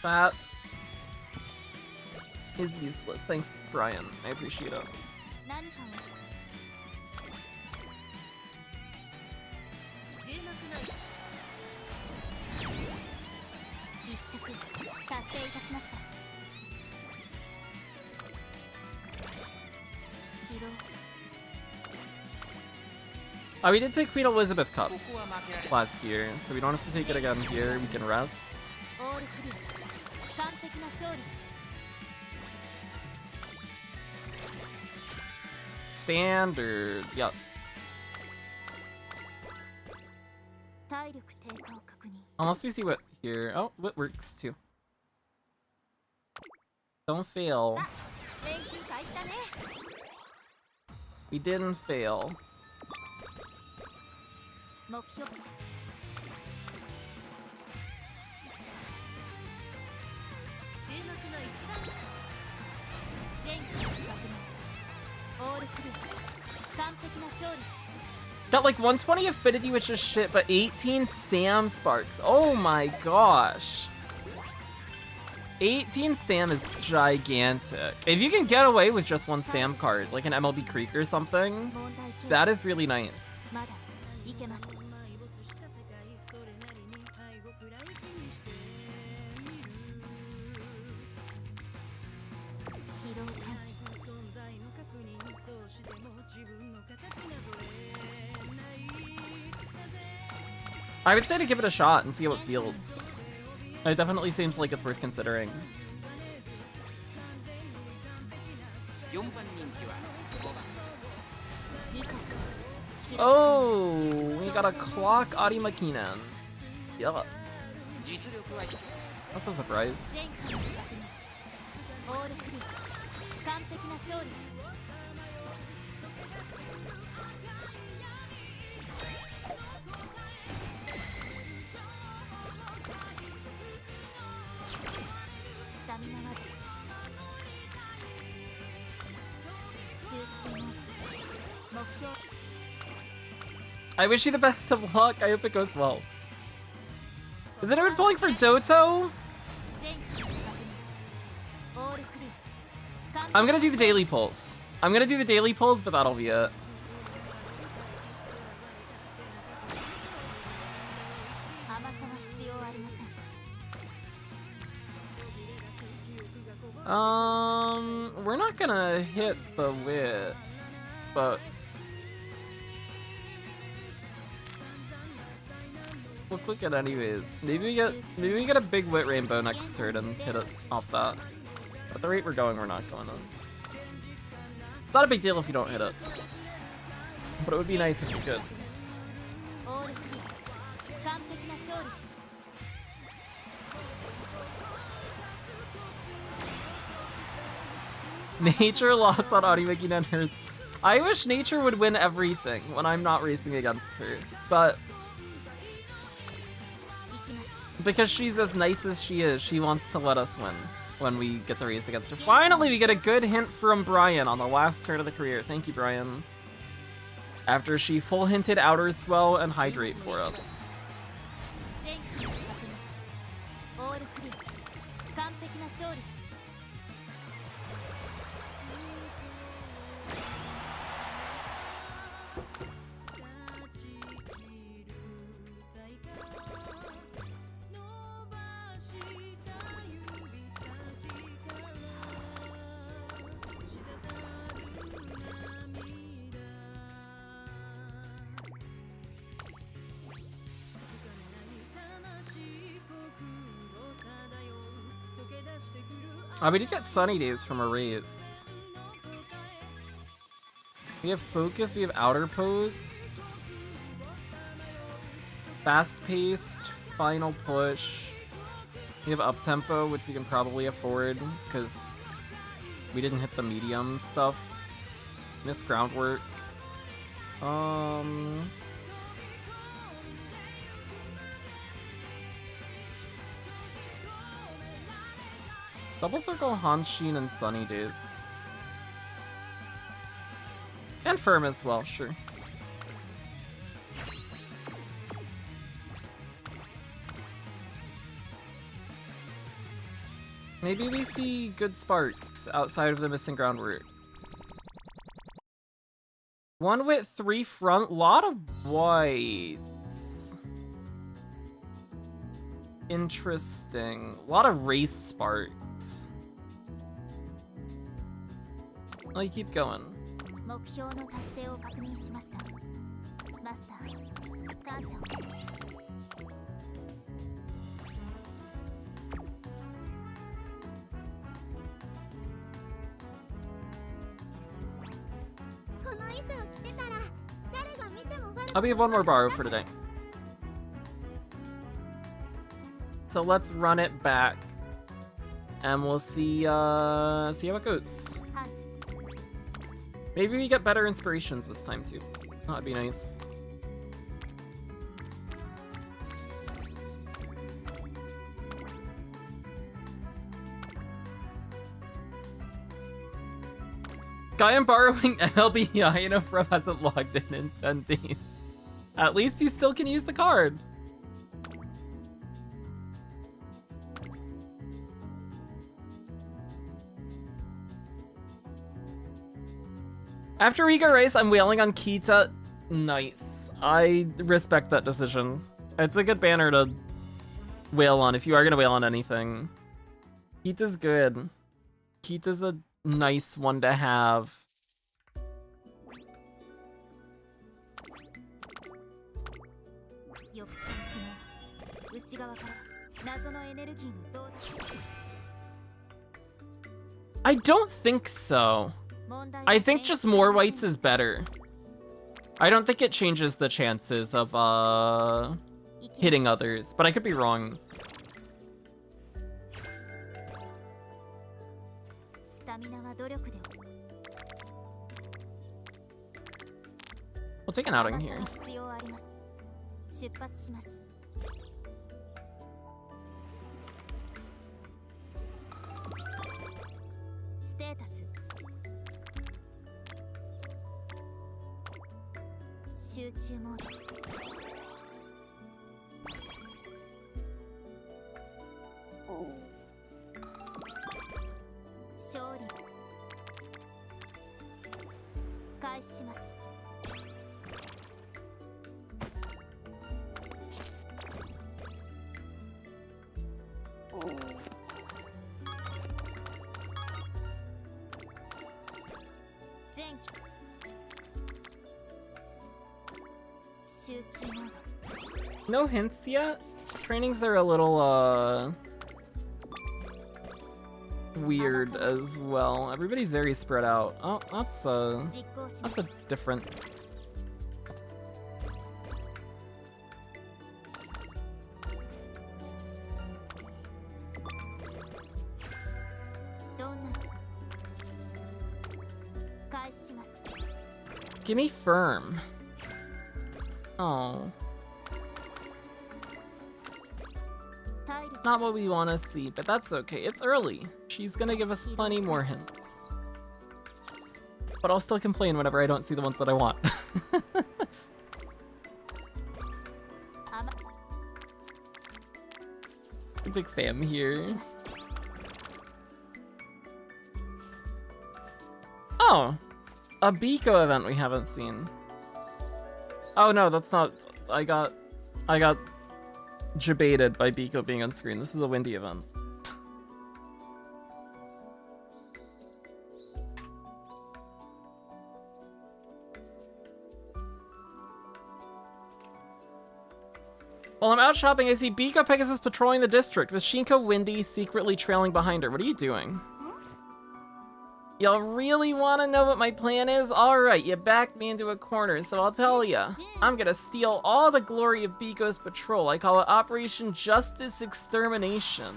That is useless. Thanks, Brian. I appreciate it. We did take Queen Elizabeth Cup last year, so we don't have to take it again here. We can rest. Standard, yep. Unless we see what here. Oh, what works too. Don't fail. We didn't fail. Got like 120 affinity, which is shit, but 18 stam sparks. Oh my gosh. 18 stam is gigantic. If you can get away with just one stam card, like an MLB Creek or something, that is really nice. I would say to give it a shot and see how it feels. It definitely seems like it's worth considering. Oh, we got a clock Arimakinen. Yeah. That's a surprise. I wish you the best of luck. I hope it goes well. Is anyone pulling for Doto? I'm gonna do the daily pulls. I'm gonna do the daily pulls, but that'll be it. We're not gonna hit the wit, but we'll click it anyways. Maybe we get a big wit rainbow next turn and hit it off that. At the rate we're going, we're not going on. It's not a big deal if you don't hit it, but it would be nice if you could. Nature lost on Arimakinen hurts. I wish Nature would win everything when I'm not racing against her, but because she's as nice as she is, she wants to let us win when we get to race against her. Finally, we get a good hint from Brian on the last turn of the career. Thank you, Brian. After she full hinted Outer Swell and Hydrate for us. We did get Sunny Days from a race. We have Focus, we have Outer Pose. Fast-paced, Final Push. We have Up-Tempo, which we can probably afford, because we didn't hit the medium stuff. Missed Groundwork. Double Circle, Hanshin, and Sunny Days. And Firm as well, sure. Maybe we see good sparks outside of the missing groundwork. 1 wit, 3 front, lot of whites. Interesting. A lot of race sparks. Oh, you keep going. We have one more borrow for today. So let's run it back. And we'll see how it goes. Maybe we get better inspirations this time too. That'd be nice. Guy I'm borrowing MLB Hyaena from hasn't logged in 10 days. At least you still can use the card. After Riga race, I'm wailing on Kita. Nice. I respect that decision. It's a good banner to wail on if you are gonna wail on anything. Kita's good. Kita's a nice one to have. I don't think so. I think just more whites is better. I don't think it changes the chances of hitting others, but I could be wrong. We'll take an outing here. No hints yet? Trainings are a little, weird as well. Everybody's very spread out. Oh, that's a different... Give me firm. Oh. Not what we want to see, but that's okay. It's early. She's gonna give us plenty more hints. But I'll still complain whenever I don't see the ones that I want. Take Sam here. Oh! A Biko event we haven't seen. Oh no, that's not... I got jebaited by Biko being on screen. This is a Windy event. While I'm out shopping, I see Biko Pegasus patrolling the district, with Shinko Windy secretly trailing behind her. What are you doing? Y'all really want to know what my plan is? Alright, you backed me into a corner, so I'll tell ya. I'm gonna steal all the glory of Biko's patrol. I call it Operation Justice Extermination.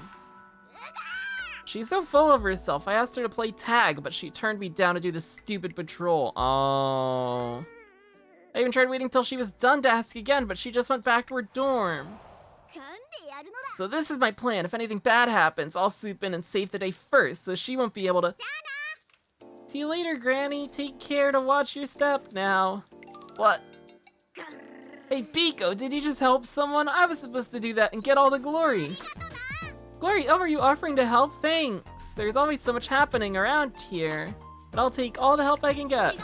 She's so full of herself. I asked her to play tag, but she turned me down to do the stupid patrol. Oh. I even tried waiting till she was done to ask again, but she just went back to her dorm. So this is my plan. If anything bad happens, I'll swoop in and save the day first, so she won't be able to... See you later, Granny. Take care to watch your step now. What? Hey, Biko, did you just help someone? I was supposed to do that and get all the glory. Glory? Oh, are you offering to help? Thanks. There's always so much happening around here. But I'll take all the help I can get.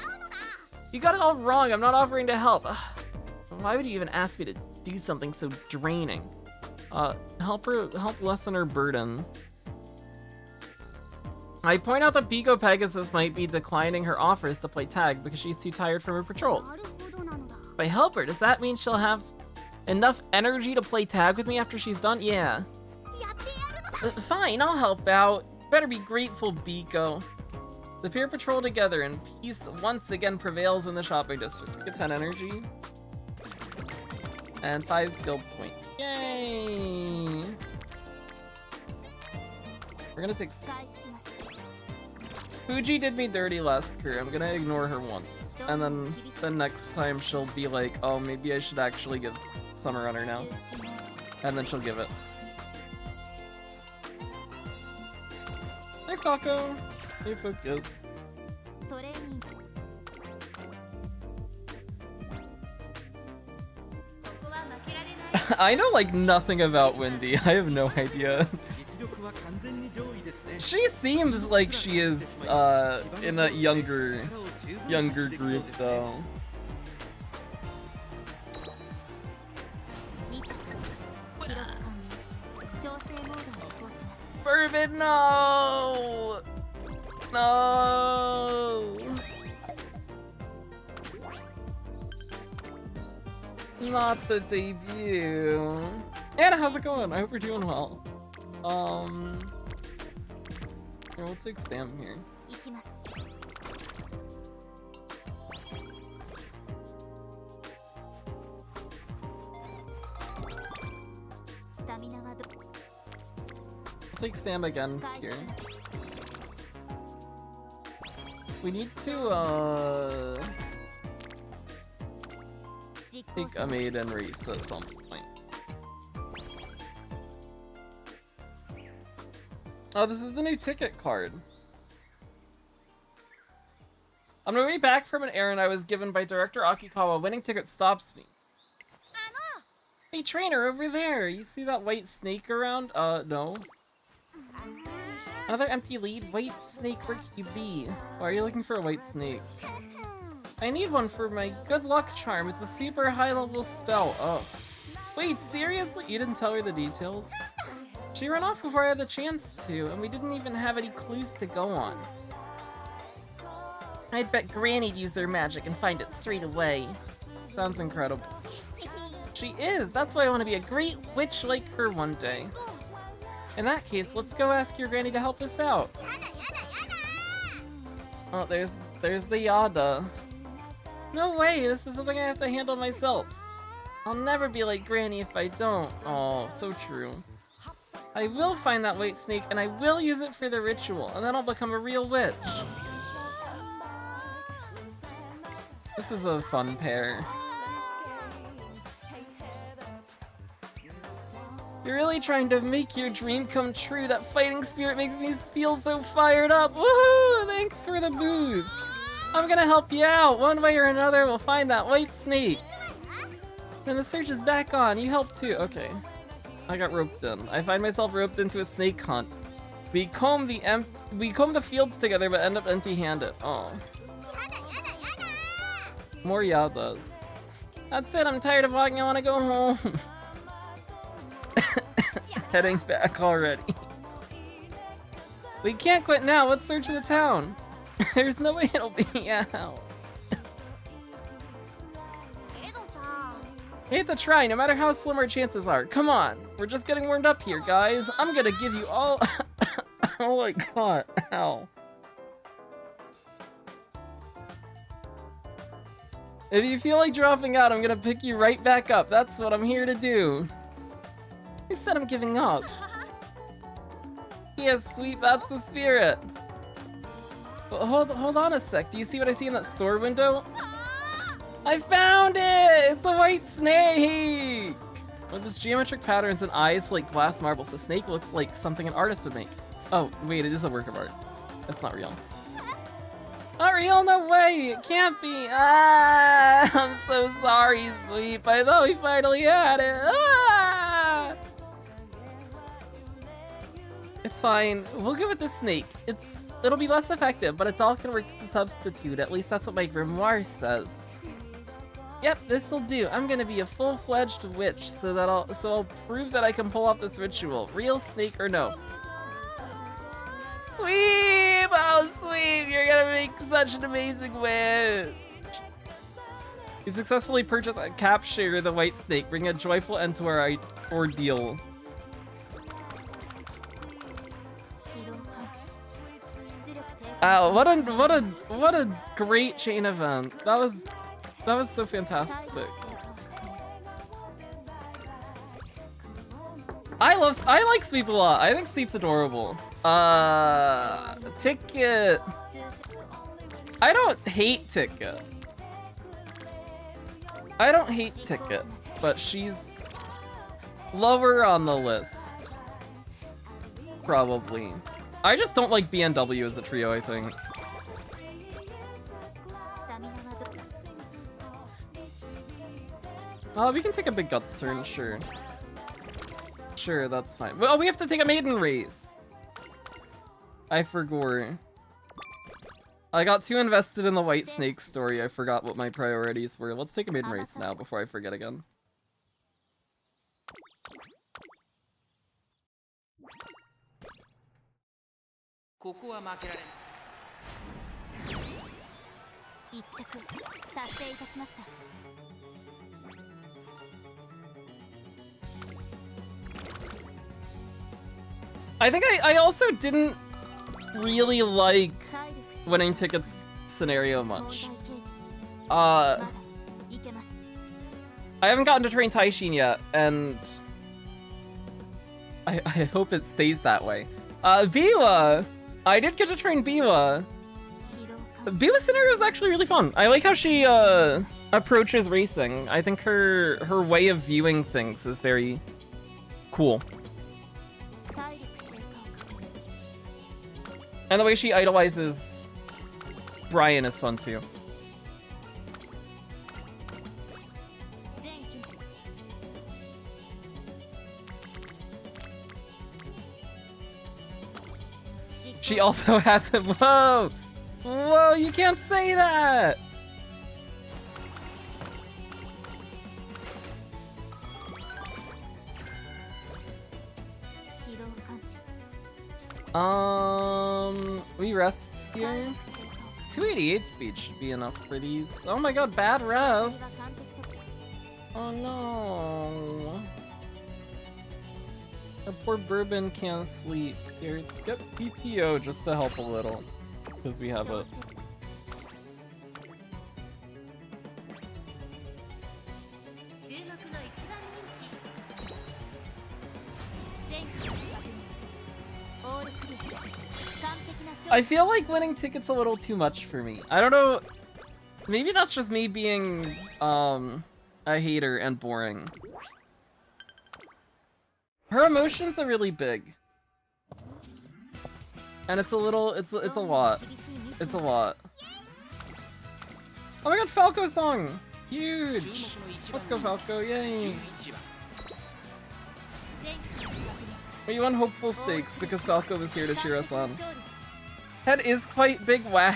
You got it all wrong. I'm not offering to help. Ugh. Why would you even ask me to do something so draining? Help lessen her burden. I point out that Biko Pegasus might be declining her offers to play tag because she's too tired from her patrols. If I help her, does that mean she'll have enough energy to play tag with me after she's done? Yeah. Fine, I'll help out. Better be grateful, Biko. The peer patrol together and peace once again prevails in the shopping district. We get 10 energy. And 5 skill points. Yay! We're gonna take... Fuji did me dirty last career. I'm gonna ignore her once. And then the next time she'll be like, oh, maybe I should actually give Summer Runner now. And then she'll give it. Thanks, Hako. Stay focused. I know like nothing about Wendy. I have no idea. She seems like she is in a younger group though. Bourbon, no! No! Not the debut. Anna, how's it going? I hope you're doing well. Here, we'll take Stam here. I'll take Sam again here. We need to take a maiden race at some point. Oh, this is the new ticket card. On my way back from an errand I was given by Director Akikawa, winning ticket stops me. Hey trainer, over there! You see that white snake around? No. Another empty lead? White snake, where could you be? Why are you looking for a white snake? I need one for my good luck charm. It's a super high level spell. Oh. Wait, seriously? You didn't tell her the details? She ran off before I had the chance to, and we didn't even have any clues to go on. I'd bet Granny'd use her magic and find it straight away. Sounds incredible. She is! That's why I want to be a great witch like her one day. In that case, let's go ask your granny to help us out. Oh, there's the Yada. No way, this is something I have to handle myself. I'll never be like Granny if I don't. Oh, so true. I will find that white snake and I will use it for the ritual, and then I'll become a real witch. This is a fun pair. You're really trying to make your dream come true. That fighting spirit makes me feel so fired up. Woohoo! Thanks for the boost. I'm gonna help you out. One way or another, we'll find that white snake. When the search is back on, you help too. Okay. I got roped in. I find myself roped into a snake hunt. We comb the fields together but end up empty-handed. Oh. More Yadas. That's it, I'm tired of walking, I wanna go home. Heading back already. We can't quit now, let's search the town. There's no way it'll be out. Hate to try, no matter how slim our chances are. Come on, we're just getting warmed up here, guys. I'm gonna give you all... Oh my god, ow. If you feel like dropping out, I'm gonna pick you right back up. That's what I'm here to do. Who said I'm giving up? Yes, sweet, that's the spirit. But hold on a sec. Do you see what I see in that store window? I found it! It's a white snake! With its geometric patterns and eyes like glass marbles, the snake looks like something an artist would make. Oh, wait, it is a work of art. That's not real. Not real? No way! It can't be! Ah! I'm so sorry, sweet. I thought we finally had it. Ah! It's fine. We'll give it the snake. It'll be less effective, but a doll can work as a substitute. At least that's what my grimoire says. Yep, this'll do. I'm gonna be a full-fledged witch, so I'll prove that I can pull off this ritual. Real snake or no. Sweep! Oh, Sweep! You're gonna make such an amazing witch! You successfully purchased and capture the white snake, bring a joyful end to our ordeal. Wow, what a great chain event. That was so fantastic. I like Sweep a lot. I think Sweep's adorable. Ticket. I don't hate Ticket. I don't hate Ticket, but she's lower on the list. Probably. I just don't like BNW as a trio, I think. We can take a big guts turn, sure. Sure, that's fine. Well, we have to take a maiden race. I forgot. I got too invested in the White Snake story, I forgot what my priorities were. Let's take a maiden race now before I forget again. I think I also didn't really like winning tickets scenario much. I haven't gotten to train Taishin yet, and I hope it stays that way. Biwa! I did get to train Biwa. Biwa's scenario is actually really fun. I like how she approaches racing. I think her way of viewing things is very cool. And the way she idolizes Brian is fun too. She also has him. Whoa! Whoa, you can't say that! We rest here. 288 speed should be enough for these. Oh my god, bad rest. Oh no. Our poor Bourbon can't sleep. Here, get PTO just to help a little. Because we have it. I feel like winning tickets a little too much for me. I don't know. Maybe that's just me being a hater and boring. Her emotions are really big. And it's a little, it's a lot. It's a lot. Oh my god, Falco song! Huge! Let's go Falco, yay! We won hopeful stakes because Falco was here to cheer us on. Head is quite big, wow!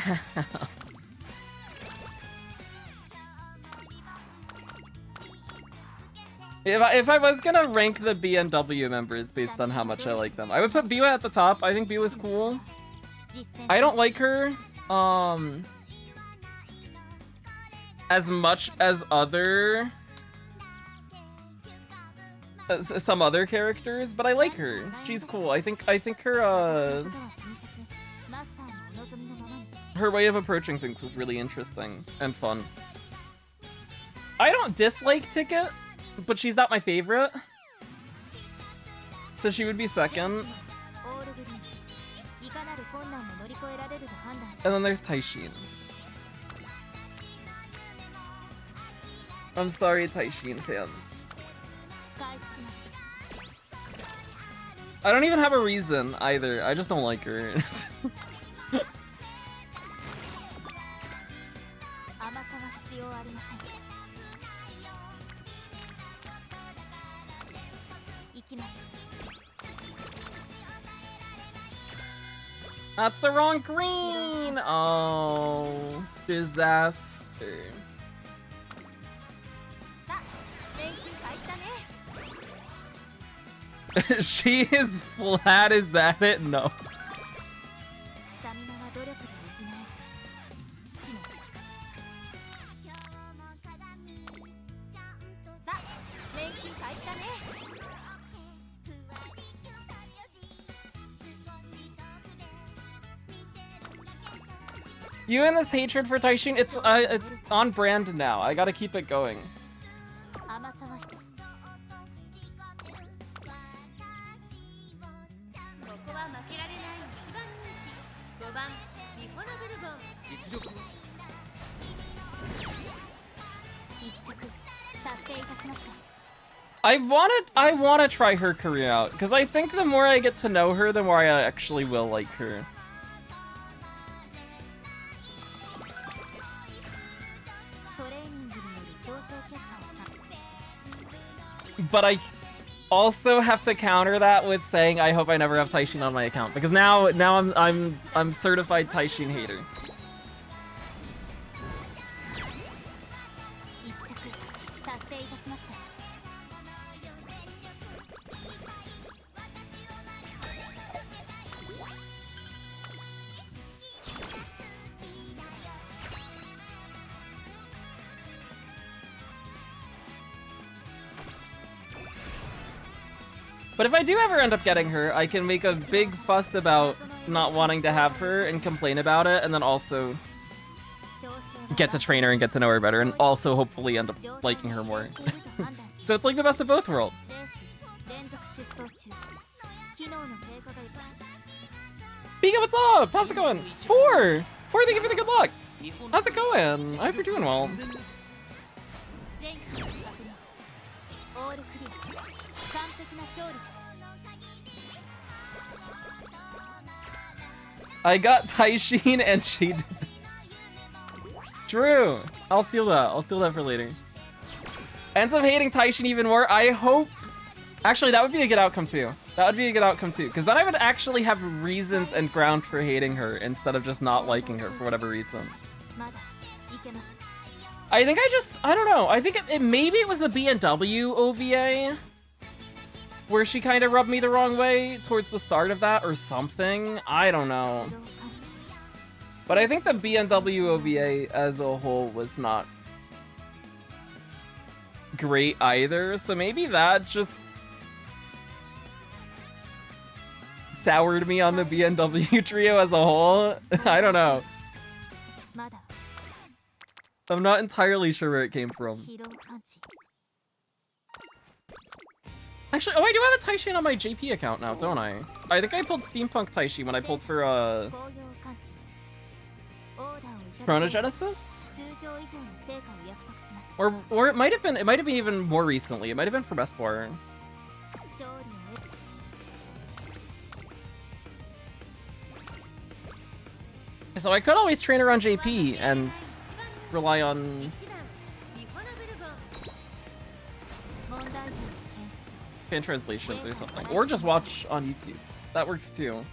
If I was gonna rank the BNW members based on how much I like them, I would put Biwa at the top. I think Biwa's cool. I don't like her as much as some other characters, but I like her. She's cool. I think her her way of approaching things is really interesting and fun. I don't dislike Ticket, but she's not my favorite. So she would be second. And then there's Taishin. I'm sorry, Taishin fan. I don't even have a reason either. I just don't like her. That's the wrong green! Oh, disaster. She is flat, is that it? No. You and this hatred for Taishin, it's on brand now. I gotta keep it going. I wanna try her career out, because I think the more I get to know her, the more I actually will like her. But I also have to counter that with saying I hope I never have Taishin on my account, because now I'm certified Taishin hater. But if I do ever end up getting her, I can make a big fuss about not wanting to have her and complain about it, and then also get to train her and get to know her better, and also hopefully end up liking her more. So it's like the best of both worlds. Pika, what's up? How's it going? Four, thank you for the good luck. How's it going? I hope you're doing well. I got Taishin and she did. True. I'll steal that. I'll steal that for later. Ends up hating Taishin even more. I hope. Actually, that would be a good outcome too. That would be a good outcome too, because then I would actually have reasons and ground for hating her instead of just not liking her for whatever reason. I think I don't know. I think maybe it was the B&W OVA where she kind of rubbed me the wrong way towards the start of that or something. I don't know. But I think the B&W OVA as a whole was not great either. So maybe that just soured me on the B&W trio as a whole. I don't know. I'm not entirely sure where it came from. Actually, oh, I do have a Taishin on my JP account now, don't I? I think I pulled Steampunk Taishin when I pulled for, Chronogenesis? Or it might have been even more recently. It might have been for Best Born. So I could always train her on JP and rely on fan translations or something, or just watch on YouTube. That works too.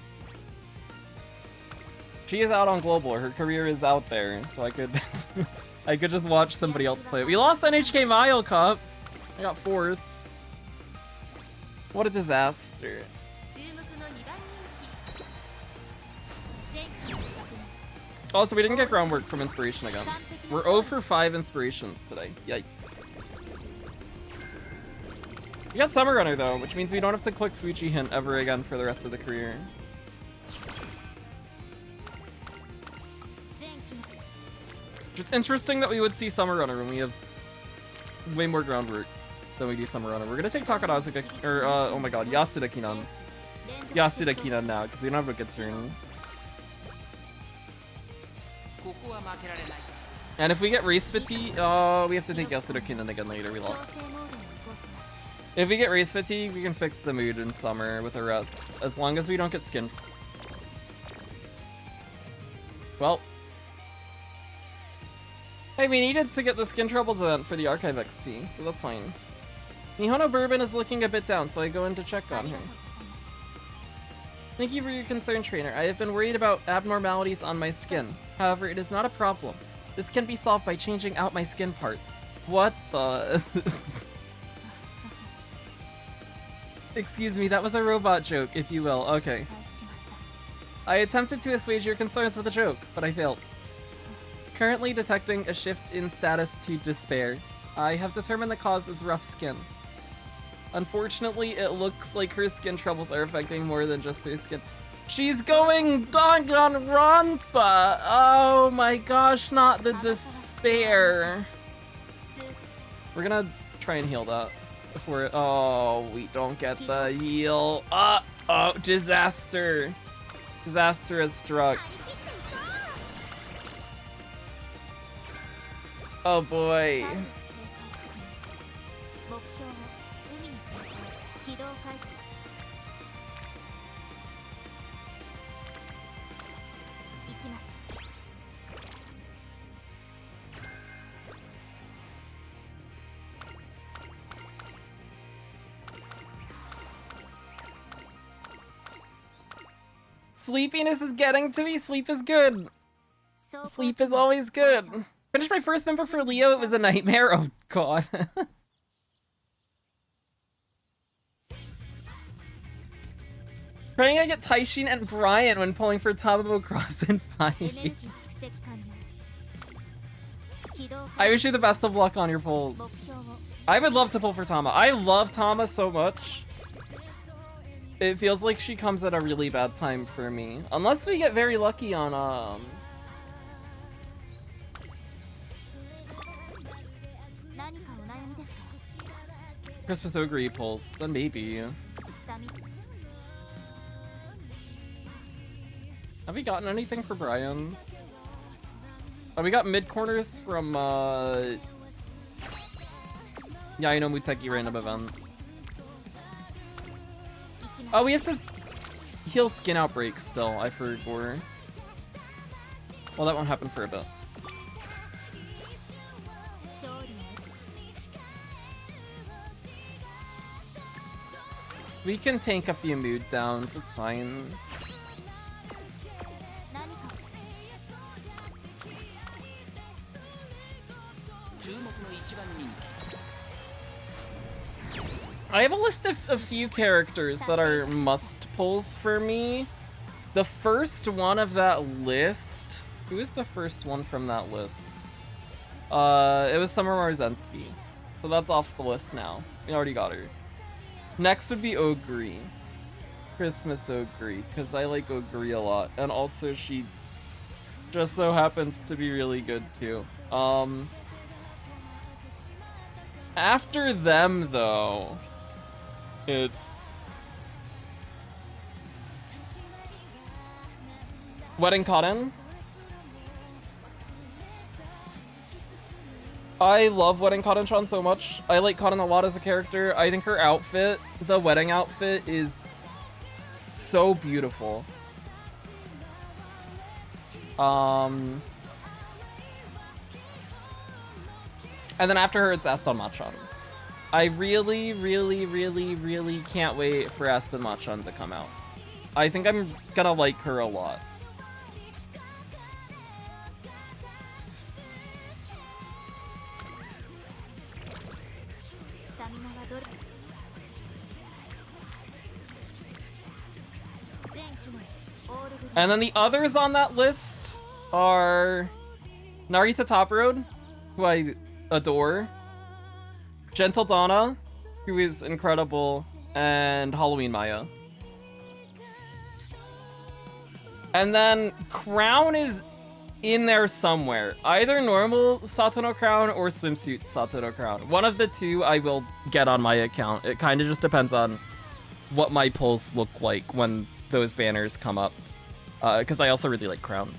She is out on global. Her career is out there, so I could I could just watch somebody else play it. We lost NHK Mile Cup. I got 4th. What a disaster. Also, we didn't get groundwork from Inspiration again. We're 0 for 5 Inspirations today. Yikes. We got Summer Runner though, which means we don't have to click Fuji Hint ever again for the rest of the career. It's interesting that we would see Summer Runner when we have way more groundwork than we do Summer Runner. We're gonna take Takarazuka, or oh my god, Yasuda Kinan. Yasuda Kinan now, because we don't have a good turn. And if we get race fatigue, we have to take Yasuda Kinan again later, we lost. If we get race fatigue, we can fix the mood in summer with a rest, as long as we don't get skinned. Well. Hey, we needed to get the Skin Troubles event for the Archive XP, so that's fine. Mihono Bourbon is looking a bit down, so I go in to check on her. Thank you for your concern, trainer. I have been worried about abnormalities on my skin. However, it is not a problem. This can be solved by changing out my skin parts. What the... Excuse me, that was a robot joke, if you will. Okay. I attempted to assuage your concerns with a joke, but I failed. Currently detecting a shift in status to despair. I have determined the cause is rough skin. Unfortunately, it looks like her skin troubles are affecting more than just her skin. She's going Danganronpa! Oh my gosh, not the despair. We're gonna try and heal that before it. Oh, we don't get the heal. Oh, disaster. Disaster has struck. Oh boy. Sleepiness is getting to me. Sleep is good. Sleep is always good. Finished my first member for Leo. It was a nightmare. Oh god. Praying I get Taishin and Brian when pulling for Tamamo Cross in 5. I wish you the best of luck on your pulls. I would love to pull for Tama. I love Tama so much. It feels like she comes at a really bad time for me. Unless we get very lucky on, Christmas Ogre pulls, then maybe. Have we gotten anything for Brian? Oh, we got mid-corners from, yeah, I know Muteki random event. Oh, we have to heal Skin Outbreak still, I forgot. Well, that won't happen for a bit. We can tank a few mood downs, it's fine. I have a list of a few characters that are must pulls for me. The first one of that list... Who is the first one from that list? It was Summer Maruzensky. So that's off the list now. We already got her. Next would be Ogre. Christmas Ogre, because I like Ogre a lot. And also she just so happens to be really good too. After them though, it's Wedding Cotton. I love Wedding Cotton-chan so much. I like Cotton a lot as a character. I think her outfit, the wedding outfit, is so beautiful. And then after her, it's Aston Machan. I really, really, really, really can't wait for Aston Machan to come out. I think I'm gonna like her a lot. And then the others on that list are Narita Top Road, who I adore, Gentle Donna, who is incredible, and Halloween Maya. And then Crown is in there somewhere. Either normal Satono Crown or swimsuit Satono Crown. One of the two I will get on my account. It kind of just depends on what my pulls look like when those banners come up. Because I also really like Crown.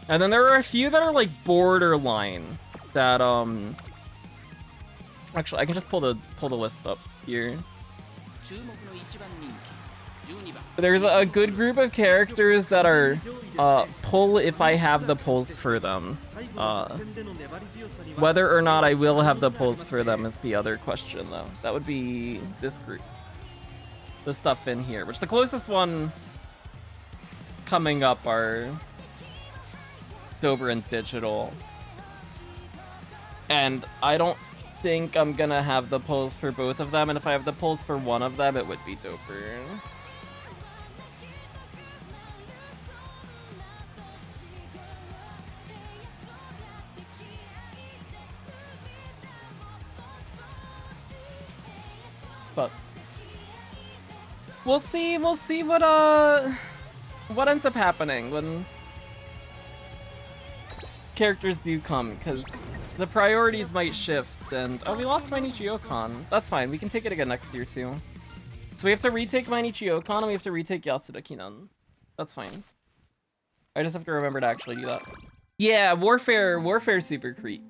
And then there are a few that are like borderline that actually I can just pull the list up here. There's a good group of characters that are pull if I have the pulls for them. Whether or not I will have the pulls for them is the other question though. That would be this group. The stuff in here, which the closest one coming up are Dober and Digital. And I don't think I'm gonna have the pulls for both of them, and if I have the pulls for one of them, it would be Dober. But we'll see what ends up happening when characters do come, because the priorities might shift And oh, we lost my Nichio-kan. That's fine, we can take it again next year too. So we have to retake my Nichio-kan and we have to retake Yasuda Kinan. That's fine. I just have to remember to actually do that. Yeah, Warfare Super Crete.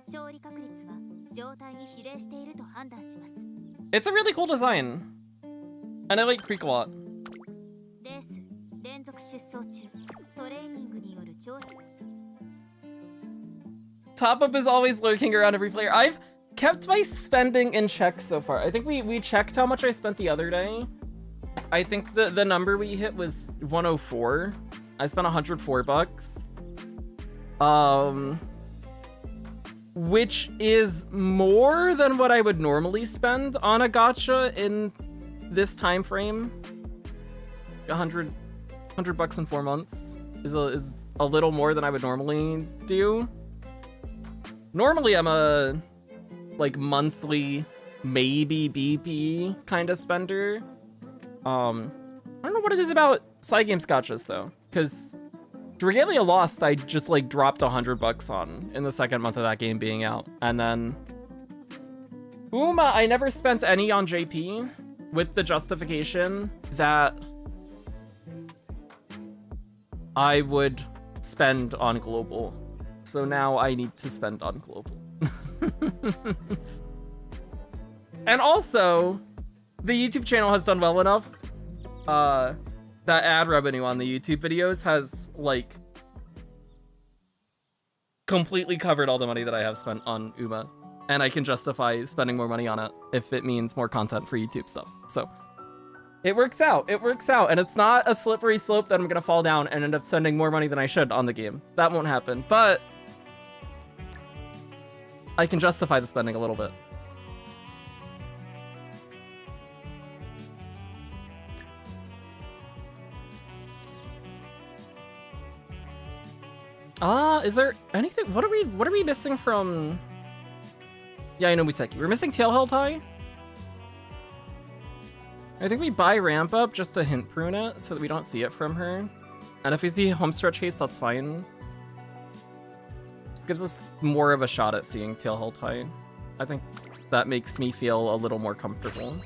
It's a really cool design. And I like Creek a lot. Top up is always lurking around every player. I've kept my spending in check so far. I think we checked how much I spent the other day. I think the number we hit was 104. I spent 104 bucks. Which is more than what I would normally spend on a gacha in this time frame. 100 bucks in 4 months is a little more than I would normally do. Normally I'm a like monthly, maybe BP kind of spender. I don't know what it is about side games gachas though, because Regalia Lost I just like dropped 100 bucks on in the second month of that game being out, and then Uma I never spent any on JP with the justification that I would spend on global. So now I need to spend on global. And also, the YouTube channel has done well enough that ad revenue on the YouTube videos has like completely covered all the money that I have spent on Uma. And I can justify spending more money on it if it means more content for YouTube stuff. So it works out, and it's not a slippery slope that I'm gonna fall down and end up spending more money than I should on the game. That won't happen, but I can justify the spending a little bit. Is there anything? What are we missing from? Yeah, I know Muteki. We're missing Tail Held High. I think we buy Ramp Up just to hint prune it so that we don't see it from her. And if we see Homestretch Haste, that's fine. Just gives us more of a shot at seeing Tail Held High. I think that makes me feel a little more comfortable.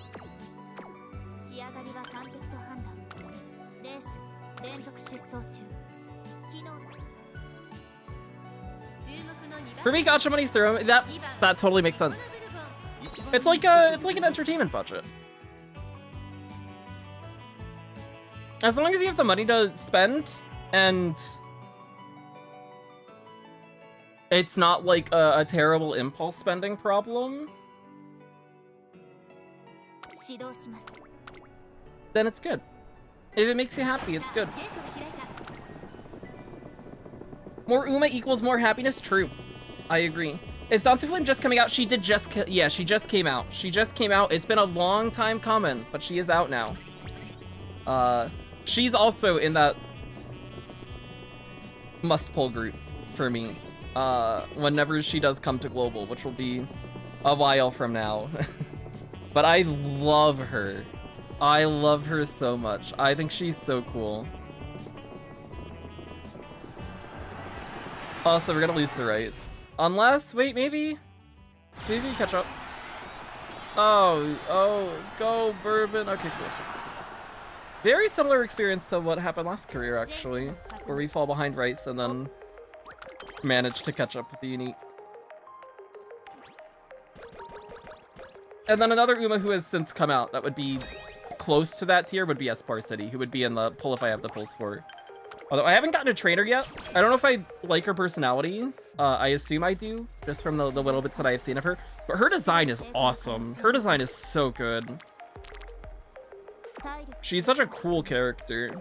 For me, gacha money's thrown. That totally makes sense. It's like an entertainment budget. As long as you have the money to spend, and it's not like a terrible impulse spending problem, then it's good. If it makes you happy, it's good. More Uma equals more happiness? True. I agree. Is Dansu Flame just coming out? She did just... Yeah, she just came out. She just came out. It's been a long time coming, but she is out now. She's also in that must-pull group for me. Whenever she does come to Global, which will be a while from now. But I love her. I love her so much. I think she's so cool. Also, we're gonna lose to Rice. Unless, wait, maybe catch up. Oh, go Bourbon. Okay, cool. Very similar experience to what happened last career, actually, where we fall behind Rice and then manage to catch up with the Unique. And then another Uma who has since come out that would be close to that tier would be Espar City, who would be in the pull if I have the pulls for. Although I haven't gotten a trainer yet. I don't know if I like her personality. I assume I do, just from the little bits that I've seen of her. But her design is awesome. Her design is so good. She's such a cool character.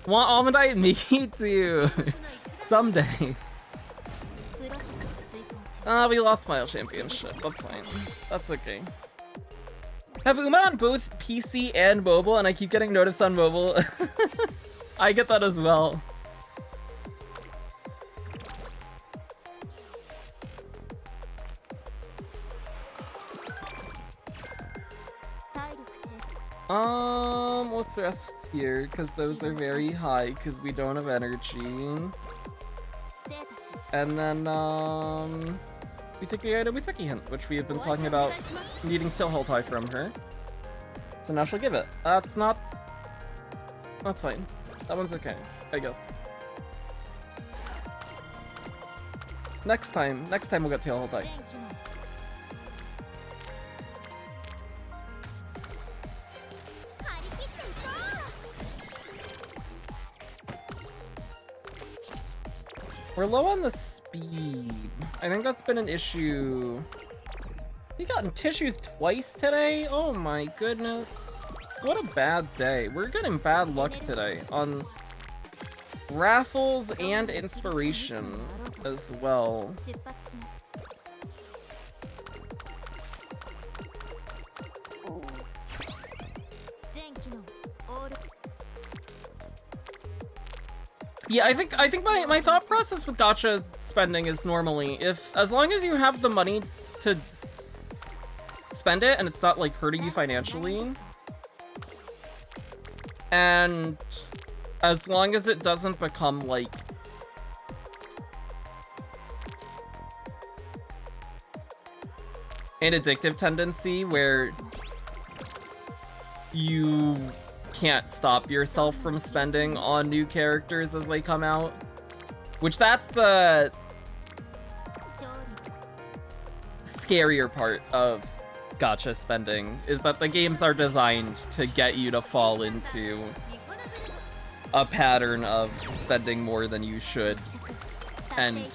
Want Almond Eye? Me too. Someday. We lost Smile Championship. That's fine. That's okay. Have Uma on both PC and mobile, and I keep getting noticed on mobile. I get that as well. Let's rest here, because those are very high, because we don't have energy. And then, we took the Itomuteki hint, which we have been talking about needing Tilholtai from her. So now she'll give it. That's fine. That one's okay, I guess. Next time we'll get Tilholtai. We're low on the speed. I think that's been an issue. We gotten tissues twice today? Oh my goodness. What a bad day. We're getting bad luck today on raffles and inspiration as well. Yeah, I think my thought process with gacha spending is normally as long as you have the money to spend it and it's not like hurting you financially, and as long as it doesn't become like an addictive tendency where you can't stop yourself from spending on new characters as they come out. Which that's the scarier part of gacha spending, is that the games are designed to get you to fall into a pattern of spending more than you should and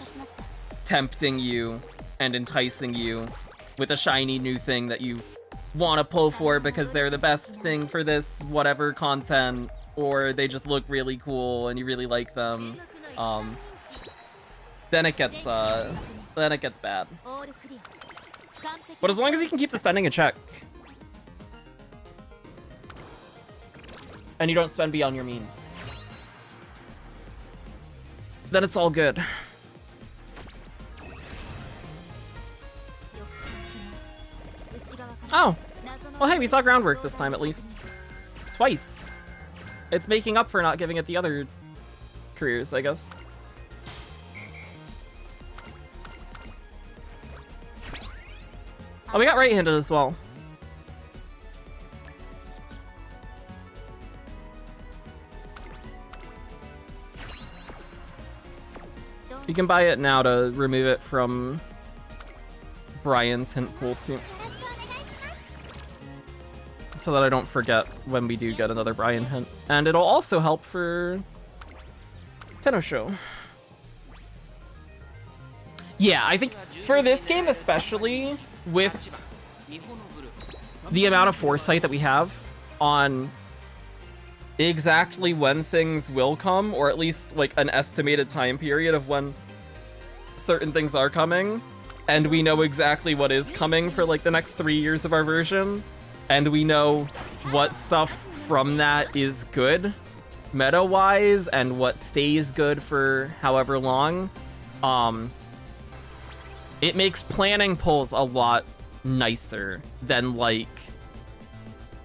tempting you and enticing you with a shiny new thing that you want to pull for because they're the best thing for this whatever content, or they just look really cool and you really like them. Then it gets bad. But as long as you can keep the spending in check and you don't spend beyond your means, then it's all good. Oh, well hey, we saw groundwork this time at least. Twice. It's making up for not giving it the other careers, I guess. Oh, we got right-handed as well. You can buy it now to remove it from Brian's hint pool too, so that I don't forget when we do get another Brian hint. And it'll also help for Tenno. Yeah, I think for this game especially, with the amount of foresight that we have on exactly when things will come, or at least like an estimated time period of when certain things are coming, and we know exactly what is coming for like the next 3 years of our version, and we know what stuff from that is good meta-wise and what stays good for however long, it makes planning pulls a lot nicer than like,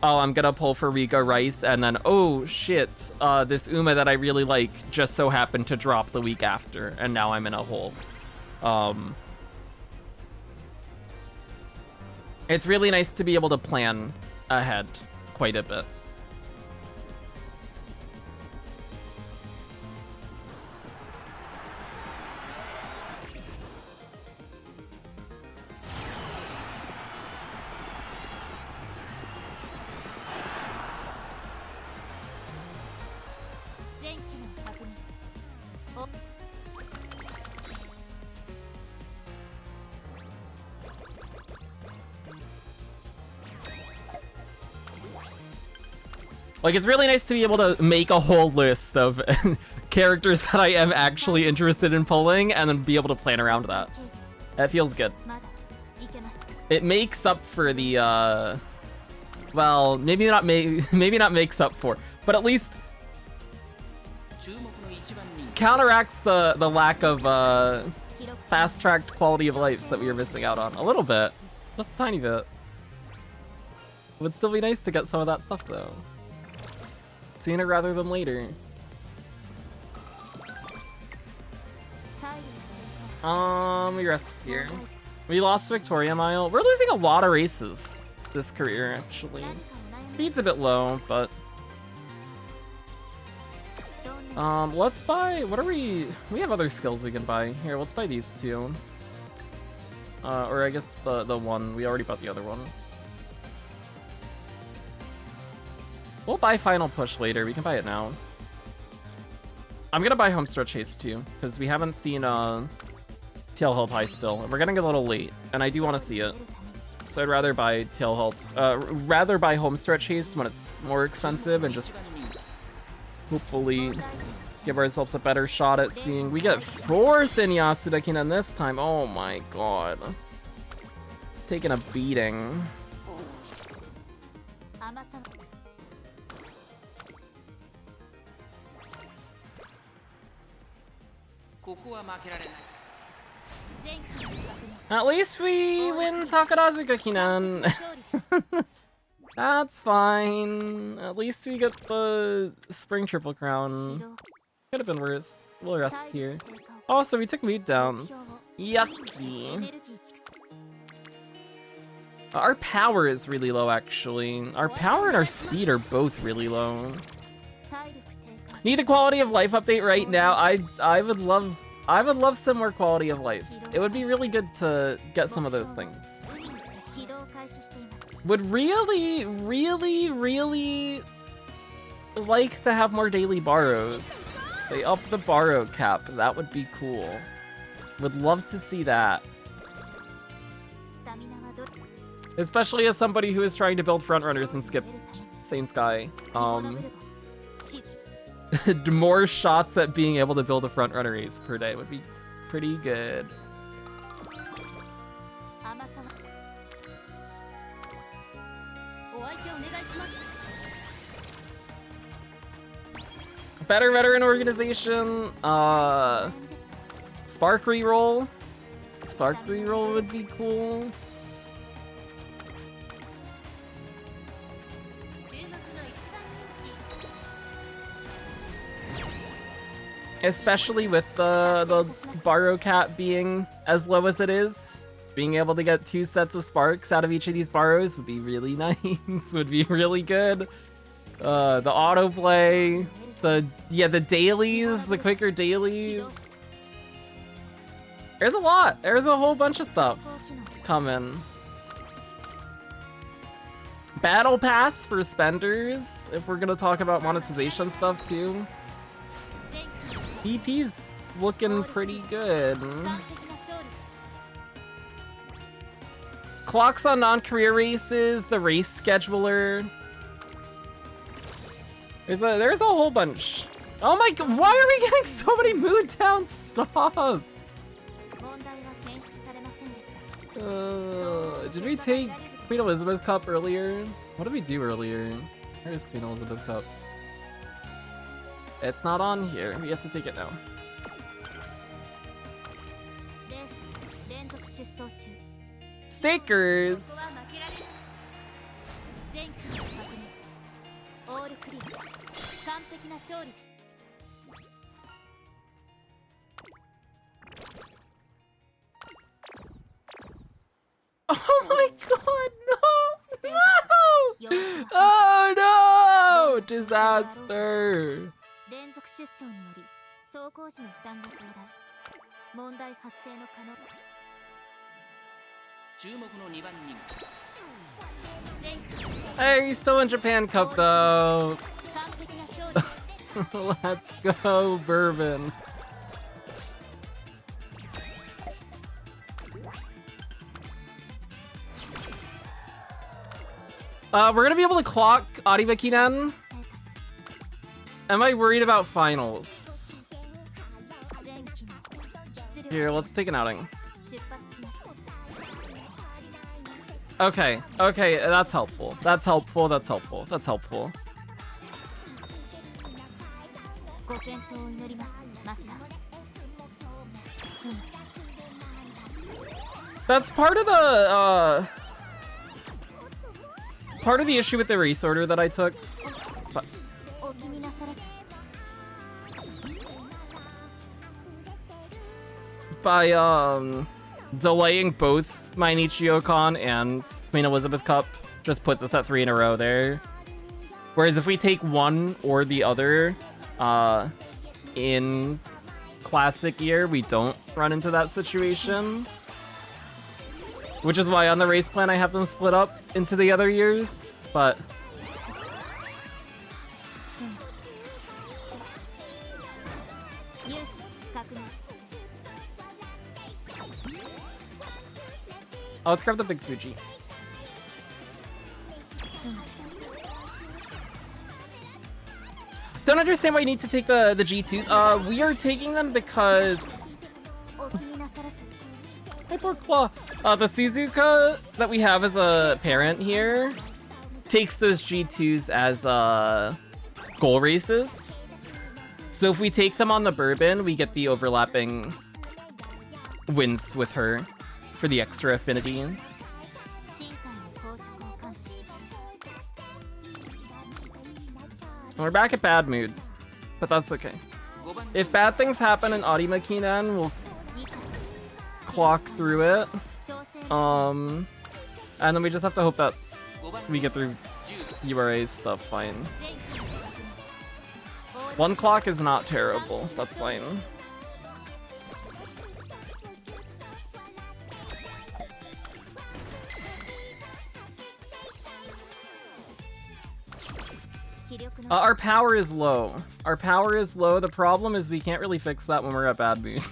oh, I'm gonna pull for Riga Rice and then, oh shit, this Uma that I really like just so happened to drop the week after and now I'm in a hole. It's really nice to be able to plan ahead quite a bit. Like, it's really nice to be able to make a whole list of characters that I am actually interested in pulling and then be able to plan around that. That feels good. It makes up for the, well, maybe not makes up for, but at least counteracts the lack of fast-tracked quality of life that we were missing out on. A little bit. Just a tiny bit. Would still be nice to get some of that stuff though. Sooner rather than later. We rest here. We lost Victoria Mile. We're losing a lot of races this career, actually. Speed's a bit low, but... let's buy... What are we... We have other skills we can buy. Here, let's buy these two. Or I guess the one. We already bought the other one. We'll buy Final Push later. We can buy it now. I'm gonna buy Homestretch Chase too, because we haven't seen Tailhilt High still. We're getting a little late, and I do want to see it. So I'd rather buy rather buy Homestretch Haste when it's more expensive and just hopefully give ourselves a better shot at seeing. We get 4th in Yasudakinen this time. Oh my god. Taking a beating. At least we win Takarazuka Kinan. That's fine. At least we get the Spring Triple Crown. Could have been worse. We'll rest here. Also, we took mood downs. Yucky. Our power is really low, actually. Our power and our speed are both really low. Need a quality of life update right now. I would love some more quality of life. It would be really good to get some of those things. Would really like to have more daily borrows. They up the borrow cap. That would be cool. Would love to see that. Especially as somebody who is trying to build frontrunners and skip Sane Sky. More shots at being able to build a frontrunner race per day would be pretty good. Better veteran organization. Spark reroll. Spark reroll would be cool. Especially with the borrow cap being as low as it is. Being able to get 2 sets of sparks out of each of these borrows would be really nice. Would be really good. The autoplay. The dailies, the quicker dailies. There's a lot. There's a whole bunch of stuff coming. Battle Pass for spenders, if we're gonna talk about monetization stuff too. PP's looking pretty good. Clocks on non-career races, the race scheduler. There's a whole bunch. Oh my god, why are we getting so many mood downs? Stop! Did we take Queen Elizabeth Cup earlier? What did we do earlier? Where's Queen Elizabeth Cup? It's not on here. We have to take it now. Stickers! Oh my god, no! No! Oh no! Disaster! Hey, he's still in Japan Cup though. Let's go, Bourbon. We're gonna be able to clock Aribakinen. Am I worried about finals? Here, let's take an outing. Okay, okay, that's helpful. That's helpful, that's helpful, that's helpful. That's part of the, part of the issue with the race order that I took. But by delaying both my Nichio-con and Queen Elizabeth Cup just puts us at 3 in a row there. Whereas if we take one or the other in Classic year, we don't run into that situation. Which is why on the race plan I have them split up into the other years, but... Oh, let's grab the big Fuji. Don't understand why you need to take the G2s. We are taking them because... Hey, poor Claw. The Suzuka that we have as a parent here takes those G2s as goal races. So if we take them on the Bourbon, we get the overlapping wins with her for the extra affinity. We're back at bad mood, but that's okay. If bad things happen in Arimakinan, we'll clock through it. And then we just have to hope that we get through URA's stuff fine. 1 clock is not terrible, that's fine. Our power is low. Our power is low. The problem is we can't really fix that when we're at bad mood.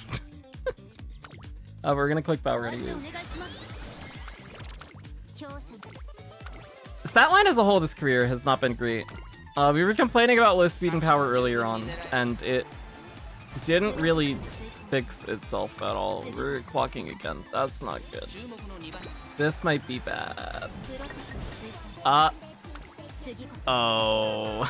We're gonna click power anyways. Stat line as a whole this career has not been great. We were complaining about list speed and power earlier on, and it didn't really fix itself at all. We're clocking again. That's not good. This might be bad. Oh.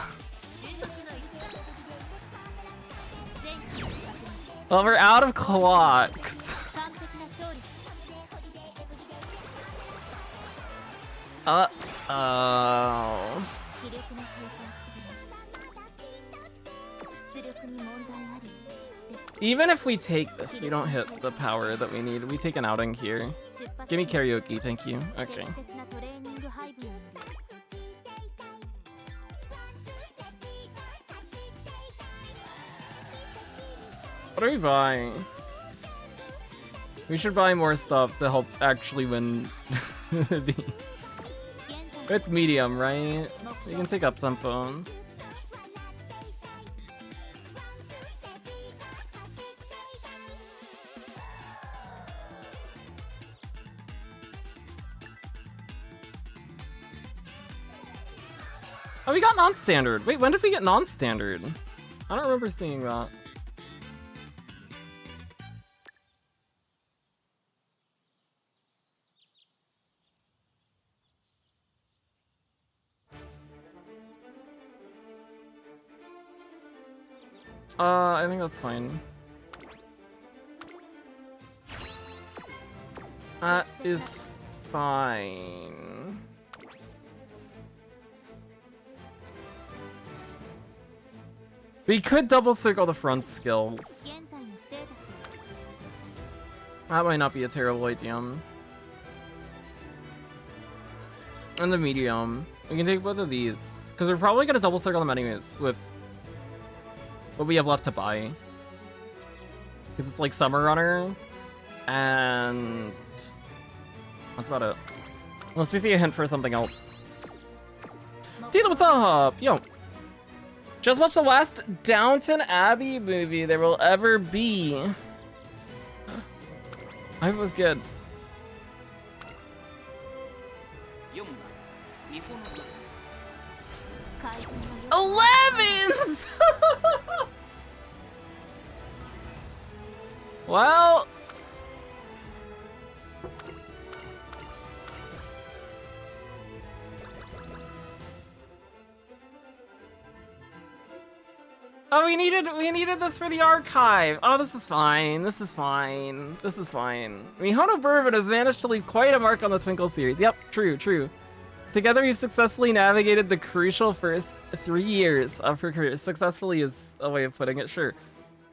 Well, we're out of clocks. Uh-oh. Even if we take this, we don't hit the power that we need. We take an outing here. Give me karaoke, thank you. Okay. What are we buying? We should buy more stuff to help actually win. It's medium, right? You can take up some phone. Oh, we got non-standard. Wait, when did we get non-standard? I don't remember seeing that. I think that's fine. That is fine. We could double circle the front skills. That might not be a terrible idea. And the medium. We can take both of these. Because we're probably going to double circle them anyways with what we have left to buy. Because it's like Summer Runner. And that's about it. Unless we see a hint for something else. Tila, what's up? Yo. Just watched the last Downton Abbey movie there will ever be. I hope it was good. 11th! Well... Oh, we needed this for the archive. Oh, this is fine. This is fine. This is fine. Mihono Bourbon has managed to leave quite a mark on the Twinkle series. Yep, true, true. Together, we successfully navigated the crucial first 3 years of her career. Successfully is a way of putting it, sure.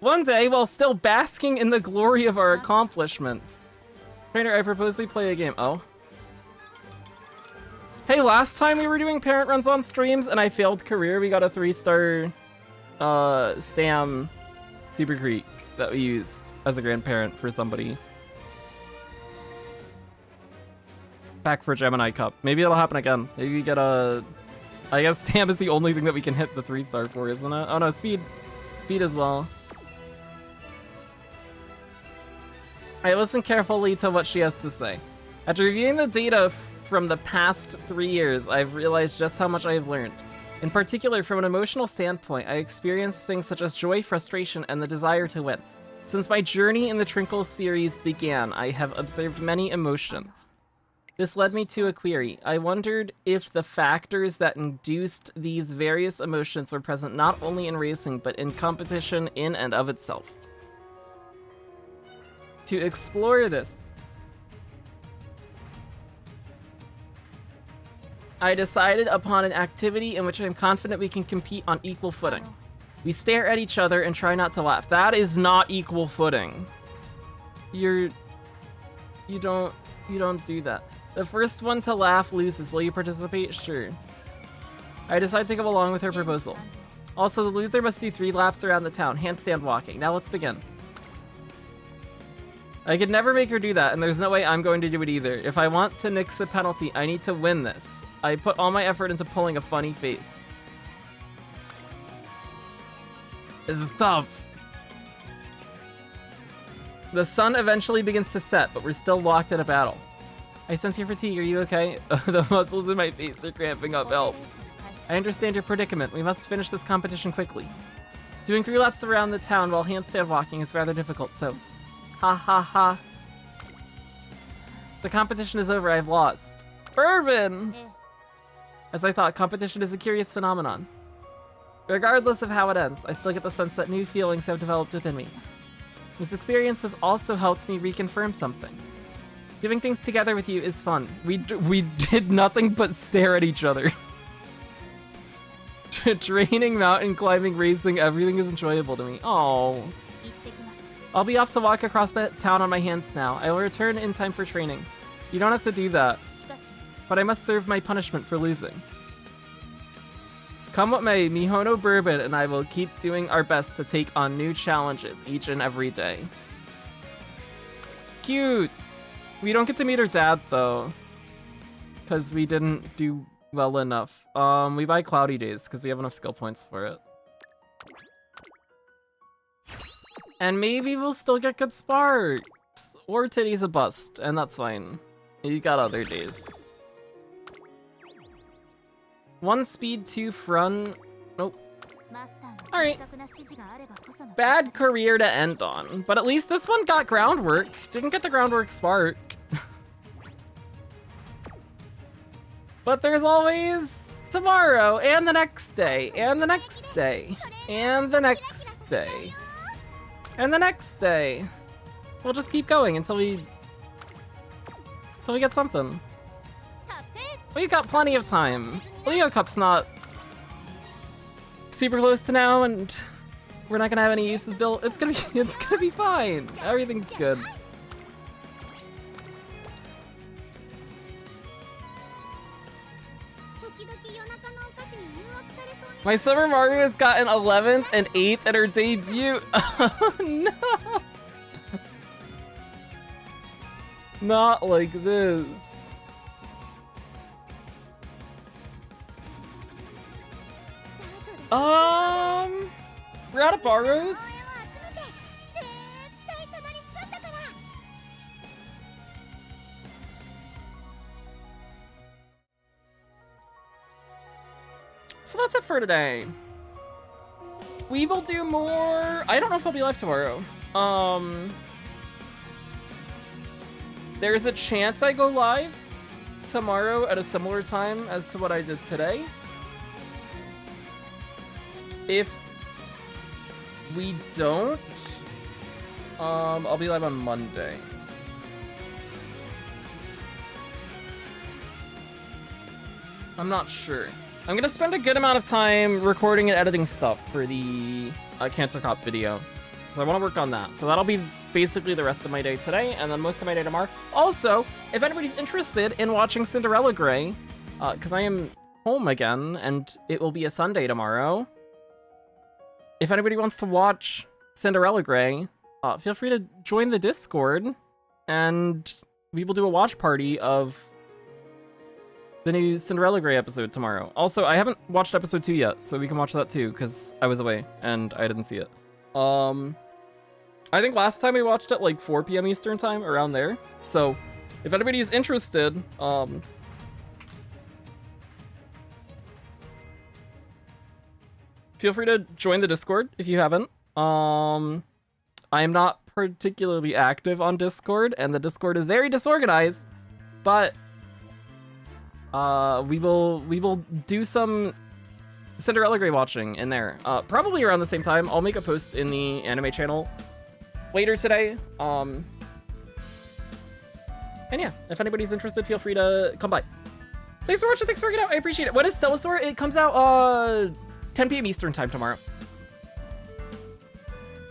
One day, while still basking in the glory of our accomplishments. Trainer, I propose we play a game. Oh. Hey, last time we were doing parent runs on streams and I failed career, we got a 3-star Stam Super Creek that we used as a grandparent for somebody. Back for Gemini Cup. Maybe it'll happen again. Maybe we get a... I guess Stam is the only thing that we can hit the 3-star for, isn't it? Oh no, speed. Speed as well. I listen carefully to what she has to say. After reviewing the data from the past 3 years, I've realized just how much I have learned. In particular, from an emotional standpoint, I experienced things such as joy, frustration, and the desire to win. Since my journey in the Trinkle series began, I have observed many emotions. This led me to a query. I wondered if the factors that induced these various emotions were present not only in racing, but in competition in and of itself. To explore this, I decided upon an activity in which I'm confident we can compete on equal footing. We stare at each other and try not to laugh. That is not equal footing. You don't do that. The first one to laugh loses. Will you participate? Sure. I decide to go along with her proposal. Also, the loser must do 3 laps around the town, handstand walking. Now let's begin. I could never make her do that, and there's no way I'm going to do it either. If I want to nix the penalty, I need to win this. I put all my effort into pulling a funny face. This is tough. The sun eventually begins to set, but we're still locked in a battle. I sense your fatigue. Are you okay? The muscles in my face are cramping up. Help. I understand your predicament. We must finish this competition quickly. Doing 3 laps around the town while handstand walking is rather difficult, so... Ha ha ha. The competition is over. I've lost. Bourbon! As I thought, competition is a curious phenomenon. Regardless of how it ends, I still get the sense that new feelings have developed within me. This experience has also helped me reconfirm something. Doing things together with you is fun. We did nothing but stare at each other. Training, mountain climbing, racing, everything is enjoyable to me. Oh. I'll be off to walk across the town on my hands now. I will return in time for training. You don't have to do that. But I must serve my punishment for losing. Come what may, Mihono Bourbon and I will keep doing our best to take on new challenges each and every day. Cute! We don't get to meet her dad, though. Because we didn't do well enough. We buy Cloudy Days, because we have enough skill points for it. And maybe we'll still get good sparks! Or Titty's a bust, and that's fine. You got other days. 1 speed, 2 front. Nope. Alright. Bad career to end on. But at least this one got groundwork. Didn't get the groundwork spark. But there's always tomorrow, and the next day, and the next day, and the next day, and the next day. We'll just keep going until we get something. We've got plenty of time. Leo Cup's not super close to now, and we're not gonna have any uses built. It's gonna be fine. Everything's good. My Summer Maru has gotten 11th and 8th at her debut. Oh no! Not like this. We're out of borrows. So that's it for today. We will do more. I don't know if I'll be live tomorrow. There's a chance I go live tomorrow at a similar time as to what I did today. If we don't, I'll be live on Monday. I'm not sure. I'm gonna spend a good amount of time recording and editing stuff for the Cancer Cop video. So I want to work on that. So that'll be basically the rest of my day today, and then most of my day tomorrow. Also, if anybody's interested in watching Cinderella Grey, because I am home again, and it will be a Sunday tomorrow. If anybody wants to watch Cinderella Grey, feel free to join the Discord, and we will do a watch party of the new Cinderella Grey episode tomorrow. Also, I haven't watched episode 2 yet, so we can watch that too, because I was away, and I didn't see it. I think last time we watched it like 4 p.m. Eastern time, around there. So, if anybody is interested, feel free to join the Discord if you haven't. I am not particularly active on Discord, and the Discord is very disorganized, but we will do some Cinderella Grey watching in there. Probably around the same time. I'll make a post in the anime channel later today. And yeah, if anybody's interested, feel free to come by. Thanks for watching, thanks for working out, I appreciate it. When is Stellasaur? It comes out 10 p.m. Eastern time tomorrow.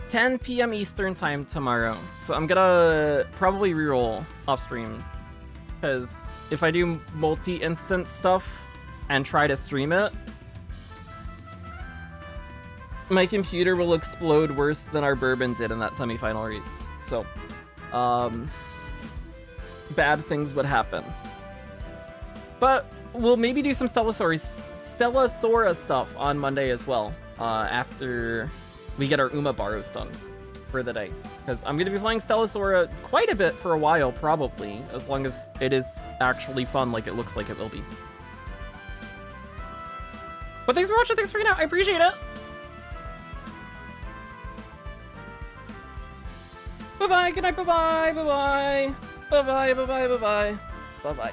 10 p.m. Eastern time tomorrow. So I'm gonna probably reroll off stream, because if I do multi-instance stuff and try to stream it, my computer will explode worse than our Bourbon did in that semifinal race. So, bad things would happen. But we'll maybe do some Stellasora stuff on Monday as well, after we get our Umabaros done for the day. Because I'm going to be playing Stellasora quite a bit for a while, probably, as long as it is actually fun like it looks like it will be. But thanks for watching, thanks for hanging out, I appreciate it! Bye-bye, good night, bye-bye, bye-bye, bye-bye, bye-bye, bye-bye, bye-bye.